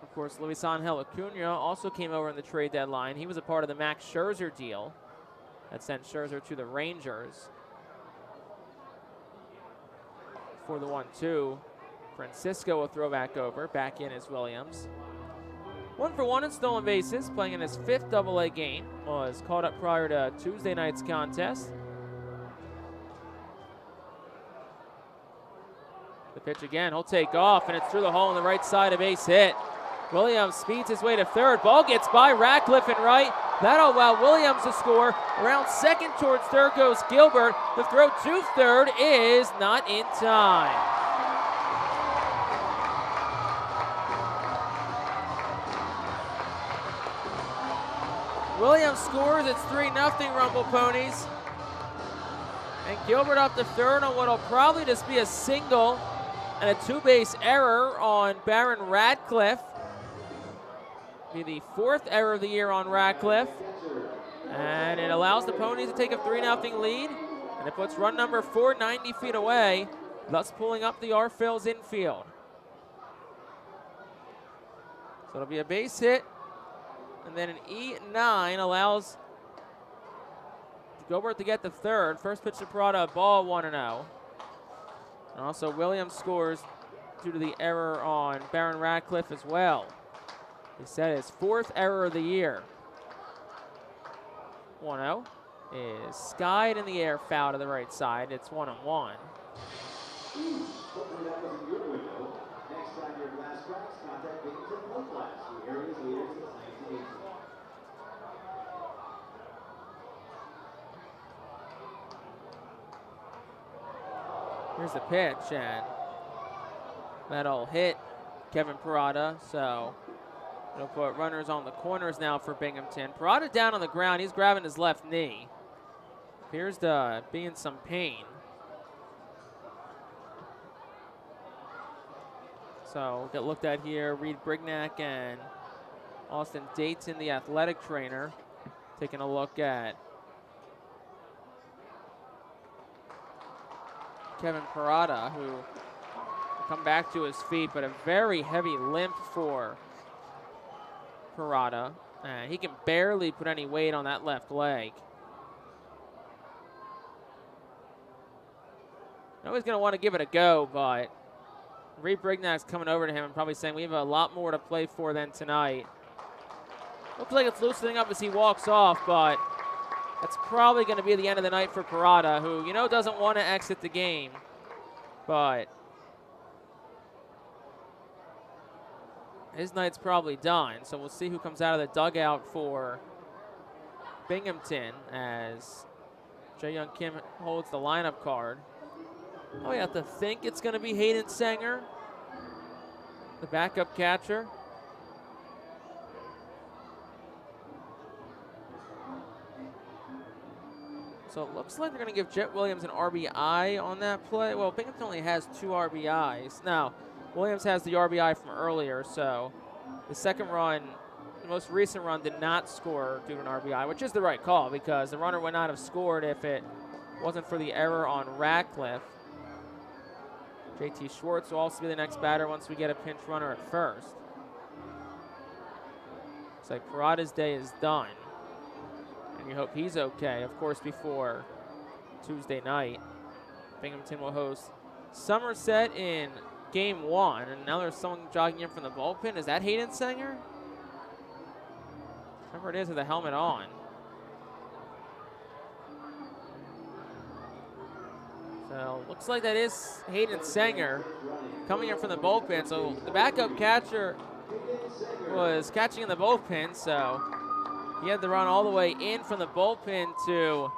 Of course, Luis Angel Acuna also came over in the trade deadline. He was a part of the Max Scherzer deal. That sent Scherzer to the Rangers. For the 1-2. Francisco will throw back over. Back in is Williams. 1-for-1 in stolen bases, playing in his 5th Double-A game. Was caught up prior to Tuesday night's contest. The pitch again, he'll take off, and it's through the hole on the right side, a base hit. Williams speeds his way to third. Ball gets by Ratcliffe and right. That'll allow Williams to score. Around second towards third goes Gilbert. The throw to third is not in time. Williams scores. It's 3-0 Rumble Ponies. And Gilbert up to third on what'll probably just be a single and a 2-base error on Baron Ratcliffe. Be the 4th error of the year on Ratcliffe. And it allows the Ponies to take a 3-0 lead. And it puts run number 4 90 feet away, thus pulling up the R-Phil's infield. So it'll be a base hit. And then an E9 allows Gilbert to get the third. First pitch to Parada, ball 1-0. And also Williams scores due to the error on Baron Ratcliffe as well. He said his 4th error of the year. 1-0 is skied in the air, foul to the right side. It's 1-1. Here's the pitch, and that'll hit Kevin Parada, so it'll put runners on the corners now for Binghamton. Parada down on the ground. He's grabbing his left knee. Appears to be in some pain. So we'll get looked at here. Reed Brignac and Austin Dayton, the athletic trainer, taking a look at Kevin Parada, who will come back to his feet, but a very heavy limp for Parada. He can barely put any weight on that left leg. I know he's going to want to give it a go, but Reed Brignac's coming over to him and probably saying we have a lot more to play for than tonight. Looks like it's loosening up as he walks off, but that's probably going to be the end of the night for Parada, who, doesn't want to exit the game. But his night's probably done, so we'll see who comes out of the dugout for Binghamton as Jae-Young Kim holds the lineup card. Oh, you have to think it's going to be Hayden Sanger, the backup catcher. So it looks like they're going to give Jet Williams an RBI on that play. Well, Binghamton only has 2 RBIs. Now, Williams has the RBI from earlier, so the second run, the most recent run, did not score due to an RBI, which is the right call because the runner would not have scored if it wasn't for the error on Ratcliffe. JT Schwartz will also be the next batter once we get a pinch runner at first. Looks like Parada's day is done. And you hope he's okay, of course, before Tuesday night. Binghamton will host Somerset in game 1. And now there's someone jogging in from the bullpen. Is that Hayden Sanger? Whoever it is with the helmet on. So looks like that is Hayden Sanger coming in from the bullpen. So the backup catcher was catching in the bullpen, so he had to run all the way in from the bullpen to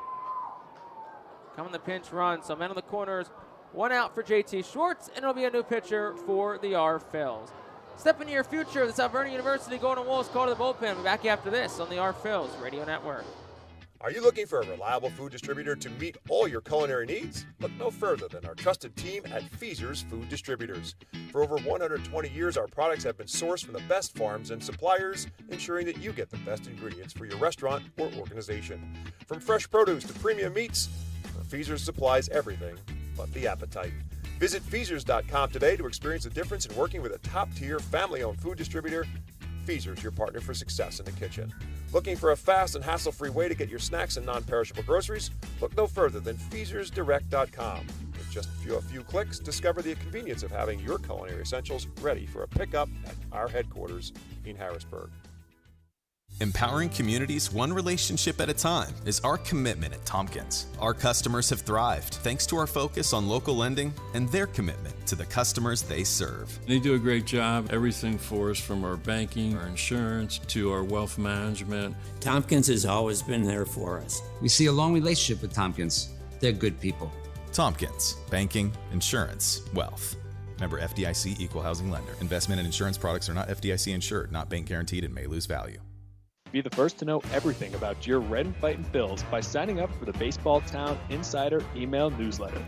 come in the pinch run. So men on the corners, 1 out for JT Schwartz, and it'll be a new pitcher for the R-Phils. Step into your future. The South Vernon University Golden Wolves call to the bullpen. We'll be back after this on the R-Phils Radio Network. Are you looking for a reliable food distributor to meet all your culinary needs? Look no further than our trusted team at Feaser's Food Distributors. For over 120 years, our products have been sourced from the best farms and suppliers, ensuring that you get the best ingredients for your restaurant or organization. From fresh produce to premium meats, Feaser's supplies everything but the appetite. Visit Feasers.com today to experience the difference in working with a top-tier, family-owned food distributor. Feaser's your partner for success in the kitchen. Looking for a fast and hassle-free way to get your snacks and non-perishable groceries? Look no further than FeasersDirect.com. With just a few clicks, discover the convenience of having your culinary essentials ready for a pickup at our headquarters in Harrisburg. Empowering communities one relationship at a time is our commitment at Tompkins. Our customers have thrived thanks to our focus on local lending and their commitment to the customers they serve. They do a great job. Everything for us, from our banking, our insurance, to our wealth management. Tompkins has always been there for us. We see a long relationship with Tompkins. They're good people. Tompkins, banking, insurance, wealth. Member FDIC Equal Housing Lender. Investment and insurance products are not FDIC insured, not bank guaranteed, and may lose value. Be the first to know everything about your Red and Fightin' Phils by signing up for the Baseball Town Insider email newsletter.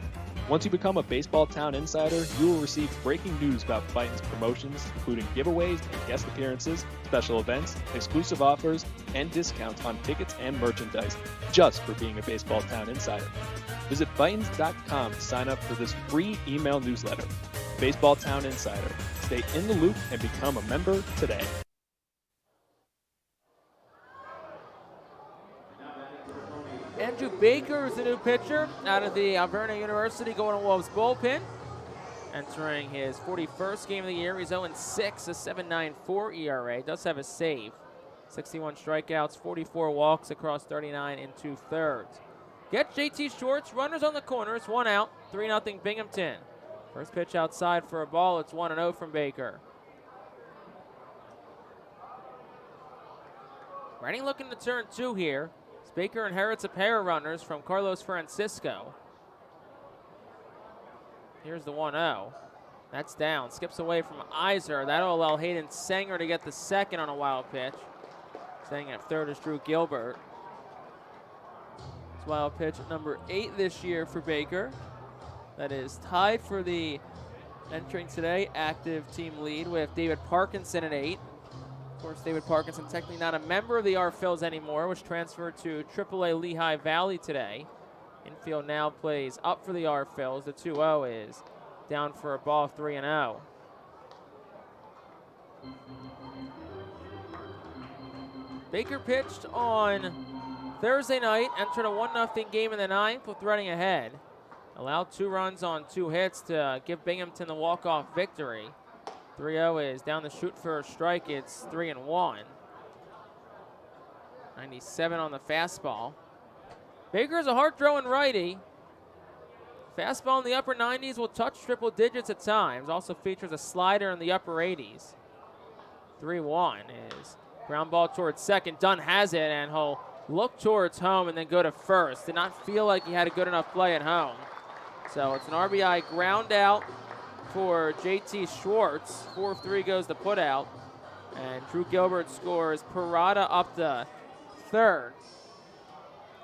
Once you become a Baseball Town Insider, you will receive breaking news about Fightin's promotions, including giveaways and guest appearances, special events, exclusive offers, and discounts on tickets and merchandise, just for being a Baseball Town Insider. Visit Fightins.com to sign up for this free email newsletter. Baseball Town Insider. Stay in the loop and become a member today. Andrew Baker is the new pitcher out of the Alverna University going to Wolves bullpen. Entering his 41st game of the year, he's 0-6, a 7.94 ERA. Does have a save. 61 strikeouts, 44 walks across 39 2/3. Get JT Schwartz, runners on the corners, 1 out, 3-0 Binghamton. First pitch outside for a ball, it's 1-0 from Baker. Reading looking to turn 2 here. Baker inherits a pair of runners from Carlos Francisco. Here's the 1-0. That's down. Skips away from Iser. That'll allow Hayden Sanger to get the second on a wild pitch. Staying at third is Drew Gilbert. It's wild pitch at number 8 this year for Baker. That is tied for the entering today active team lead with David Parkinson at 8. Of course, David Parkinson technically not a member of the R-Phils anymore, which transferred to AAA Lehigh Valley today. Infield now plays up for the R-Phils. The 2-0 is down for a ball, 3-0. Baker pitched on Thursday night, entered a 1-0 game in the 9th with Reading ahead. Allowed 2 runs on 2 hits to give Binghamton the walk-off victory. 3-0 is down the chute for a strike. It's 3-1. 97 on the fastball. Baker is a hard-throwing righty. Fastball in the upper 90s will touch triple digits at times. Also features a slider in the upper 80s. 3-1 is ground ball towards second. Dunn has it, and he'll look towards home and then go to first. Did not feel like he had a good enough play at home. So it's an RBI ground out for JT Schwartz. 4 of 3 goes to put out. And Drew Gilbert scores. Parada up to third.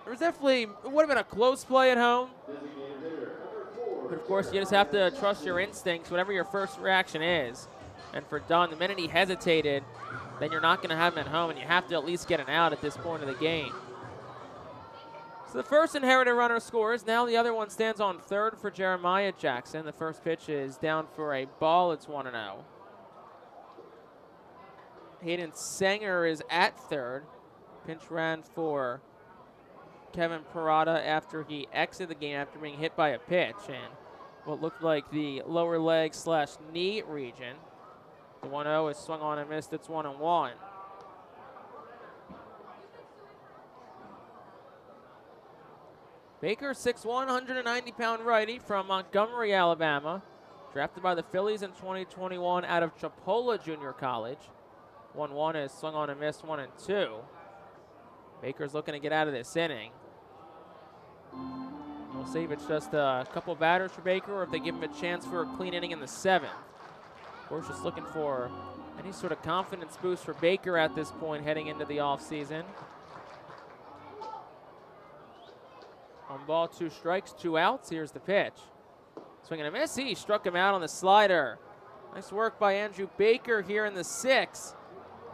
There was definitely, it would have been a close play at home. But of course, you just have to trust your instincts, whatever your first reaction is. And for Dunn, the minute he hesitated, then you're not going to have him at home, and you have to at least get an out at this point of the game. So the first inherited runner scores. Now the other one stands on third for Jeremiah Jackson. The first pitch is down for a ball. It's 1-0. Hayden Sanger is at third. Pinch ran for Kevin Parada after he exited the game after being hit by a pitch and what looked like the lower leg / knee region. The 1-0 is swung on and missed. It's 1-1. Baker, 6'1", 190-pound righty from Montgomery, Alabama. Drafted by the Phillies in 2021 out of Chipola Junior College. 1-1 is swung on and missed, 1-2. Baker's looking to get out of this inning. We'll see if it's just a couple batters for Baker or if they give him a chance for a clean inning in the 7th. Of course, just looking for any sort of confidence boost for Baker at this point heading into the offseason. 1 ball, 2 strikes, 2 outs. Here's the pitch. Swing and a miss. He struck him out on the slider. Nice work by Andrew Baker here in the 6th.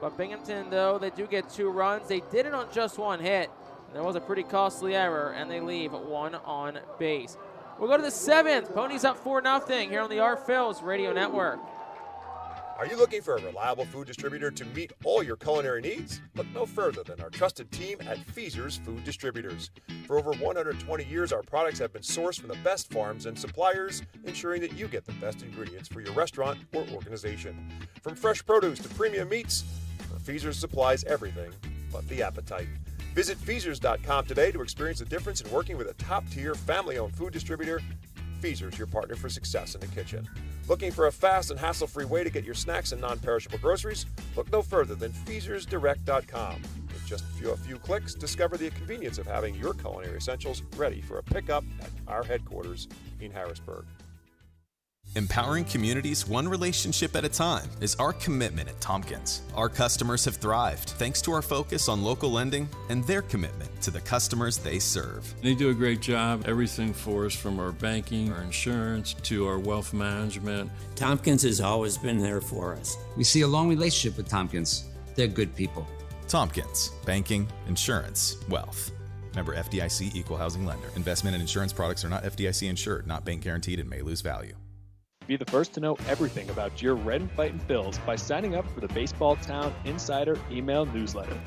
But Binghamton, though, they do get 2 runs. They did it on just 1 hit. There was a pretty costly error, and they leave 1 on base. We'll go to the 7th. Ponies up 4-0 here on the R-Phils Radio Network. Are you looking for a reliable food distributor to meet all your culinary needs? Look no further than our trusted team at Feaser's Food Distributors. For over 120 years, our products have been sourced from the best farms and suppliers, ensuring that you get the best ingredients for your restaurant or organization. From fresh produce to premium meats, Feaser's supplies everything but the appetite. Visit Feasers.com today to experience the difference in working with a top-tier, family-owned food distributor. Feaser's, your partner for success in the kitchen. Looking for a fast and hassle-free way to get your snacks and non-perishable groceries? Look no further than FeasersDirect.com. With just a few clicks, discover the convenience of having your culinary essentials ready for a pickup at our headquarters in Harrisburg. Empowering communities one relationship at a time is our commitment at Tompkins. Our customers have thrived thanks to our focus on local lending and their commitment to the customers they serve. They do a great job. Everything for us, from our banking, our insurance, to our wealth management. Tompkins has always been there for us. We see a long relationship with Tompkins. They're good people. Tompkins, banking, insurance, wealth. Member FDIC Equal Housing Lender. Investment and insurance products are not FDIC insured, not bank guaranteed, and may lose value. Be the first to know everything about your Red and Fightin' Phils by signing up for the Baseball Town Insider email newsletter.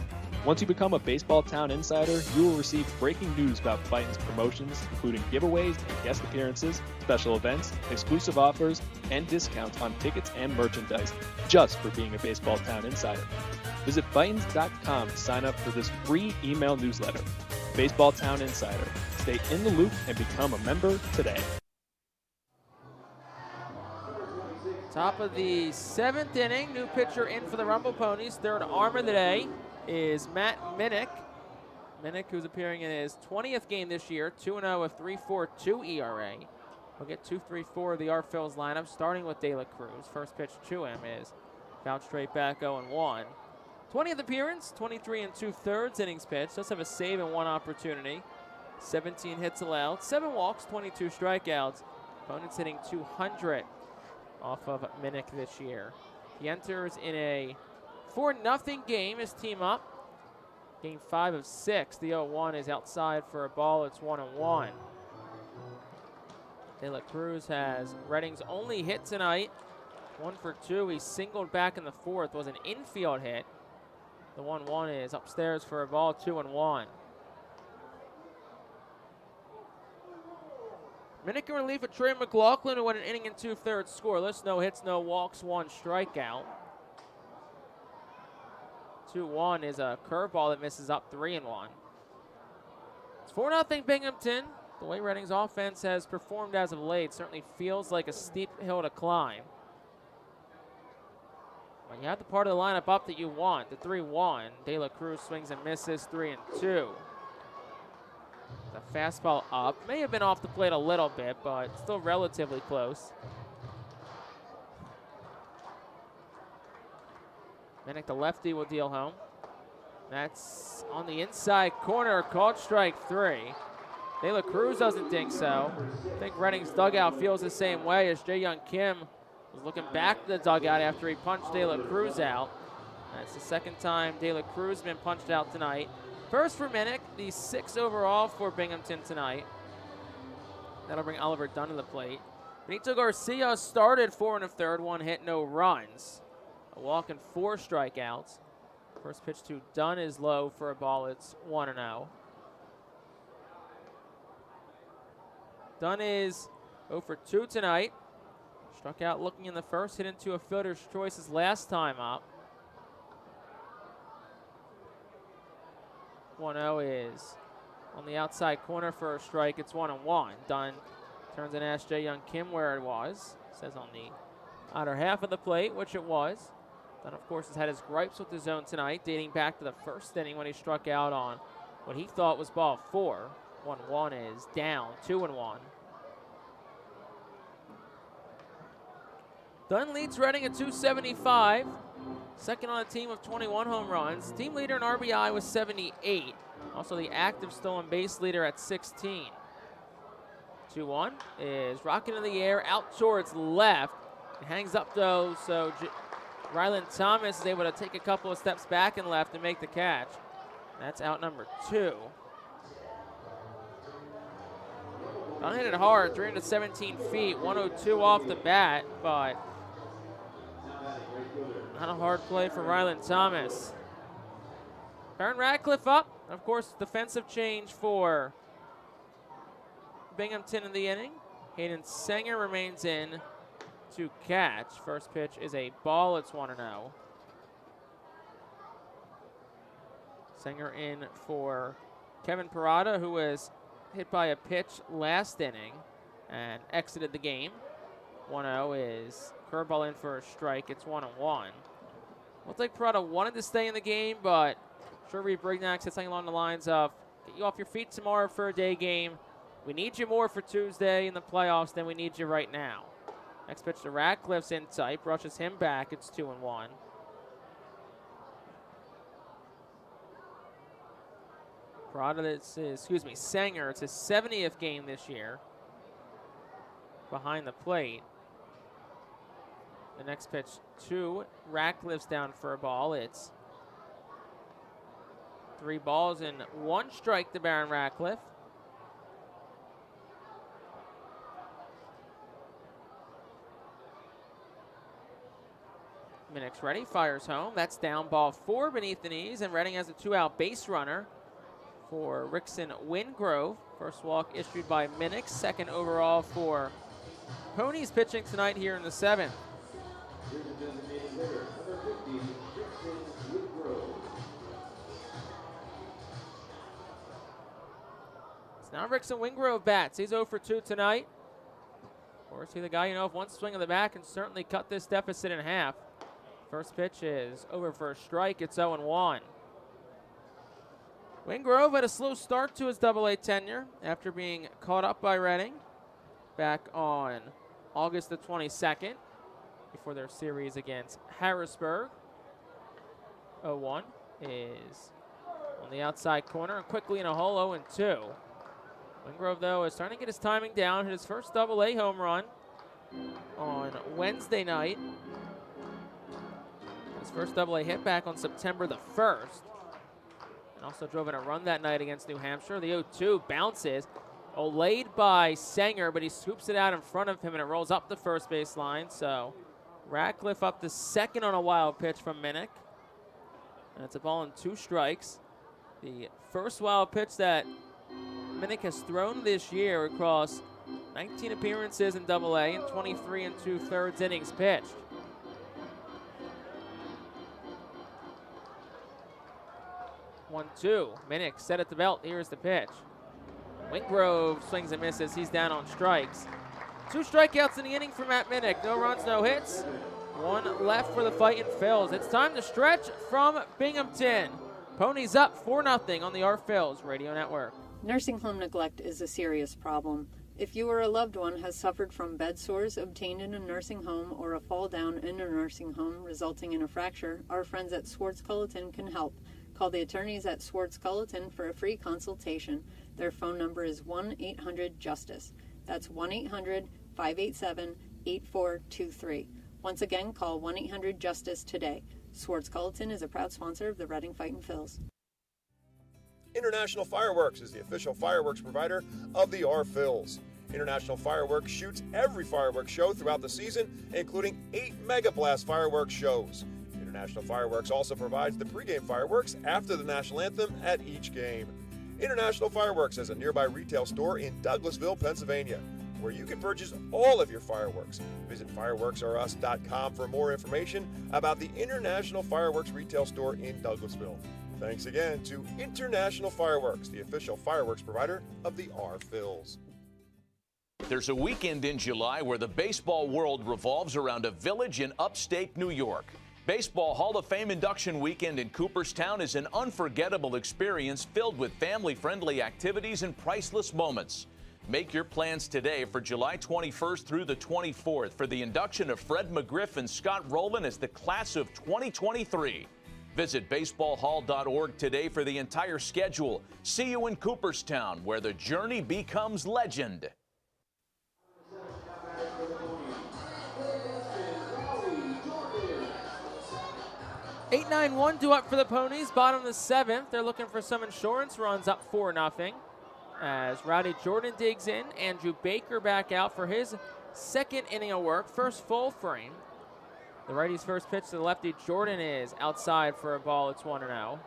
Once you become a Baseball Town Insider, you will receive breaking news about Fightin's promotions, including giveaways and guest appearances, special events, exclusive offers, and discounts on tickets and merchandise, just for being a Baseball Town Insider. Visit Fightins.com to sign up for this free email newsletter. Baseball Town Insider. Stay in the loop and become a member today. Top of the 7th inning, new pitcher in for the Rumble Ponies. Third arm of the day is Matt Minnick. Minnick, who's appearing in his 20th game this year, 2-0 with 3.42 ERA. We'll get 2-3-4 of the Phil's lineup, starting with De La Cruz. First pitch to him is fouled straight back, 0-1. 20th appearance, 23 2/3 innings pitched. Does have a save and one opportunity. 17 hits allowed, 7 walks, 22 strikeouts. Opponents hitting 200 off of Minnick this year. He enters in a 4-0 game, his team up. Game 5 of 6. The 0-1 is outside for a ball. It's 1-1. De La Cruz has Redding's only hit tonight. 1 for 2. He singled back in the 4th. Was an infield hit. The 1-1 is upstairs for a ball. 2-1. Minnick in relief of Trey McLaughlin, who went an inning and 2/3 scoreless. No hits, no walks, 1 strikeout. 2-1 is a curveball that misses up 3-1. It's 4-0 Binghamton. The way Redding's offense has performed as of late certainly feels like a steep hill to climb. When you have the part of the lineup up that you want, the 3-1, De La Cruz swings and misses, 3-2. The fastball up. May have been off the plate a little bit, but still relatively close. Minnick, the lefty, will deal home. That's on the inside corner, called strike 3. De La Cruz doesn't think so. I think Redding's dugout feels the same way, as Jae-Young Kim was looking back to the dugout after he punched De La Cruz out. That's the second time De La Cruz has been punched out tonight. First for Minnick, the 6th overall for Binghamton tonight. That'll bring Oliver Dunn to the plate. Benito Garcia started 4 1/3, 1 hit, no runs. A walk and 4 strikeouts. First pitch to Dunn is low for a ball. It's 1-0. Dunn is 0 for 2 tonight. Struck out looking in the first, hit into a fielder's choice his last time up. 1-0 is on the outside corner for a strike. It's 1-1. Dunn turns and asks Jae-Young Kim where it was. Says on the outer half of the plate, which it was. Dunn, of course, has had his gripes with the zone tonight, dating back to the first inning when he struck out on what he thought was ball 4. 1-1 is down, 2-1. Dunn leads Redding at 275. Second on a team of 21 home runs. Team leader in RBI was 78. Also the active stolen base leader at 16. 2-1 is rocking in the air out towards left. It hangs up though, so Ryland Thomas is able to take a couple of steps back and left and make the catch. That's out number 2. Dunn hit it hard, 317 feet, 102 off the bat, but Not a hard play for Ryland Thomas. Baron Ratcliffe up. Of course, defensive change for Binghamton in the inning. Hayden Sanger remains in to catch. First pitch is a ball. It's 1-0. Sanger in for Kevin Parada, who was hit by a pitch last inning and exited the game. 1-0 is curveball in for a strike. It's 1-1. Looks like Parada wanted to stay in the game, but Reeve Brignac said something along the lines of, get you off your feet tomorrow for a day game. We need you more for Tuesday in the playoffs than we need you right now. Next pitch to Ratcliffe's in tight, brushes him back. It's 2-1. Parada, Sanger, it's his 70th game this year behind the plate. The next pitch to Ratcliffe's down for a ball. It's 3 balls and 1 strike to Baron Ratcliffe. Minnick's ready, fires home. That's down, ball 4 beneath the knees, and Reading has a 2-out base runner for Rickson Wingrove. First walk issued by Minnick, second overall for Ponies pitching tonight here in the 7th. Now Rickson Wingrove bats. He's 0 for 2 tonight. Of course, he's the guy, if one swing of the bat can certainly cut this deficit in half. First pitch is over for a strike. It's 0-1. Wingrove had a slow start to his Double-A tenure after being caught up by Reading back on August the 22nd before their series against Harrisburg. 0-1 is on the outside corner and quickly in a hole, 0-2. Wingrove, though, is starting to get his timing down. Hit his first Double-A home run on Wednesday night. His first Double-A hit back on September the 1st. And also drove in a run that night against New Hampshire. The 0-2 bounces. Olayed by Sanger, but he scoops it out in front of him, and it rolls up the first base line. So Ratcliffe up to second on a wild pitch from Minnick. And it's a ball and 2 strikes. The first wild pitch that Minnick has thrown this year across 19 appearances in Double-A and 23 2/3 innings pitched. One, 2. Minnick set at the belt. Here's the pitch. Wingrove swings and misses. He's down on strikes. 2 strikeouts in the inning for Matt Minnick. No runs, no hits. 1 left for the Fightin' Phils. It's time to stretch from Binghamton. Ponies up 4-0 on the Our Phils Radio Network. Nursing home neglect is a serious problem. If you or a loved one has suffered from bed sores obtained in a nursing home or a fall down in a nursing home resulting in a fracture, our friends at Swartz-Culleton can help. Call the attorneys at Swartz-Culleton for a free consultation. Their phone number is 1-800-JUSTICE. That's 1-800-587-8423. Once again, call 1-800-JUSTICE today. Swartz-Culleton is a proud sponsor of the Reading Fightin' Phils. International Fireworks is the official fireworks provider of the Our Phils. International Fireworks shoots every fireworks show throughout the season, including 8 Mega Blast fireworks shows. International Fireworks also provides the pregame fireworks after the national anthem at each game. International Fireworks has a nearby retail store in Douglasville, Pennsylvania, where you can purchase all of your fireworks. Visit fireworksareus.com for more information about the International Fireworks retail store in Douglasville. Thanks again to International Fireworks, the official fireworks provider of the Our Phils. There's a weekend in July where the baseball world revolves around a village in upstate New York. Baseball Hall of Fame induction weekend in Cooperstown is an unforgettable experience filled with family-friendly activities and priceless moments. Make your plans today for July 21st through the 24th for the induction of Fred McGriff and Scott Rowland as the class of 2023. Visit baseballhall.org today for the entire schedule. See you in Cooperstown, where the journey becomes legend. 8-9-1 due up for the Ponies, bottom of the 7th. They're looking for some insurance runs, up 4-0. As Rowdy Jordan digs in, Andrew Baker back out for his second inning of work, first full frame. The righty's first pitch to the lefty, Jordan, is outside for a ball. It's 1-0.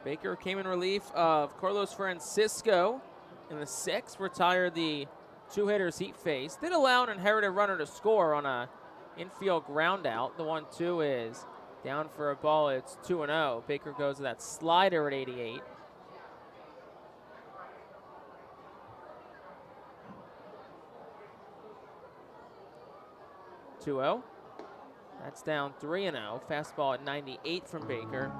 Baker came in relief of Carlos Francisco in the 6th, retired the 2 hitters he faced. Did allow an inherited runner to score on a infield ground out. The 1-2 is down for a ball. It's 2-0. Baker goes to that slider at 88. That's down 3-0. Fastball at 98 from Baker.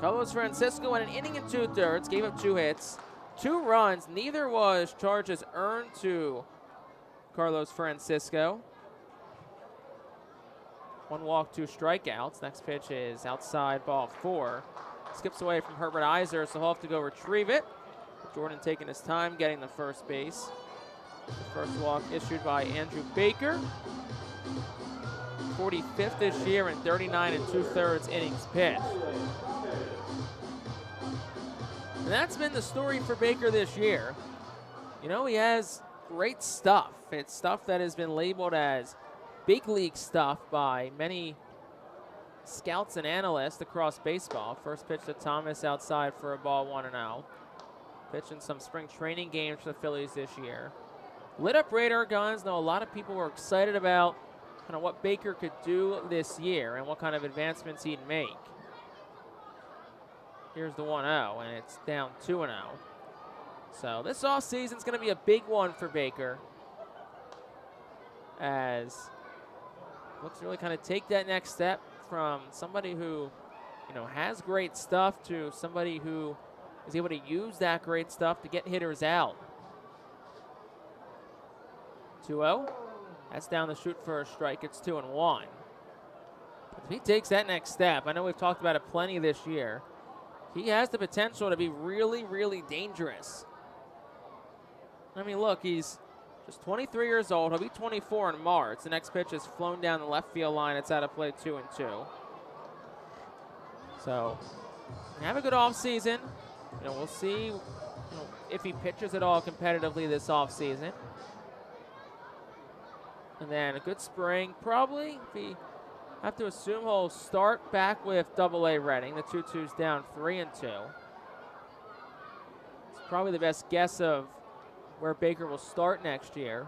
Carlos Francisco went an inning and 2/3, gave up 2 hits, 2 runs. Neither was charges earned to Carlos Francisco. 1 walk, 2 strikeouts. Next pitch is outside, ball 4. Skips away from Herbert Iser, so he'll have to go retrieve it. Jordan taking his time getting the first base. The first walk issued by Andrew Baker. 45th this year and 39 2/3 innings pitched. And that's been the story for Baker this year. You know, he has great stuff. It's stuff that has been labeled as big league stuff by many scouts and analysts across baseball. First pitch to Thomas outside for a ball, 1-0. Pitched in some spring training games for the Phillies this year. Lit up radar guns. Now, a lot of people were excited about kind of what Baker could do this year and what kind of advancements he'd make. Here's the 1-0, and it's down 2-0. So this offseason is going to be a big one for Baker, as looks to really kind of take that next step from somebody who, you know, has great stuff to somebody who is able to use that great stuff to get hitters out. 2-0. That's down the chute for a strike. It's 2-1. If he takes that next step, I know we've talked about it plenty this year, he has the potential to be really, really dangerous. I mean, look, he's just 23 years old. He'll be 24 in March. The next pitch is flown down the left field line. It's out of play, 2-2. So, have a good offseason. You know, we'll see if he pitches at all competitively this offseason. And then a good spring, probably. If he have to assume he'll start back with Double-A Reading. The 2-2's down 3-2. It's probably the best guess of where Baker will start next year.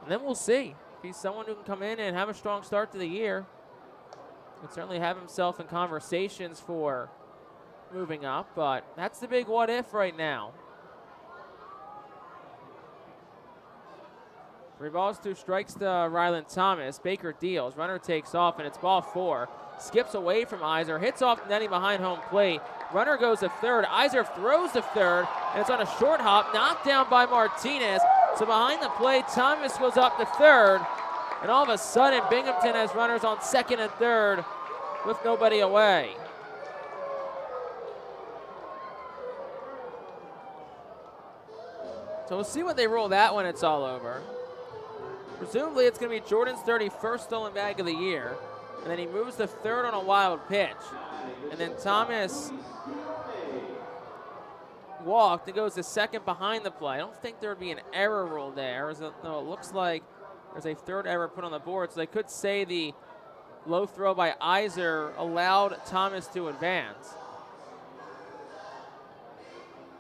And then we'll see. If he's someone who can come in and have a strong start to the year, he can certainly have himself in conversations for moving up. But that's the big what if right now. 3 balls, 2 strikes to Ryland Thomas. Baker deals. Runner takes off, and it's ball 4. Skips away from Iser. Hits off the netting behind home plate. Runner goes to third. Iser throws to third, and it's on a short hop. Knocked down by Martinez. So behind the plate, Thomas goes up to third. And all of a sudden, Binghamton has runners on second and third with nobody away. So we'll see what they roll that when it's all over. Presumably, it's going to be Jordan's 31st stolen bag of the year. And then he moves to third on a wild pitch. And then Thomas walked and goes to second behind the play. I don't think there would be an error rule there. No, it looks like there's a third error put on the board. So they could say the low throw by Iser allowed Thomas to advance.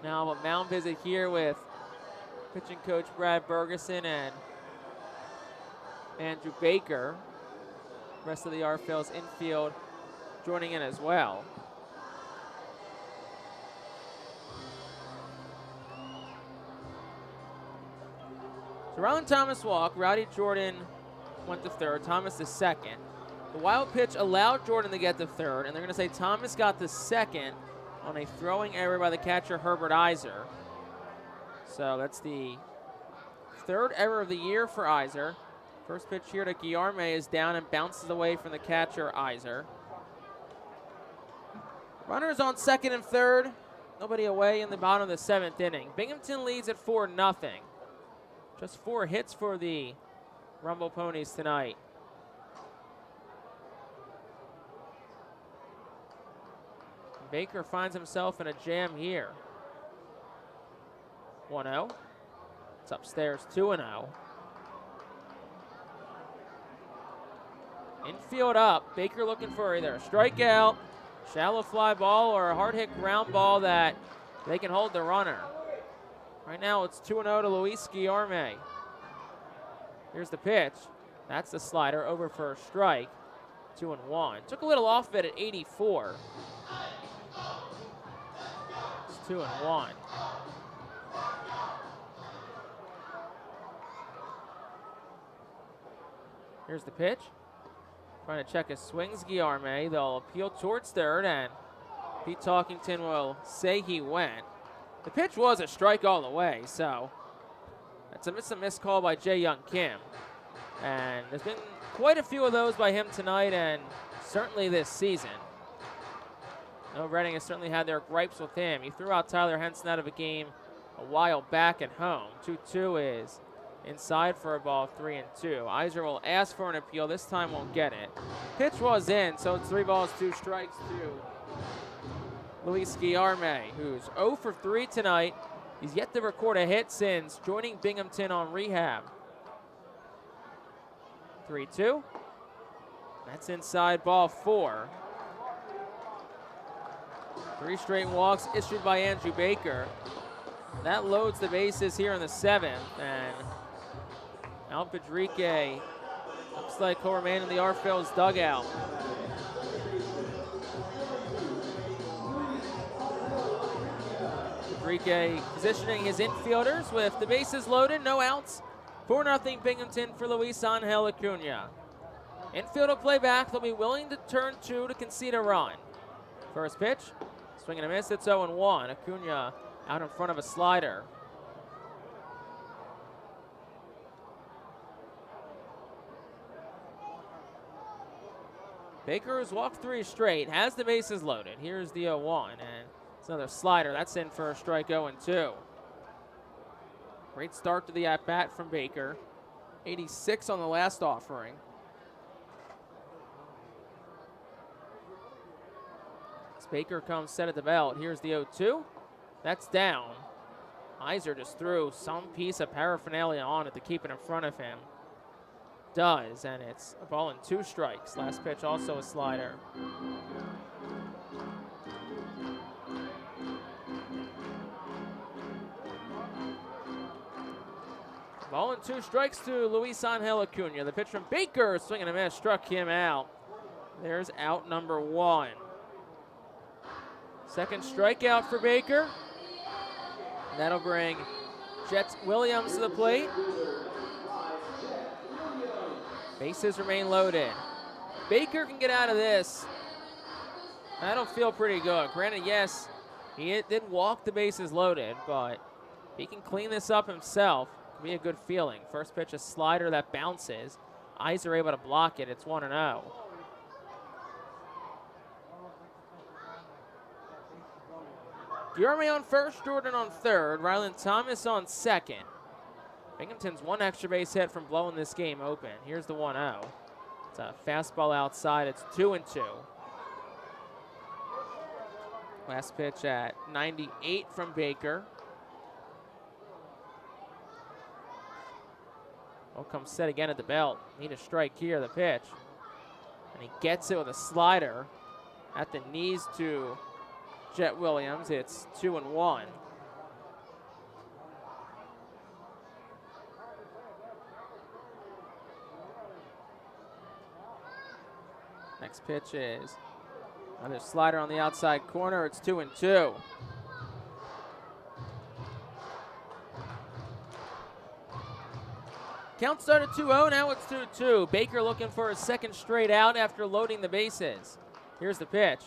Now a mound visit here with pitching coach Brad Bergeson and Andrew Baker. The rest of the R-Phil's infield joining in as well. So Ryland Thomas walked. Rowdy Jordan went to third. Thomas to second. The wild pitch allowed Jordan to get to third, and they're going to say Thomas got to second on a throwing error by the catcher Herbert Iser. So that's the third error of the year for Iser. First pitch here to Guillerme is down and bounces away from the catcher, Iser. Runners on second and third. Nobody away in the bottom of the 7th inning. Binghamton leads at 4-0. Just 4 hits for the Rumble Ponies tonight. Baker finds himself in a jam here. 1-0. It's upstairs, 2-0. Infield up. Baker looking for either a strikeout, shallow fly ball, or a hard hit ground ball that they can hold the runner. Right now it's 2-0 to Luis Guillerme. Here's the pitch. That's the slider over for a strike. 2-1. Took a little off it at 84. It's 2-1. Here's the pitch. Trying to check his swings, Guillerme. They'll appeal towards third, and Pete Talkington will say he went. The pitch was a strike all the way, so it's a missed call by Jae Young Kim. And there's been quite a few of those by him tonight, and certainly this season. No, Reading has certainly had their gripes with him. He threw out Tyler Henson out of a game a while back at home. 2-2 is inside for a ball, 3-2. Iser will ask for an appeal. This time won't get it. Pitch was in, so it's 3 balls, 2 strikes to Luis Guillerme, who's 0 for 3 tonight. He's yet to record a hit since joining Binghamton on rehab. 3-2. That's inside, ball 4. 3 straight walks issued by Andrew Baker. That loads the bases here in the 7th, and Al Pedrique looks like he'll remain in the R-Phil's dugout. Pedrique positioning his infielders with the bases loaded, no outs. 4-0 Binghamton for Luis Angel Acuna. Infield will play back. They'll be willing to turn 2 to concede a run. First pitch, swing and a miss. It's 0-1. Acuna out in front of a slider. Baker has walked 3 straight, has the bases loaded. Here's the 0-1, and it's another slider. That's in for a strike, 0-2. Great start to the at-bat from Baker. 86 on the last offering. As Baker comes set at the belt, here's the 0-2. That's down. Iser just threw some piece of paraphernalia on it to keep it in front of him. Does, and it's a ball and 2 strikes. Last pitch also a slider. Ball and 2 strikes to Luis Angel Acuna. The pitch from Baker, swing and a miss, struck him out. There's out number 1. Second strikeout for Baker. That'll bring Jet Williams to the plate. Bases remain loaded. Baker can get out of this. That'll feel pretty good. Granted, yes, he did walk the bases loaded, but if he can clean this up himself, it'll be a good feeling. First pitch, a slider that bounces. Iser able to block it. It's 1-0. Guillerme on first, Jordan on third, Ryland Thomas on second. Binghamton's 1 extra base hit from blowing this game open. Here's the 1-0. It's a fastball outside. It's 2-2. Last pitch at 98 from Baker. Will come set again at the belt. Need a strike here, the pitch. And he gets it with a slider at the knees to Jet Williams. It's 2-1. Next pitch is another slider on the outside corner. It's 2-2. Count started 2-0, now it's 2-2. Baker looking for a second straight out after loading the bases. Here's the pitch.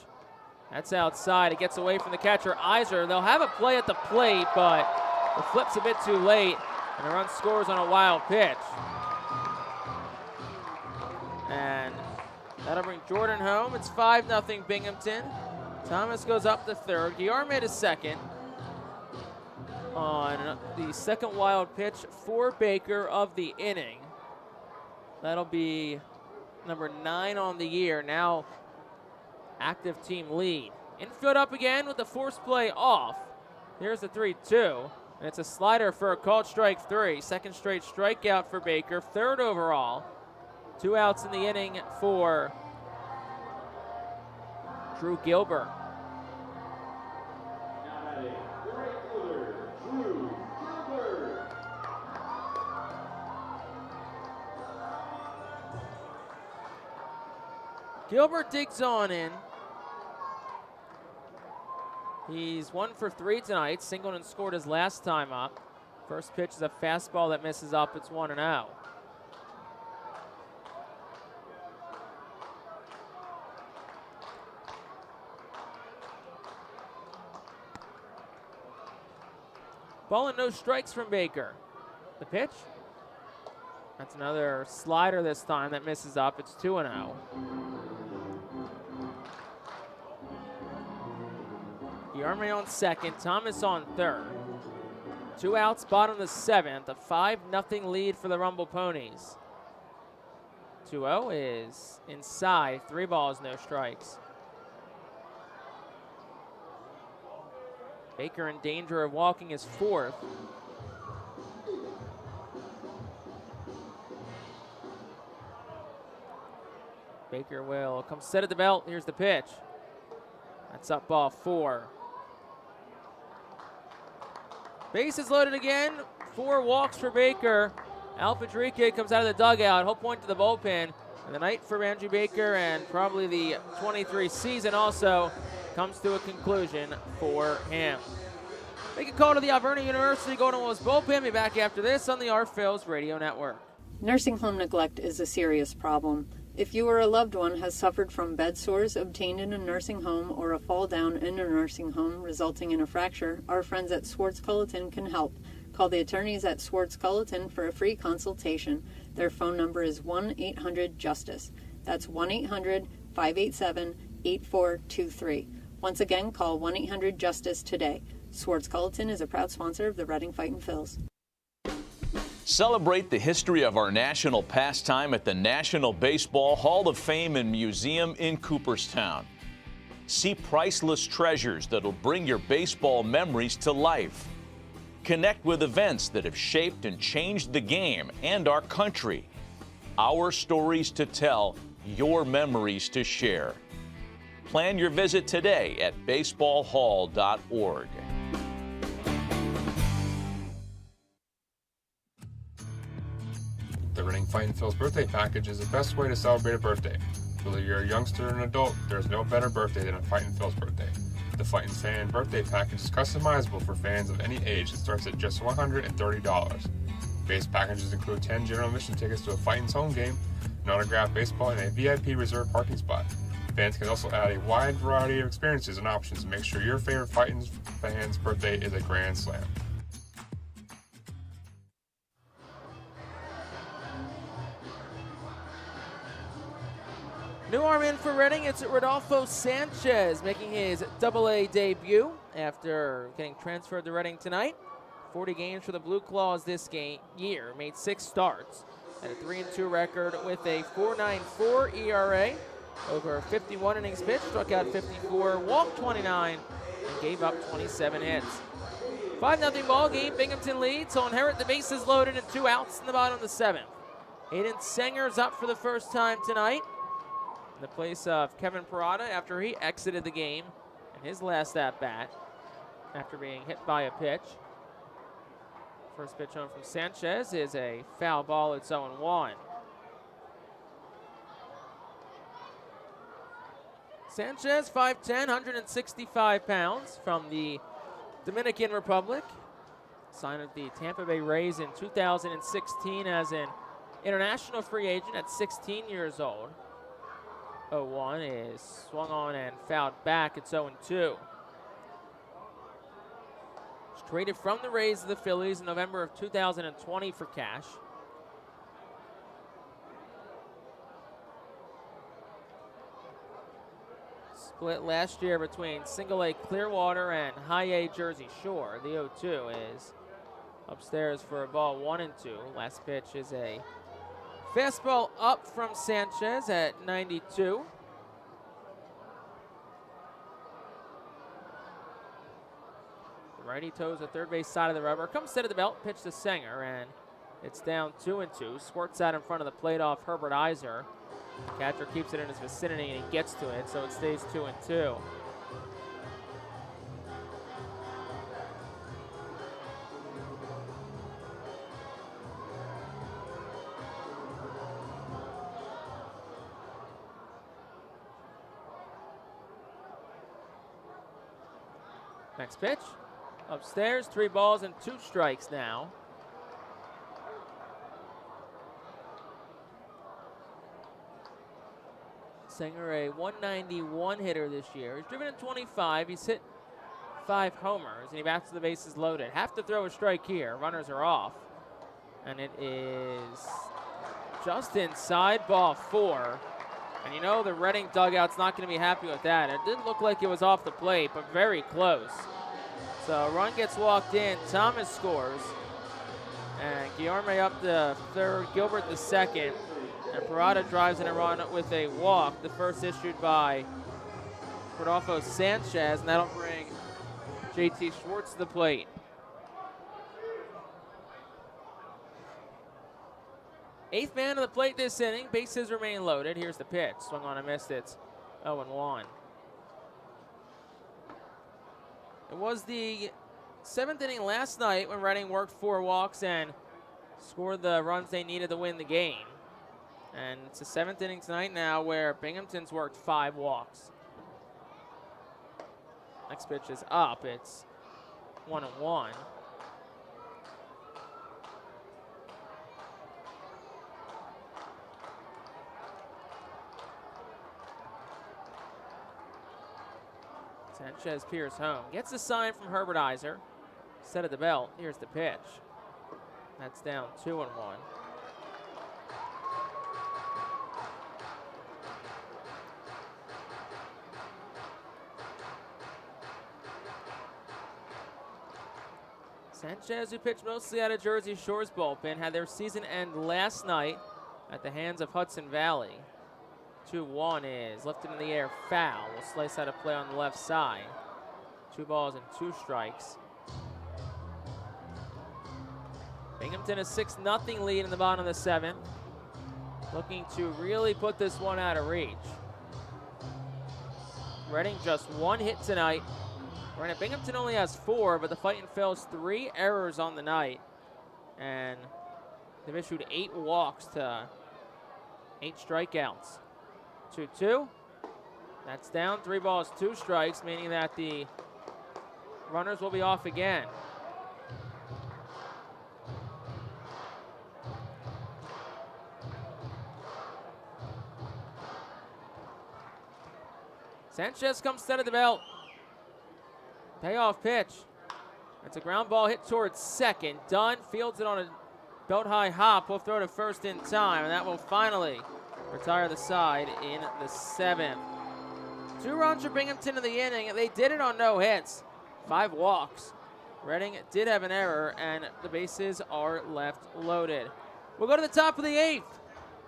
That's outside. It gets away from the catcher, Iser. They'll have a play at the plate, but the flip's a bit too late, and the run scores on a wild pitch. And that'll bring Jordan home. It's 5-0 Binghamton. Thomas goes up to third. Guillerme to second on the second wild pitch for Baker of the inning. That'll be number 9 on the year. Now active team lead. Infield up again with the force play off. Here's the 3-2. And it's a slider for a called strike 3. Second straight strikeout for Baker, third overall. 2 outs in the inning for Drew Gilbert. Gilbert digs on in. He's 1 for 3 tonight. Singled and scored his last time up. First pitch is a fastball that misses up. It's 1-0. Ball and no strikes from Baker. The pitch. That's another slider this time that misses up. It's 2-0. Guillermo on second, Thomas on third. 2 outs, bottom of the 7th. A 5-0 lead for the Rumble Ponies. 2-0 is inside. 3 balls, no strikes. Baker in danger of walking his 4th. Baker will come set at the belt. Here's the pitch. That's up, ball 4. Bases loaded again. 4 walks for Baker. Al Federique comes out of the dugout. He'll point to the bullpen. And the night for Andrew Baker and probably the 23 season also comes to a conclusion for him. Make a call to the Alberta University Golden Wolves bullpen. Be back after this on the Our Phils Radio Network. Nursing home neglect is a serious problem. If you or a loved one has suffered from bed sores obtained in a nursing home or a fall down in a nursing home resulting in a fracture, our friends at Swartz Culleton can help. Call the attorneys at Swartz Culleton for a free consultation. Their phone number is 1-800-JUSTICE. That's 1-800-587-8423. Once again, call 1-800-JUSTICE today. Swartz Culleton is a proud sponsor of the Reading Fightin' Phils. Celebrate the history of our national pastime at the National Baseball Hall of Fame and Museum in Cooperstown. See priceless treasures that'll bring your baseball memories to life. Connect with events that have shaped and changed the game and our country. Our stories to tell, your memories to share. Plan your visit today at baseballhall.org. The Reading Fightin' Phil's birthday package is the best way to celebrate a birthday. Whether you're a youngster or an adult, there's no better birthday than a Fightin' Phil's birthday. The Fightin' Fan birthday package is customizable for fans of any age and starts at just $130. Base packages include 10 general admission tickets to a Fightin's home game, an autographed baseball, and a VIP reserved parking spot. Fans can also add a wide variety of experiences and options to make sure your favorite Fightin's fan's birthday is a grand slam. New arm in for Reading. It's Rodolfo Sanchez making his AA debut after getting transferred to Reading tonight. 40 games for the Blue Claws this year. Made 6 starts and a 3-2 record with a 4.94 ERA. Over 51 innings pitched, struck out 54, walked 29, and gave up 27 hits. 5-0 ball game. Binghamton leads. He'll inherit the bases loaded and 2 outs in the bottom of the 7th. Aiden Sanger's up for the first time tonight in the place of Kevin Parada after he exited the game in his last at-bat after being hit by a pitch. First pitch home from Sanchez is a foul ball. It's 0-1. Sanchez, 5'10", 165 pounds, from the Dominican Republic. Signed with the Tampa Bay Rays in 2016 as an international free agent at 16 years old. 0-1 is swung on and fouled back. It's 0-2. Traded from the Rays to the Phillies in November of 2020 for cash. Split last year between Single A Clearwater and High A Jersey Shore. The 0-2 is upstairs for a ball 1-2. Last pitch is a fastball up from Sanchez at 92. Righty toes the third base side of the rubber. Comes set of the belt, pitch to Sanger, and it's down 2-2. Squirts out in front of the plate off Herbert Iser. Catcher keeps it in his vicinity, and he gets to it, so it stays 2-2. Next pitch, upstairs, 3 balls and 2 strikes now. Sanger, a 191 hitter this year. He's driven in 25. He's hit 5 homers, and he bats to the bases loaded. Have to throw a strike here. Runners are off. And it is just inside, ball 4. And you know the Reading dugout's not going to be happy with that. It didn't look like it was off the plate, but very close. So a run gets walked in. Thomas scores. And Guillerme up the third, Gilbert the second. And Parada drives in a run with a walk, the first issued by Rodolfo Sanchez, and that'll bring JT Schwartz to the plate. Eighth man on the plate this inning. Bases remain loaded. Here's the pitch. Swung on and missed. It's 0-1. It was the 7th inning last night when Reading worked 4 walks and scored the runs they needed to win the game. And it's the 7th inning tonight now where Binghamton's worked 5 walks. Next pitch is up. It's 1-1. Sanchez peers home. Gets a sign from Herbert Iser. Set at the belt. Here's the pitch. That's down 2-1. Sanchez, who pitched mostly out of Jersey Shore's bullpen, had their season end last night at the hands of Hudson Valley. 2-1 is lifted in the air, foul. Will slice out a play on the left side. 2 balls and 2 strikes. Binghamton a 6-0 lead in the bottom of the 7th. Looking to really put this one out of reach. Reading just 1 hit tonight. Granted, Binghamton only has 4, but the Fightin' Phillies 3 errors on the night. And they've issued 8 walks to 8 strikeouts. 2-2. That's down. 3 balls, 2 strikes, meaning that the runners will be off again. Sanchez comes set of the belt. Payoff pitch. It's a ground ball hit towards second. Dunn fields it on a belt-high hop. Will throw to first in time, and that will finally retire the side in the 7th. 2 runs for Binghamton in the inning. They did it on no hits. 5 walks. Reading did have an error, and the bases are left loaded. We'll go to the top of the 8th.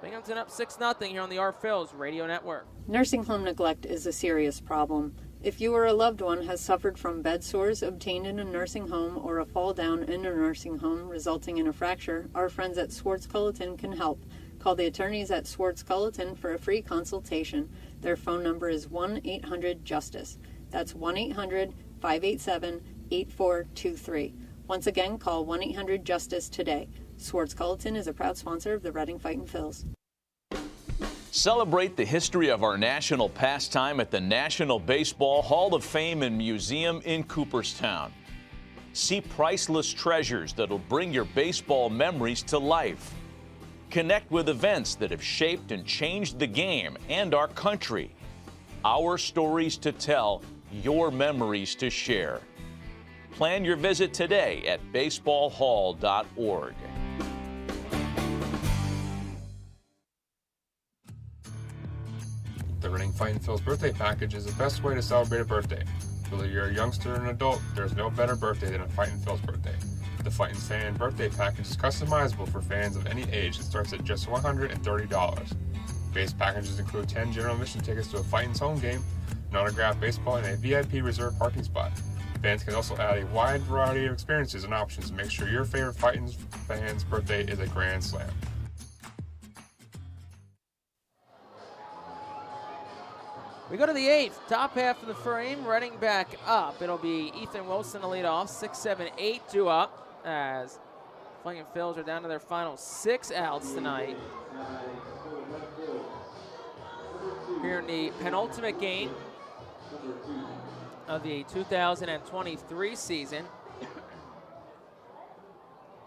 Binghamton up 6-0 here on the Our Phil's Radio Network. Nursing home neglect is a serious problem. If you or a loved one has suffered from bed sores obtained in a nursing home or a fall down in a nursing home resulting in a fracture, our friends at Swartz Culleton can help. Call the attorneys at Swartz Culleton for a free consultation. Their phone number is 1-800-JUSTICE. That's 1-800-587-8423. Once again, call 1-800-JUSTICE today. Swartz Culleton is a proud sponsor of the Reading Fightin' Phils. Celebrate the history of our national pastime at the National Baseball Hall of Fame and Museum in Cooperstown. See priceless treasures that'll bring your baseball memories to life. Connect with events that have shaped and changed the game and our country. Our stories to tell, your memories to share. Plan your visit today at baseballhall.org. The Reading Fightin' Phil's birthday package is the best way to celebrate a birthday. Whether you're a youngster or an adult, there's no better birthday than a Fightin' Phil's birthday. The Fightin' Fan birthday package is customizable for fans of any age and starts at just $130. Base packages include 10 general admission tickets to a Fightin's home game, an autographed baseball, and a VIP reserved parking spot. Fans can also add a wide variety of experiences and options to make sure your favorite Fightin fan's birthday is a grand slam. We go to the 8th, top half of the frame, Reading back up. It'll be Ethan Wilson to lead off, 6, 7, 8 due up as Fightin Phils are down to their final 6 outs tonight. Here in the penultimate game of the 2023 season.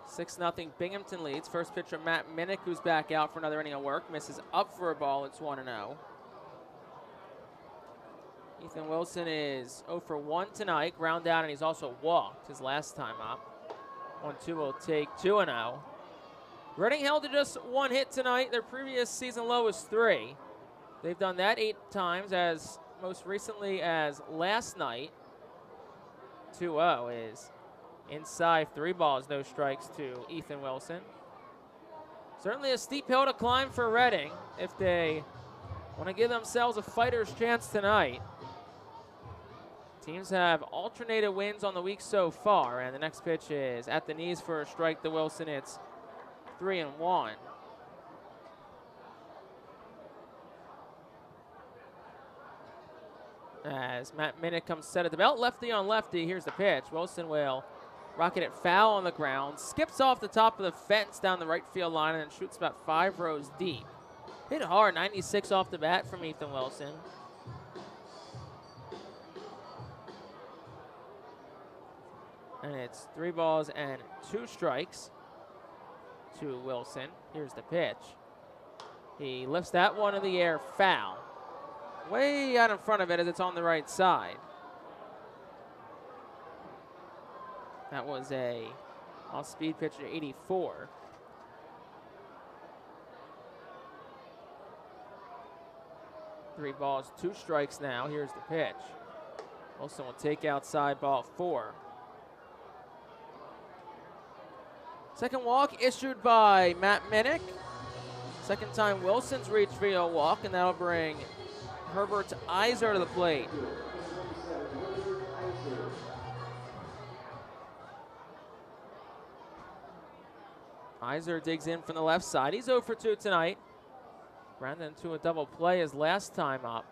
6-0 Binghamton leads. First pitcher Matt Minnick, who's back out for another inning of work, misses up for a ball. It's 1-0. Ethan Wilson is 0 for 1 tonight, ground down, and he's also walked his last time up. 1-2 will take 2-0. Reading held to just 1 hit tonight. Their previous season low was 3. They've done that 8 times, as most recently as last night. 2-0 is inside, 3 balls, no strikes to Ethan Wilson. Certainly a steep hill to climb for Reading if they want to give themselves a fighter's chance tonight. Teams have alternated wins on the week so far, and the next pitch is at the knees for a strike to Wilson. It's 3-1. As Matt Minnick comes set at the belt, lefty on lefty. Here's the pitch. Wilson will rocket it foul on the ground, skips off the top of the fence down the right field line, and then shoots about 5 rows deep. Hit hard, 96 off the bat from Ethan Wilson. And it's 3 balls and 2 strikes to Wilson. Here's the pitch. He lifts that one in the air, foul. Way out in front of it as it's on the right side. That was a off-speed pitch at 84. Three balls, 2 strikes now. Here's the pitch. Wilson will take outside, ball 4. Second walk issued by Matt Minnick. Second time Wilson's reached for a walk, and that'll bring Herbert Iser to the plate. Iser digs in from the left side. He's 0 for 2 tonight. Grounded into a double play his last time up.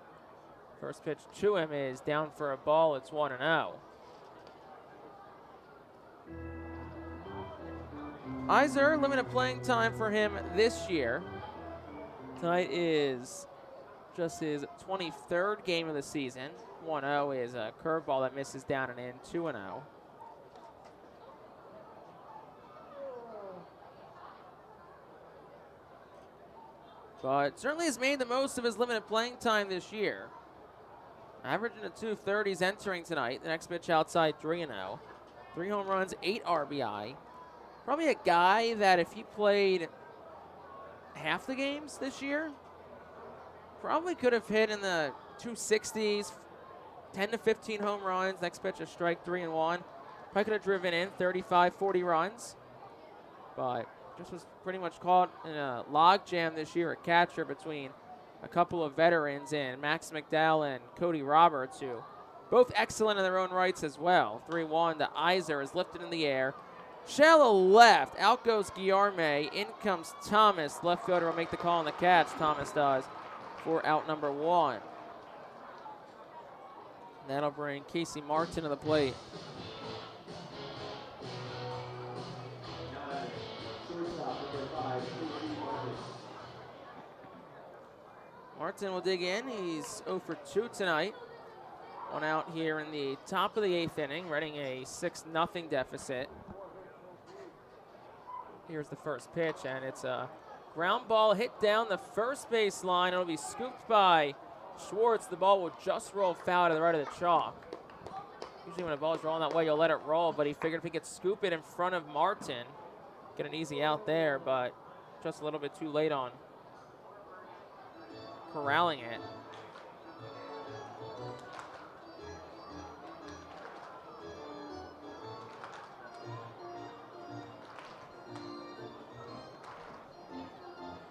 First pitch to him is down for a ball. It's 1-0. Iser, limited playing time for him this year. Tonight is just his 23rd game of the season. 1-0 is a curveball that misses down and in. 2-0. But certainly has made the most of his limited playing time this year. Averaging the 230s entering tonight. The next pitch outside, 3-0. 3 home runs, 8 RBI. Probably a guy that if he played half the games this year, probably could have hit in the 260s, 10 to 15 home runs. Next pitch a strike, 3-1. Probably could have driven in 35, 40 runs. But just was pretty much caught in a log jam this year at catcher between a couple of veterans in Max McDowell and Cody Roberts, who both excellent in their own rights as well. 3-1 to Iser is lifted in the air. Shallow left. Out goes Guillerme. In comes Thomas. Left fielder will make the call on the catch. Thomas does for out number 1. That'll bring Casey Martin to the plate. Martin will dig in. He's 0 for 2 tonight. 1 out here in the top of the 8th inning. Reading a 6-0 deficit. Here's the first pitch, and it's a ground ball hit down the first base line. It'll be scooped by Schwartz. The ball will just roll foul to the right of the chalk. Usually when a ball is rolling that way, you'll let it roll, but he figured if he could scoop it in front of Martin, get an easy out there, but just a little bit too late on corralling it.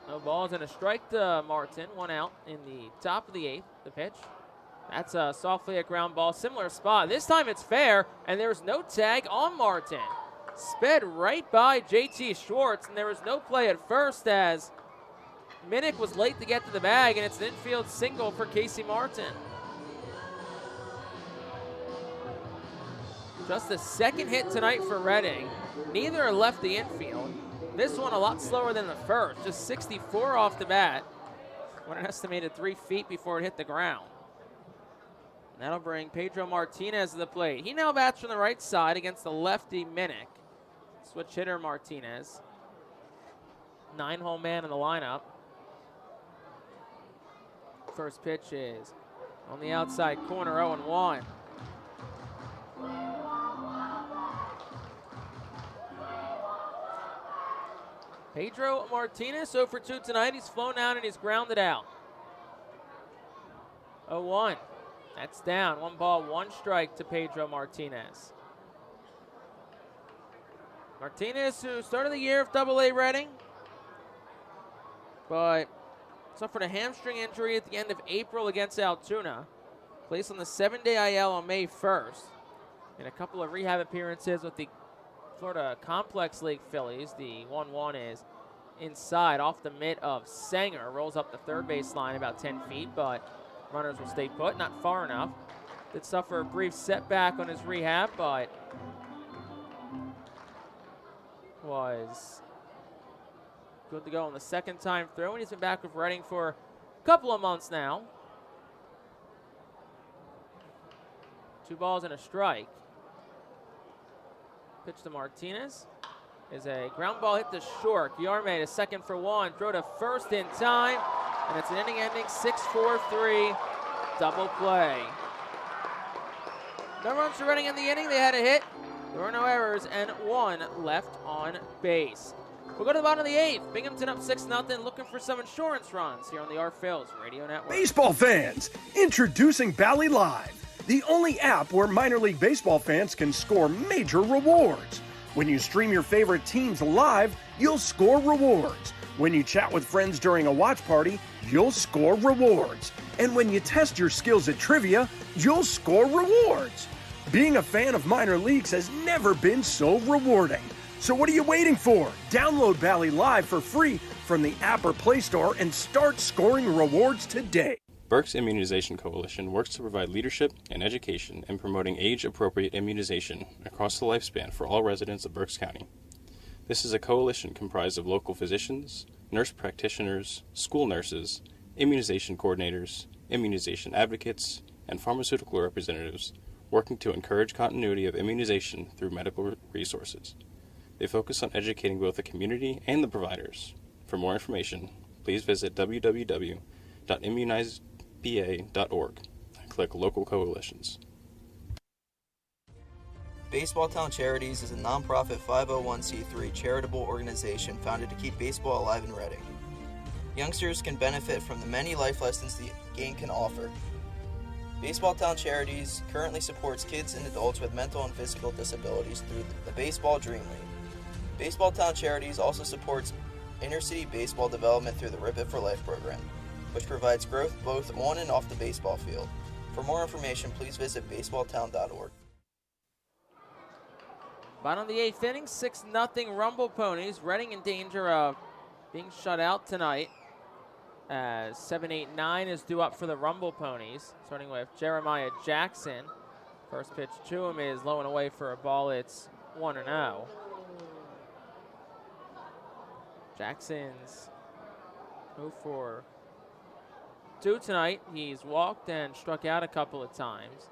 No balls and a strike to Martin. 1 out in the top of the 8th. The pitch That's a softly a ground ball, similar spot. This time it's fair, and there's no tag on Martin. Sped right by JT Schwartz, and there was no play at first as Minnick was late to get to the bag, and it's an infield single for Casey Martin. Just the second hit tonight for Reading. Neither are left the infield. This one a lot slower than the first, just 64 off the bat. Went an estimated 3 feet before it hit the ground. And that'll bring Pedro Martinez to the plate. He now bats from the right side against the lefty Minnick. Switch hitter Martinez. 9-hole man in the lineup. First pitch is on the outside corner, 0-1. Pedro Martinez 0 for 2 tonight. He's flown out and he's grounded out. 0-1. That's down. 1 ball, 1 strike to Pedro Martinez. Martinez, who started the year of Double-A Reading, but suffered a hamstring injury at the end of April against Altoona. Placed on the 7-day IL on May 1st. In a couple of rehab appearances with the Florida Complex League Phillies. The 1-1 is inside off the mitt of Sanger. Rolls up the third base line about 10 feet, but runners will stay put, not far enough. Did suffer a brief setback on his rehab, but was good to go on the second time through, and he's been back with Reading for a couple of months now. 2 balls and a strike. Pitch to Martinez is a ground ball hit to short. Yarme to second for 1. Throw to first in time. And it's an inning-ending 6-4-3 double play. No runs to Reading in the inning. They had a hit. There were no errors and 1 left on base. We'll go to the bottom of the 8th. Binghamton up 6-0, looking for some insurance runs here on the Phillies Radio Network. Baseball fans, introducing Bally Live, the only app where minor league baseball fans can score major rewards. When you stream your favorite teams live, you'll score rewards. When you chat with friends during a watch party, you'll score rewards. And when you test your skills at trivia, you'll score rewards. Being a fan of minor leagues has never been so rewarding. So what are you waiting for? Download Bally Live for free from the app or Play Store and start scoring rewards today. Berks Immunization Coalition works to provide leadership and education in promoting age-appropriate immunization across the lifespan for all residents of Berks County. This is a coalition comprised of local physicians, nurse practitioners, school nurses, immunization coordinators, immunization advocates, and pharmaceutical representatives working to encourage continuity of immunization through medical resources. They focus on educating both the community and the providers. For more information, please visit www.immunize.org and click Local Coalitions. Baseball Town Charities is a nonprofit 501c3 charitable organization founded to keep baseball alive in Reading. Youngsters can benefit from the many life lessons the game can offer. Baseball Town Charities currently supports kids and adults with mental and physical disabilities through the Baseball Dream League. Baseball Town Charities also supports inner-city baseball development through the Rip It for Life program, which provides growth both on and off the baseball field. For more information, please visit baseballtown.org. Bottom of the 8th inning, 6-0 Rumble Ponies. Reading in danger of being shut out tonight, as 7-8-9 is due up for the Rumble Ponies, starting with Jeremiah Jackson. First pitch to him is low and away for a ball. It's 1-0. Jackson's 0 for 2 tonight. He's walked and struck out a couple of times.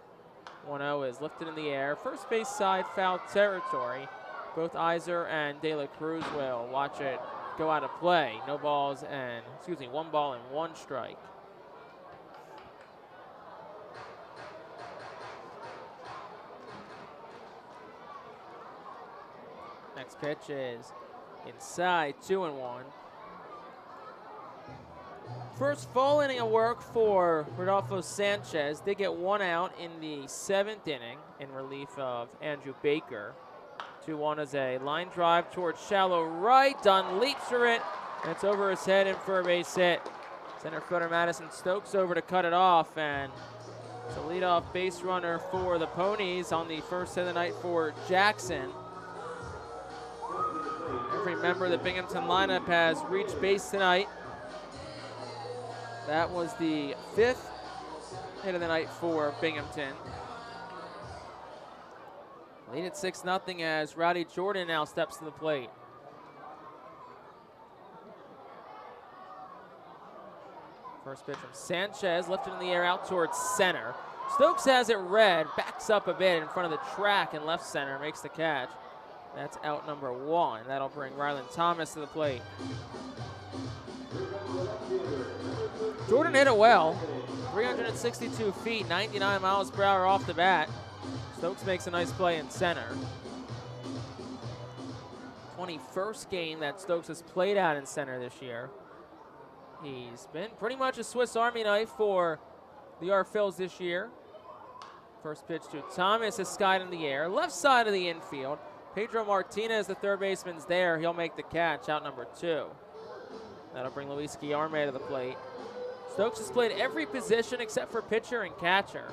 1-0 is lifted in the air. First base side foul territory. Both Iser and De La Cruz will watch it go out of play. 1 ball and 1 strike. Next pitch is inside, 2-1. First full inning of work for Rodolfo Sanchez. They get 1 out in the 7th inning in relief of Andrew Baker. 2-1 is a line drive towards shallow right. Dunn leaps for it, and it's over his head and for a base hit. Center fielder Madison Stokes over to cut it off, and So leadoff base runner for the Ponies on the first hit of the night for Jackson. Every member of the Binghamton lineup has reached base tonight. That was the 5th hit of the night for Binghamton. Lead at 6-0 as Rowdy Jordan now steps to the plate. First pitch from Sanchez, lifted in the air out towards center. Stokes has it red, backs up a bit in front of the track in left center, makes the catch. That's out number 1. That'll bring Ryland Thomas to the plate. Jordan hit it well. 362 feet, 99 miles per hour off the bat. Stokes makes a nice play in center. 21st game that Stokes has played out in center this year. He's been pretty much a Swiss Army knife for the Phillies this year. First pitch to Thomas is skied in the air. Left side of the infield. Pedro Martinez, the third baseman's there. He'll make the catch, out number 2. That'll bring Luis Guillerme to the plate. Stokes has played every position except for pitcher and catcher.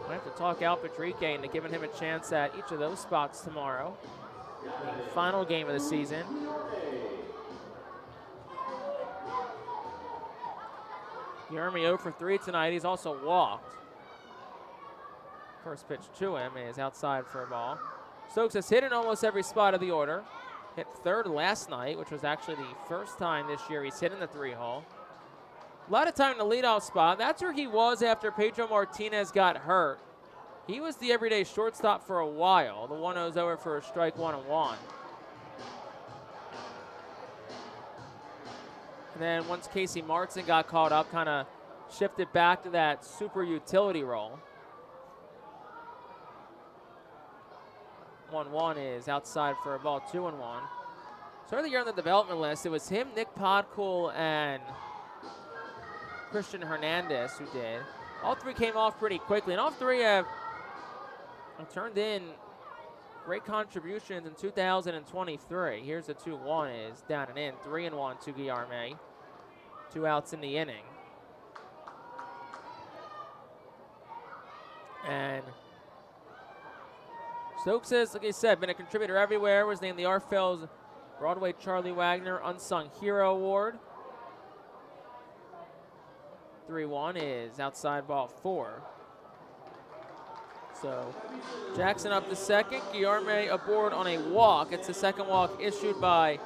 I have to talk Al Patrique into giving him a chance at each of those spots tomorrow. The final game of the season. Guillerme 0 for 3 tonight. He's also walked. First pitch to him is outside for a ball. Stokes has hit in almost every spot of the order. Hit third last night, which was actually the first time this year he's hit in the 3-hole. A lot of time in the leadoff spot. That's where he was after Pedro Martinez got hurt. He was the everyday shortstop for a while. The 1-0's over for a strike 1-1. And then once Casey Martin got caught up, kind of shifted back to that super utility role. 1-1 is outside for a ball, 2-1. So earlier on the development list, it was him, Nick Podcool, and Christian Hernandez who did. All 3 came off pretty quickly, and all 3 have turned in great contributions in 2023. Here's the 2-1 is down and in, 3-1 to Guillerme. 2 outs in the inning. And Stokes has, like I said, been a contributor everywhere. Was named the Phillies Broadway Charlie Wagner Unsung Hero Award. 3-1 is outside ball 4. So Jackson up to second. Guillerme aboard on a walk. It's the second walk issued by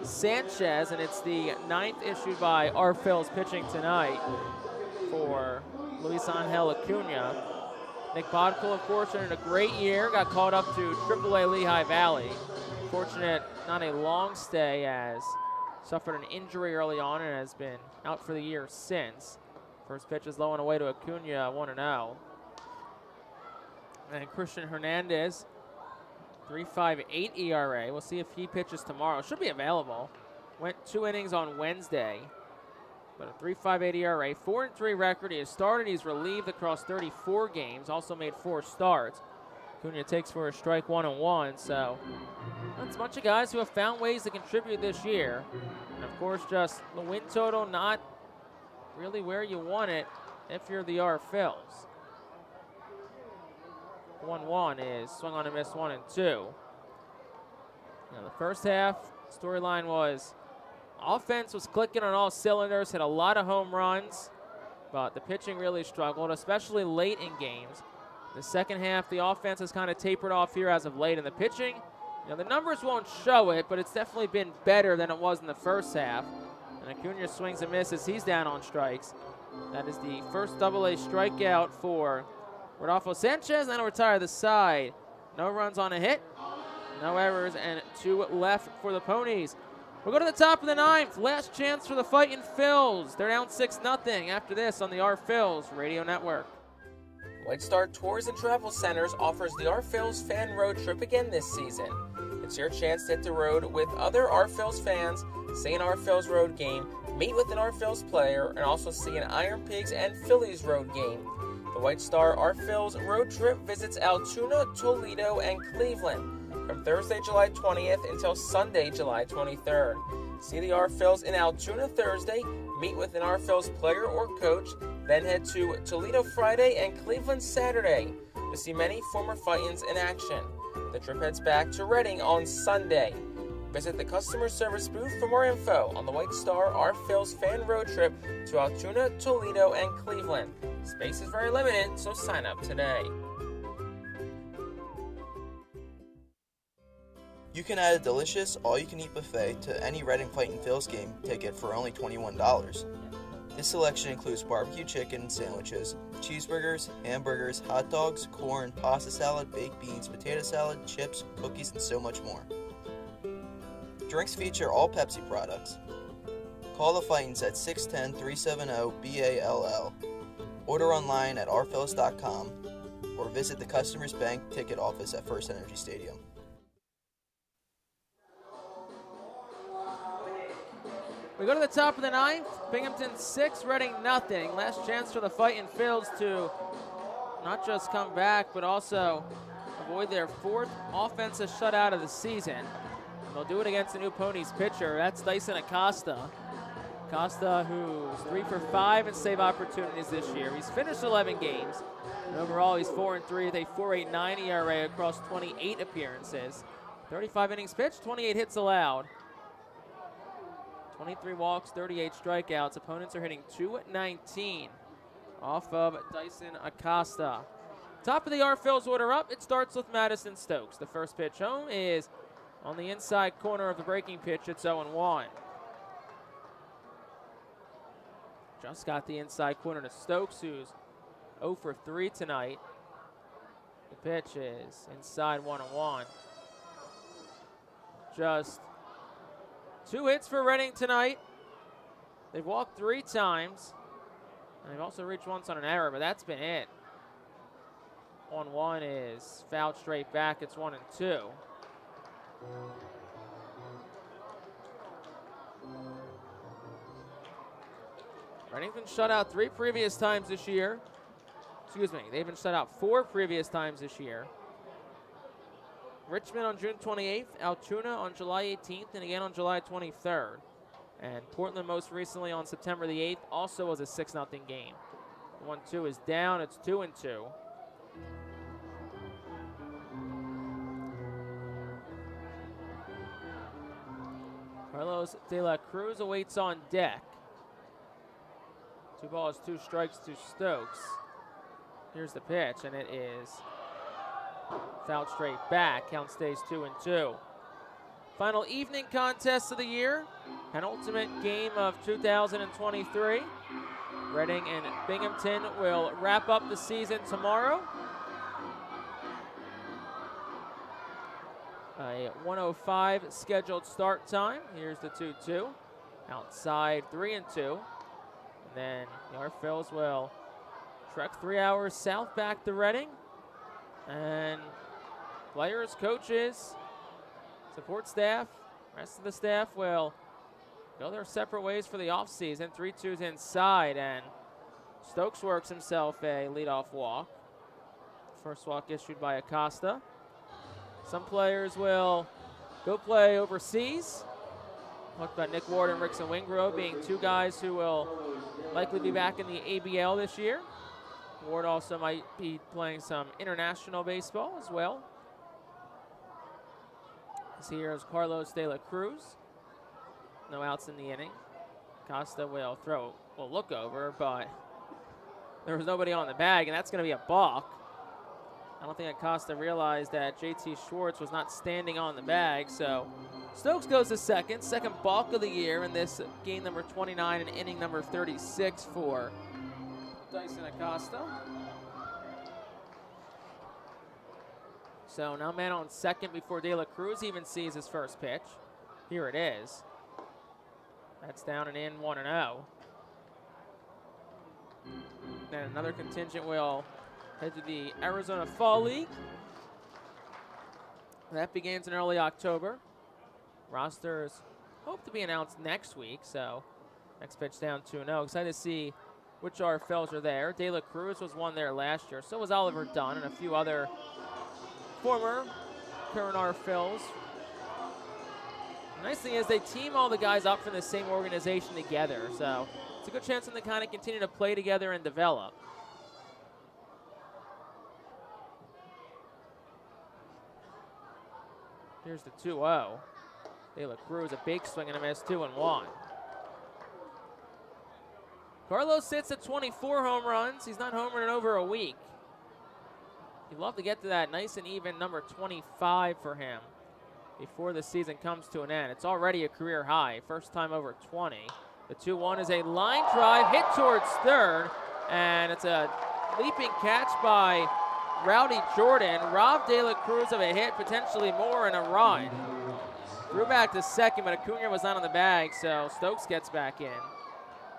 Sanchez, and it's the 9th issued by our Phillies pitching tonight for Luis Angel Acuna. Nick Podcool, of course, in a great year, got called up to AAA Lehigh Valley. Fortunate, not a long stay, as suffered an injury early on and has been out for the year since. First pitch is low and away to Acuna, 1-0. And Christian Hernandez, 3.58 ERA. We'll see if he pitches tomorrow. Should be available. Went 2 innings on Wednesday. But a 3.58 ERA, 4-3 record. He has started. He's relieved across 34 games. Also made 4 starts. Acuna takes for a strike 1-1. So that's a bunch of guys who have found ways to contribute this year. And of course, just the win total not really where you want it if you're the Phillies. 1-1 is swung on and missed 1 and 2. Now the first half storyline was offense was clicking on all cylinders, hit a lot of home runs, but the pitching really struggled, especially late in games. The second half, the offense has kind of tapered off here as of late, and the pitching, the numbers won't show it, but it's definitely been better than it was in the first half. And Acuna swings and misses. He's down on strikes. That is the first AA strikeout for Rodolfo Sanchez, and that'll retire the side. No runs on a hit, no errors, and 2 left for the Ponies. We'll go to the top of the 9th. Last chance for the Fightin' Phils. They're down 6-0 after this on the Phils Radio Network. White Star Tours and Travel Centers offers the Phils fan road trip again this season. It's your chance to hit the road with other Phils fans, see an Phils road game, meet with an Phils player, and also see an Iron Pigs and Phillies road game. The White Star Phils road trip visits Altoona, Toledo, and Cleveland from Thursday, July 20th until Sunday, July 23rd. See the Phils in Altoona Thursday, meet with an Phils player or coach, Then head to Toledo Friday and Cleveland Saturday to see many former Fightins in action. The trip heads back to Reading on Sunday. Visit the customer service booth for more info on the White Star Our Phil's fan road trip to Altoona, Toledo, and Cleveland. Space is very limited, so sign up today. You can add a delicious all-you-can-eat buffet to any Reading Fightin' Phil's game ticket for only $21. This selection includes barbecue chicken sandwiches, cheeseburgers, hamburgers, hot dogs, corn, pasta salad, baked beans, potato salad, chips, cookies, and so much more. Drinks feature all Pepsi products. Call the Fightins at 610-370-BALL. Order online at rphillies.com or visit the Customers Bank ticket office at First Energy Stadium. We go to the top of the ninth. Binghamton 6, Reading nothing. Last chance for the Fightin' Phils to not just come back, but also avoid their 4th offensive shutout of the season. They'll do it against the new Ponies pitcher. That's Dyson Acosta. Acosta, who's 3 for 5 in save opportunities this year. He's finished 11 games. And overall, he's 4-3 with a 4.89 ERA across 28 appearances. 35 innings pitched, 28 hits allowed. 23 walks, 38 strikeouts. Opponents are hitting .219 off of Dyson Acosta. Top of the Our Phil's order up. It starts with Madison Stokes. The first pitch home is on the inside corner of the breaking pitch. It's 0-1. Just got the inside corner to Stokes, who's 0 for 3 tonight. The pitch is inside 1-1. Just 2 hits for Reading tonight. They've walked 3 times. And they've also reached once on an error, but that's been it. 1-1 is fouled straight back. It's 1-2. Reading's been shut out 3 previous times this year. Excuse me, they've been shut out 4 previous times this year. Richmond on June 28th, Altoona on July 18th, and again on July 23rd. And Portland most recently on September the 8th also was a 6-0 game. 1-2 is down, it's 2-2. Carlos De La Cruz awaits on deck. 2 balls, 2 strikes to Stokes. Here's the pitch, and it is fouled straight back. Count stays 2-2. Final evening contest of the year. Penultimate game of 2023. Reading and Binghamton will wrap up the season tomorrow. A 1:05 scheduled start time. Here's the 2-2. Outside 3-2. And then the Our Phil's will trek 3 hours south back to Reading. And players, coaches, support staff, rest of the staff will go their separate ways for the offseason. 3-2's inside, and Stokes works himself a leadoff walk. First walk issued by Acosta. Some players will go play overseas. Talked about Nick Ward and Rickson Wingrove being 2 guys who will likely be back in the ABL this year. Ward also might be playing some international baseball as well. Here's Carlos De La Cruz. No outs in the inning. Costa will look over, but there was nobody on the bag, and that's going to be a balk. I don't think Acosta realized that JT Schwartz was not standing on the bag, so Stokes goes to second balk of the year in this game number 29 and inning number 36 for Dyson Acosta. So now man on second before De La Cruz even sees his first pitch. Here it is. That's down and in, 1-0. Then another contingent will head to the Arizona Fall League. That begins in early October. Rosters hope to be announced next week, so next pitch down 2-0. Excited to see which Our Phils are there. De La Cruz was one there last year. So was Oliver Dunn and a few other former current Our Phils. The nice thing is they team all the guys up from the same organization together, so it's a good chance for them to kind of continue to play together and develop. Here's the 2-0. De La Cruz, a big swing and a miss, 2-1. Carlos sits at 24 home runs. He's not homered in over a week. You'd love to get to that nice and even number 25 for him before the season comes to an end. It's already a career high, first time over 20. The 2-1 is a line drive hit towards third, and it's a leaping catch by Rowdy Jordan. Robbed De La Cruz of a hit, potentially more, and a run. Threw back to second, but Acuna was not on the bag, so Stokes gets back in.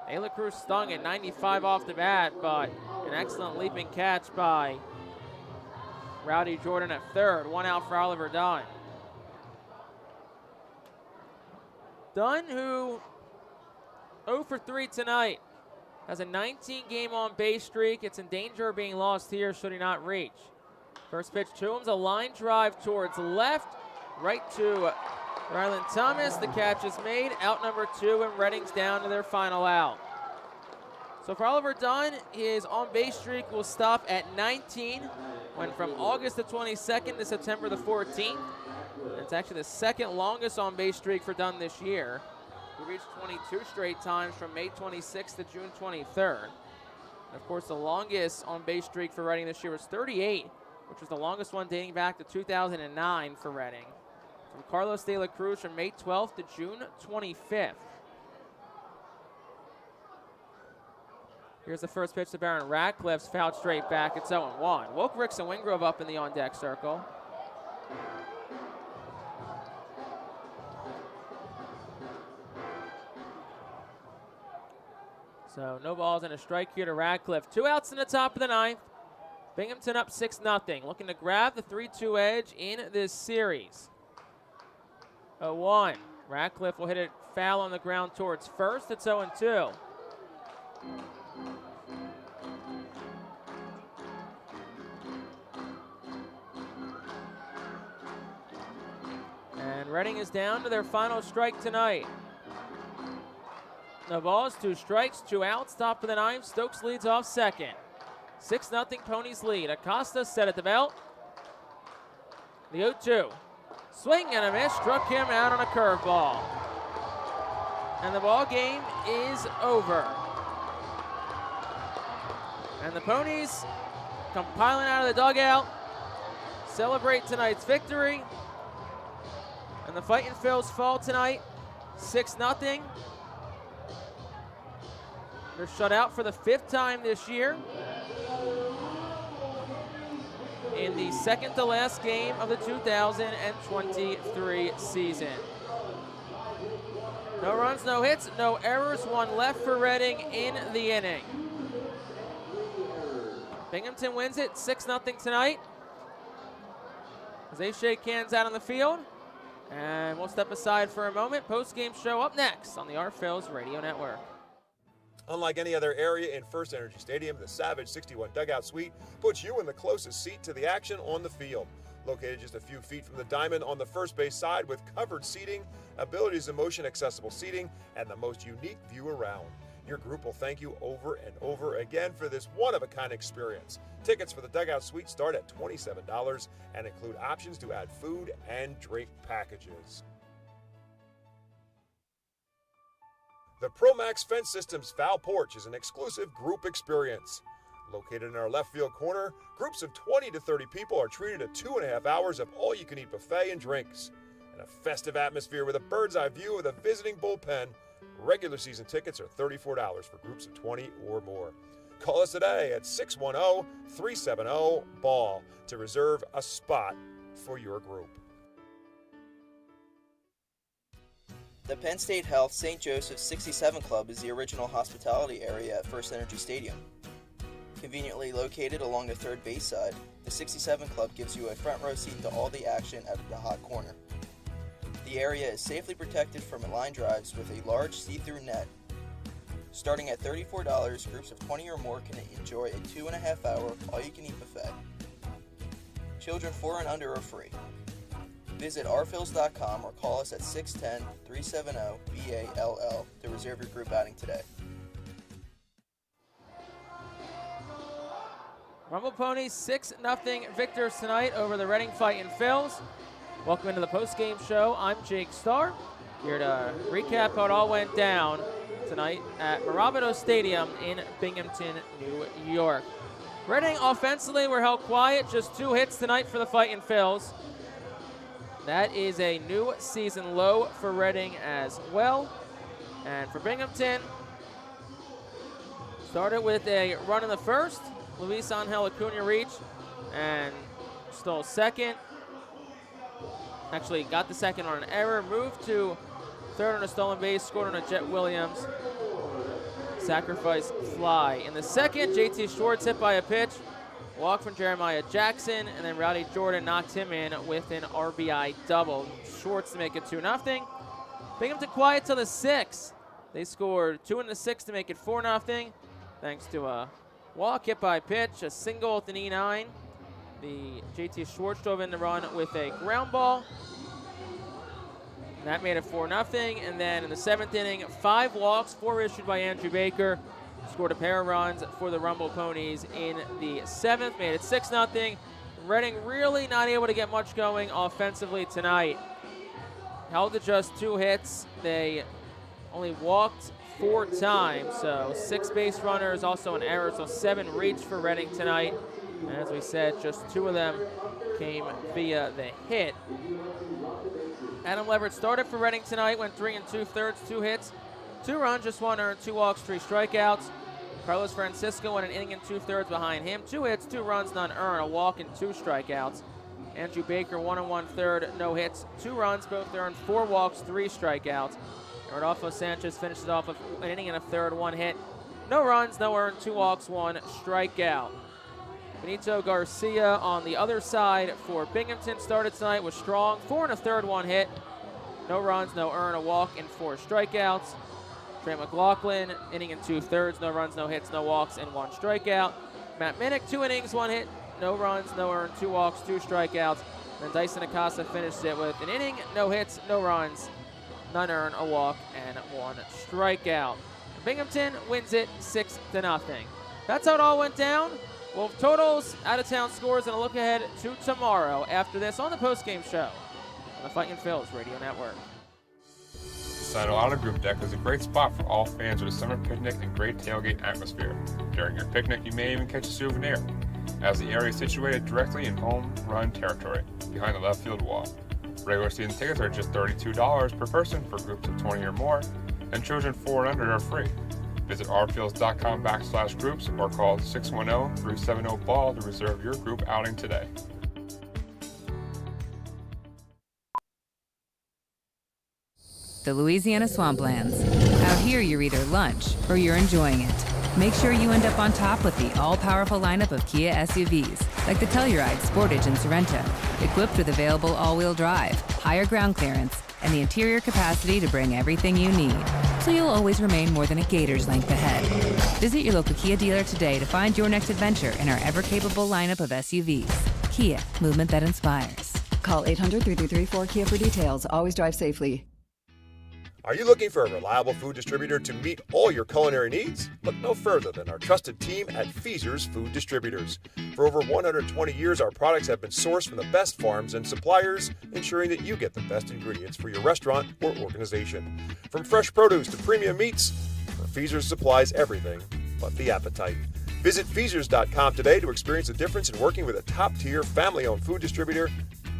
De La Cruz stung at 95 off the bat, but an excellent leaping catch by Rowdy Jordan at third. One out for Oliver Dunn. Dunn, who 0 for 3 tonight, has a 19-game on-base streak. It's in danger of being lost here should he not reach. First pitch to him's a line drive towards left, right to Ryland Thomas. The catch is made. Out number 2, and Redding's down to their final out. So for Oliver Dunn, his on-base streak will stop at 19, went from August the 22nd to September the 14th. It's actually the second longest on-base streak for Dunn this year. He reached 22 straight times from May 26th to June 23rd. And of course, the longest on-base streak for Redding this year was 38, which was the longest one dating back to 2009 for Redding. From Carlos De La Cruz from May 12th to June 25th. Here's the first pitch to Baron Ratcliffe's fouled straight back. It's 0-1. Woke Ricks and Wingrove up in the on-deck circle. So no balls and a strike here to Ratcliffe. 2 outs in the top of the ninth. Binghamton up 6-0. Looking to grab the 3-2 edge in this series. 0-1. Ratcliffe will hit it foul on the ground towards first. It's 0-2. And Redding is down to their final strike tonight. No balls, 2 strikes, 2 outs, top of the ninth. Stokes leads off second. 6-0 Ponies lead. Acosta set at the belt. The 0-2. Swing and a miss, struck him out on a curveball. And the ball game is over. And the Ponies come piling out of the dugout, celebrate tonight's victory. And the Fightin' Phils fall tonight, 6-0. They're shut out for the 5th time this year in the second to last game of the 2023 season. No runs, no hits, no errors, 1 left for Redding in the inning. Binghamton wins it 6-0 tonight as they shake hands out on the field. And we'll step aside for a moment. Post-game show up next on the Phillies Radio Network. Unlike any other area in First Energy Stadium, the Savage 61 Dugout Suite puts you in the closest seat to the action on the field. Located just a few feet from the diamond on the first base side with covered seating, abilities of motion accessible seating, and the most unique view around. Your group will thank you over and over again for this one-of-a-kind experience. Tickets for the Dugout Suite start at $27 and include options to add food and drink packages. The ProMax Fence Systems Foul Porch is an exclusive group experience. Located in our left field corner, groups of 20 to 30 people are treated to 2.5 hours of all-you-can-eat buffet and drinks. In a festive atmosphere with a bird's-eye view of the visiting bullpen, regular season tickets are $34 for groups of 20 or more. Call us today at 610-370-BALL to reserve a spot for your group. The Penn State Health St. Joseph's 67 Club is the original hospitality area at First Energy Stadium. Conveniently located along the third base side, the 67 Club gives you a front row seat to all the action at the hot corner. The area is safely protected from line drives with a large see-through net. Starting at $34, groups of 20 or more can enjoy a 2.5-hour all-you-can-eat buffet. Children 4 and under are free. Visit rphils.com or call us at 610-370-BALL to reserve your group outing today. Rumble Ponies 6-0 victors tonight over the Reading Fightin' Phils. Welcome into the post-game show. I'm Jake Starr, here to recap how it all went down tonight at Mirabito Stadium in Binghamton, New York. Reading offensively were held quiet, just 2 hits tonight for the Fightin' Phils. That is a new season low for Reading as well. And for Binghamton, started with a run in the first. Luis Angel Acuna reached and stole second. Actually got the second on an error, moved to third on a stolen base, scored on a Jet Williams sacrifice fly. In the second, JT Schwartz hit by a pitch, walk from Jeremiah Jackson, and then Rowdy Jordan knocked him in with an RBI double. Schwartz to make it 2-0. Binghamton quiet till the 6th. They scored 2 in the 6th to make it 4-0, thanks to a walk hit by pitch, a single at the E9. The JT Schwartz drove in the run with a ground ball. That made it 4-0. And then in the 7th inning, 5 walks, 4 issued by Andrew Baker. Scored a pair of runs for the Rumble Ponies in the 7th, made it 6-0. Reading really not able to get much going offensively tonight. Held to just 2 hits. They only walked 4 times, so 6 base runners, also an error, so 7 reach for Reading tonight. And as we said, just 2 of them came via the hit. Adam Leverett started for Reading tonight, went 3 2/3, 2 hits, 2 runs, just 1 earned, 2 walks, 3 strikeouts. Carlos Francisco went an inning and 2/3 behind him, 2 hits, 2 runs, none earned, a walk and 2 strikeouts. Andrew Baker, 1 1/3, no hits, 2 runs, both earned, 4 walks, 3 strikeouts. Rodolfo Sanchez finishes off with an inning and a third, 1 hit, no runs, no earned, 2 walks, 1 strikeout. Benito Garcia on the other side for Binghamton started tonight, was strong, 4 1/3, 1 hit, no runs, no earned, a walk, and 4 strikeouts. Trey McLaughlin, inning and 2/3, no runs, no hits, no walks, and 1 strikeout. Matt Minnick, 2 innings, 1 hit, no runs, no earned, 2 walks, 2 strikeouts. And then Dyson Acosta finished it with an inning, no hits, no runs, none earned, a walk, and 1 strikeout. Binghamton wins it 6-0. That's how it all went down. We'll have totals, out-of-town scores, and a look ahead to tomorrow after this on the postgame show on the Fightin' Phils Radio Network. Saddle Auto Group Deck is a great spot for all fans of a summer picnic and great tailgate atmosphere. During your picnic, you may even catch a souvenir, as the area is situated directly in home run territory, behind the left field wall. Regular season tickets are just $32 per person for groups of 20 or more, and children 4 and under are free. Visit rphils.com/groups or call 610-370-BALL to reserve your group outing today. The Louisiana Swamplands. Out here, you're either lunch or you're enjoying it. Make sure you end up on top with the all-powerful lineup of Kia SUVs, like the Telluride, Sportage, and Sorento, equipped with available all-wheel drive, higher ground clearance, and the interior capacity to bring everything you need, so you'll always remain more than a gator's length ahead. Visit your local Kia dealer today to find your next adventure in our ever-capable lineup of SUVs. Kia, movement that inspires. Call 800-3334-KIA for details. Always drive safely. Are you looking for a reliable food distributor to meet all your culinary needs? Look no further than our trusted team at Feaser's Food Distributors. For over 120 years, our products have been sourced from the best farms and suppliers, ensuring that you get the best ingredients for your restaurant or organization. From fresh produce to premium meats, Feaser's supplies everything but the appetite. Visit Feasers.com today to experience the difference in working with a top-tier, family-owned food distributor.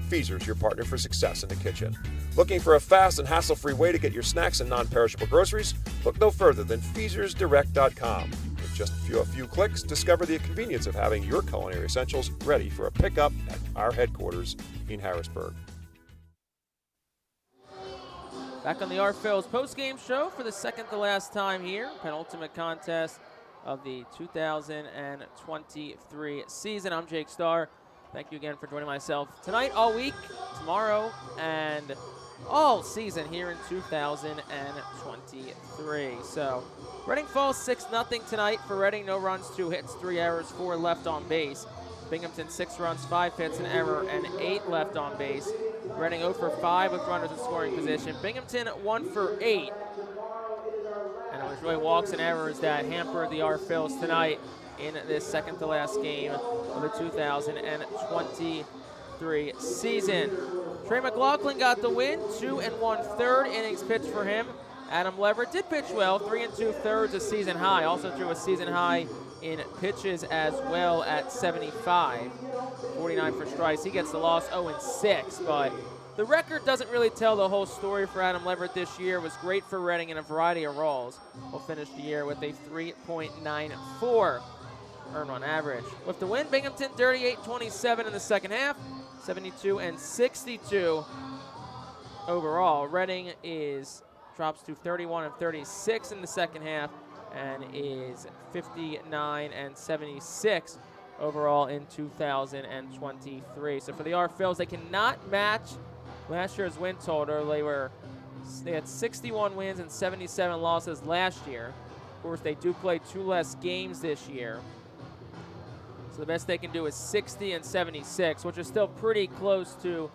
Feaser's, your partner for success in the kitchen. Looking for a fast and hassle-free way to get your snacks and non-perishable groceries? Look no further than FeasersDirect.com. With just a few clicks, discover the convenience of having your culinary essentials ready for a pickup at our headquarters in Harrisburg. Back on the R-Phils postgame show for the second to last time here. Penultimate contest of the 2023 season. I'm Jake Starr. Thank you again for joining myself tonight, all week, tomorrow, and all season here in 2023. So, Reading falls 6-0 tonight for Reading. No runs, 2 hits, 3 errors, 4 left on base. Binghamton 6 runs, 5 hits, an error, and 8 left on base. Reading 0 for 5 with runners in scoring position. Binghamton 1 for 8. And it was really walks and errors that hampered the Phils tonight in this second-to-last game of the 2023 season. Trey McLaughlin got the win, 2 1/3 innings pitched for him. Adam Leverett did pitch well, 3 2/3, a season high. Also threw a season high in pitches as well at 75. 49 for strikes. He gets the loss, 0-6, but the record doesn't really tell the whole story for Adam Leverett this year. It was great for Reading in a variety of roles. We'll finish the year with a 3.94 earned run average. With the win, Binghamton 38-27 in the second half, 72-62 overall. Reading drops to 31-36 in the second half and is 59-76 overall in 2023. So for the Phils, they cannot match last year's win total. They had 61 wins and 77 losses last year. Of course, they do play 2 less games this year. So the best they can do is 60-76, which is still pretty close to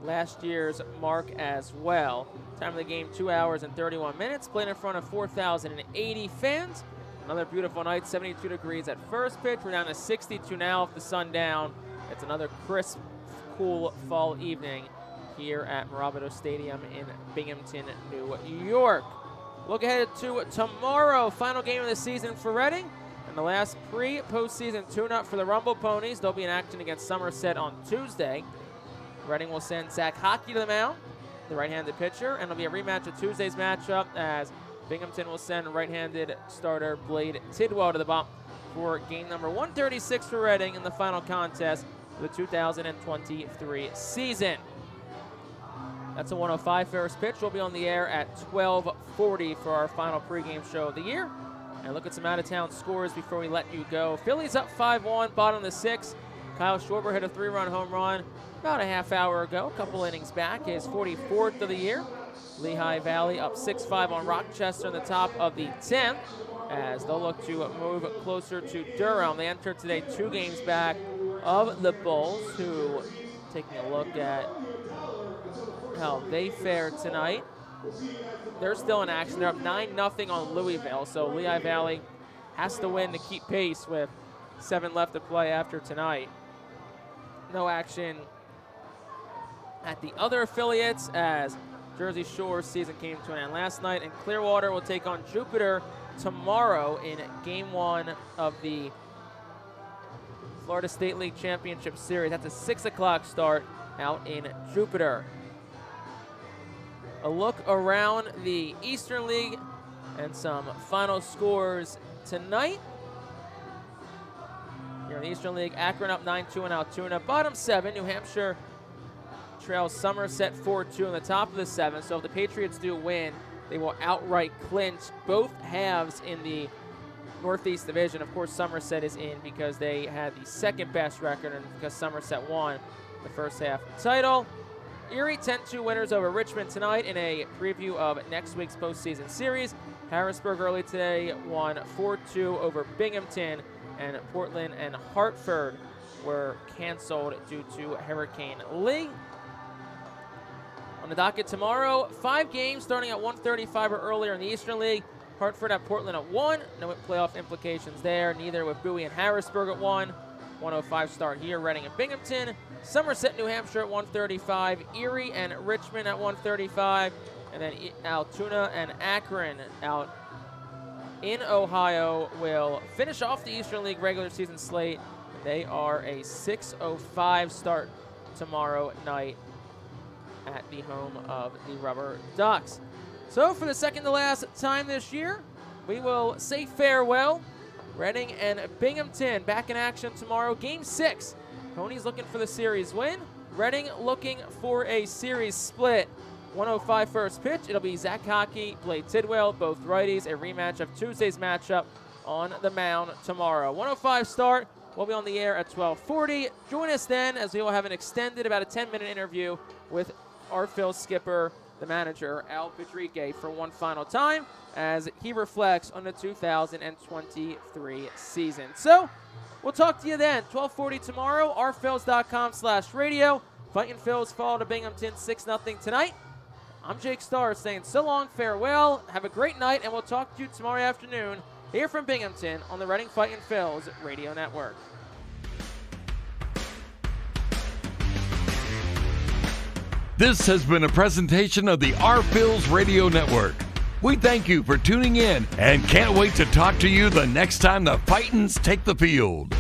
last year's mark as well. Time of the game, 2 hours and 31 minutes. Played in front of 4,080 fans. Another beautiful night, 72 degrees at first pitch. We're down to 62 now with the sun down. It's another crisp, cool fall evening here at Mirabito Stadium in Binghamton, New York. Look ahead to tomorrow, final game of the season for Reading, and the last pre-postseason tune-up for the Rumble Ponies. They'll be in action against Somerset on Tuesday. Reading will send Zach Hockey to the mound, the right-handed pitcher, and it'll be a rematch of Tuesday's matchup as Binghamton will send right-handed starter Blade Tidwell to the bump for game number 136 for Reading in the final contest of the 2023 season. That's a 105 first pitch. We'll be on the air at 12:40 for our final pregame show of the year. And look at some out-of-town scores before we let you go. Phillies up 5-1, bottom of the 6th. Kyle Schwarber hit a 3-run home run about a half hour ago, a couple innings back, his 44th of the year. Lehigh Valley up 6-5 on Rochester in the top of the 10th as they'll look to move closer to Durham. They entered today 2 games back of the Bulls, who, taking a look at how they fared tonight, they're still in action. They're up 9-0 on Louisville, so Lehigh Valley has to win to keep pace with 7 left to play after tonight. No action at the other affiliates as Jersey Shore's season came to an end last night, and Clearwater will take on Jupiter tomorrow in Game 1 of the Florida State League Championship Series. That's a 6 o'clock start out in Jupiter. A look around the Eastern League and some final scores tonight. Here in the Eastern League, Akron up 9-2 on Altoona. Bottom 7, New Hampshire trails Somerset 4-2 in the top of the 7th. So if the Patriots do win, they will outright clinch both halves in the Northeast Division. Of course, Somerset is in because they had the second best record and because Somerset won the first half title. Erie 10-2 winners over Richmond tonight in a preview of next week's postseason series. Harrisburg early today won 4-2 over Binghamton, and Portland and Hartford were canceled due to Hurricane Lee. On the docket tomorrow, 5 games starting at 1:35 or earlier in the Eastern League. Hartford at Portland at 1. No playoff implications there, neither with Bowie and Harrisburg at 1. 1:05 start here, Reading and Binghamton. Somerset, New Hampshire at 1:35. Erie and Richmond at 1:35. And then Altoona and Akron out in Ohio will finish off the Eastern League regular season slate. They are a 6:05 start tomorrow night at the home of the Rubber Ducks. So for the second to last time this year, we will say farewell. Reading and Binghamton back in action tomorrow. Game 6. Ponies looking for the series win. Reading looking for a series split. 1:05 first pitch. It'll be Zach Hockey, Blade Tidwell, both righties. A rematch of Tuesday's matchup on the mound tomorrow. 1:05 start. We'll be on the air at 12:40. Join us then as we will have an extended, about a 10-minute interview with our Phil skipper, the manager, Al Pedrique, for one final time as he reflects on the 2023 season. So we'll talk to you then. 12:40 tomorrow, rphils.com/radio. Fightin Phillies fall to Binghamton 6-0 tonight. I'm Jake Starr saying so long, farewell, have a great night, and we'll talk to you tomorrow afternoon here from Binghamton on the Reading Fightin Phillies Radio Network. This has been a presentation of the R-Phillies Radio Network. We thank you for tuning in and can't wait to talk to you the next time the Fightins take the field.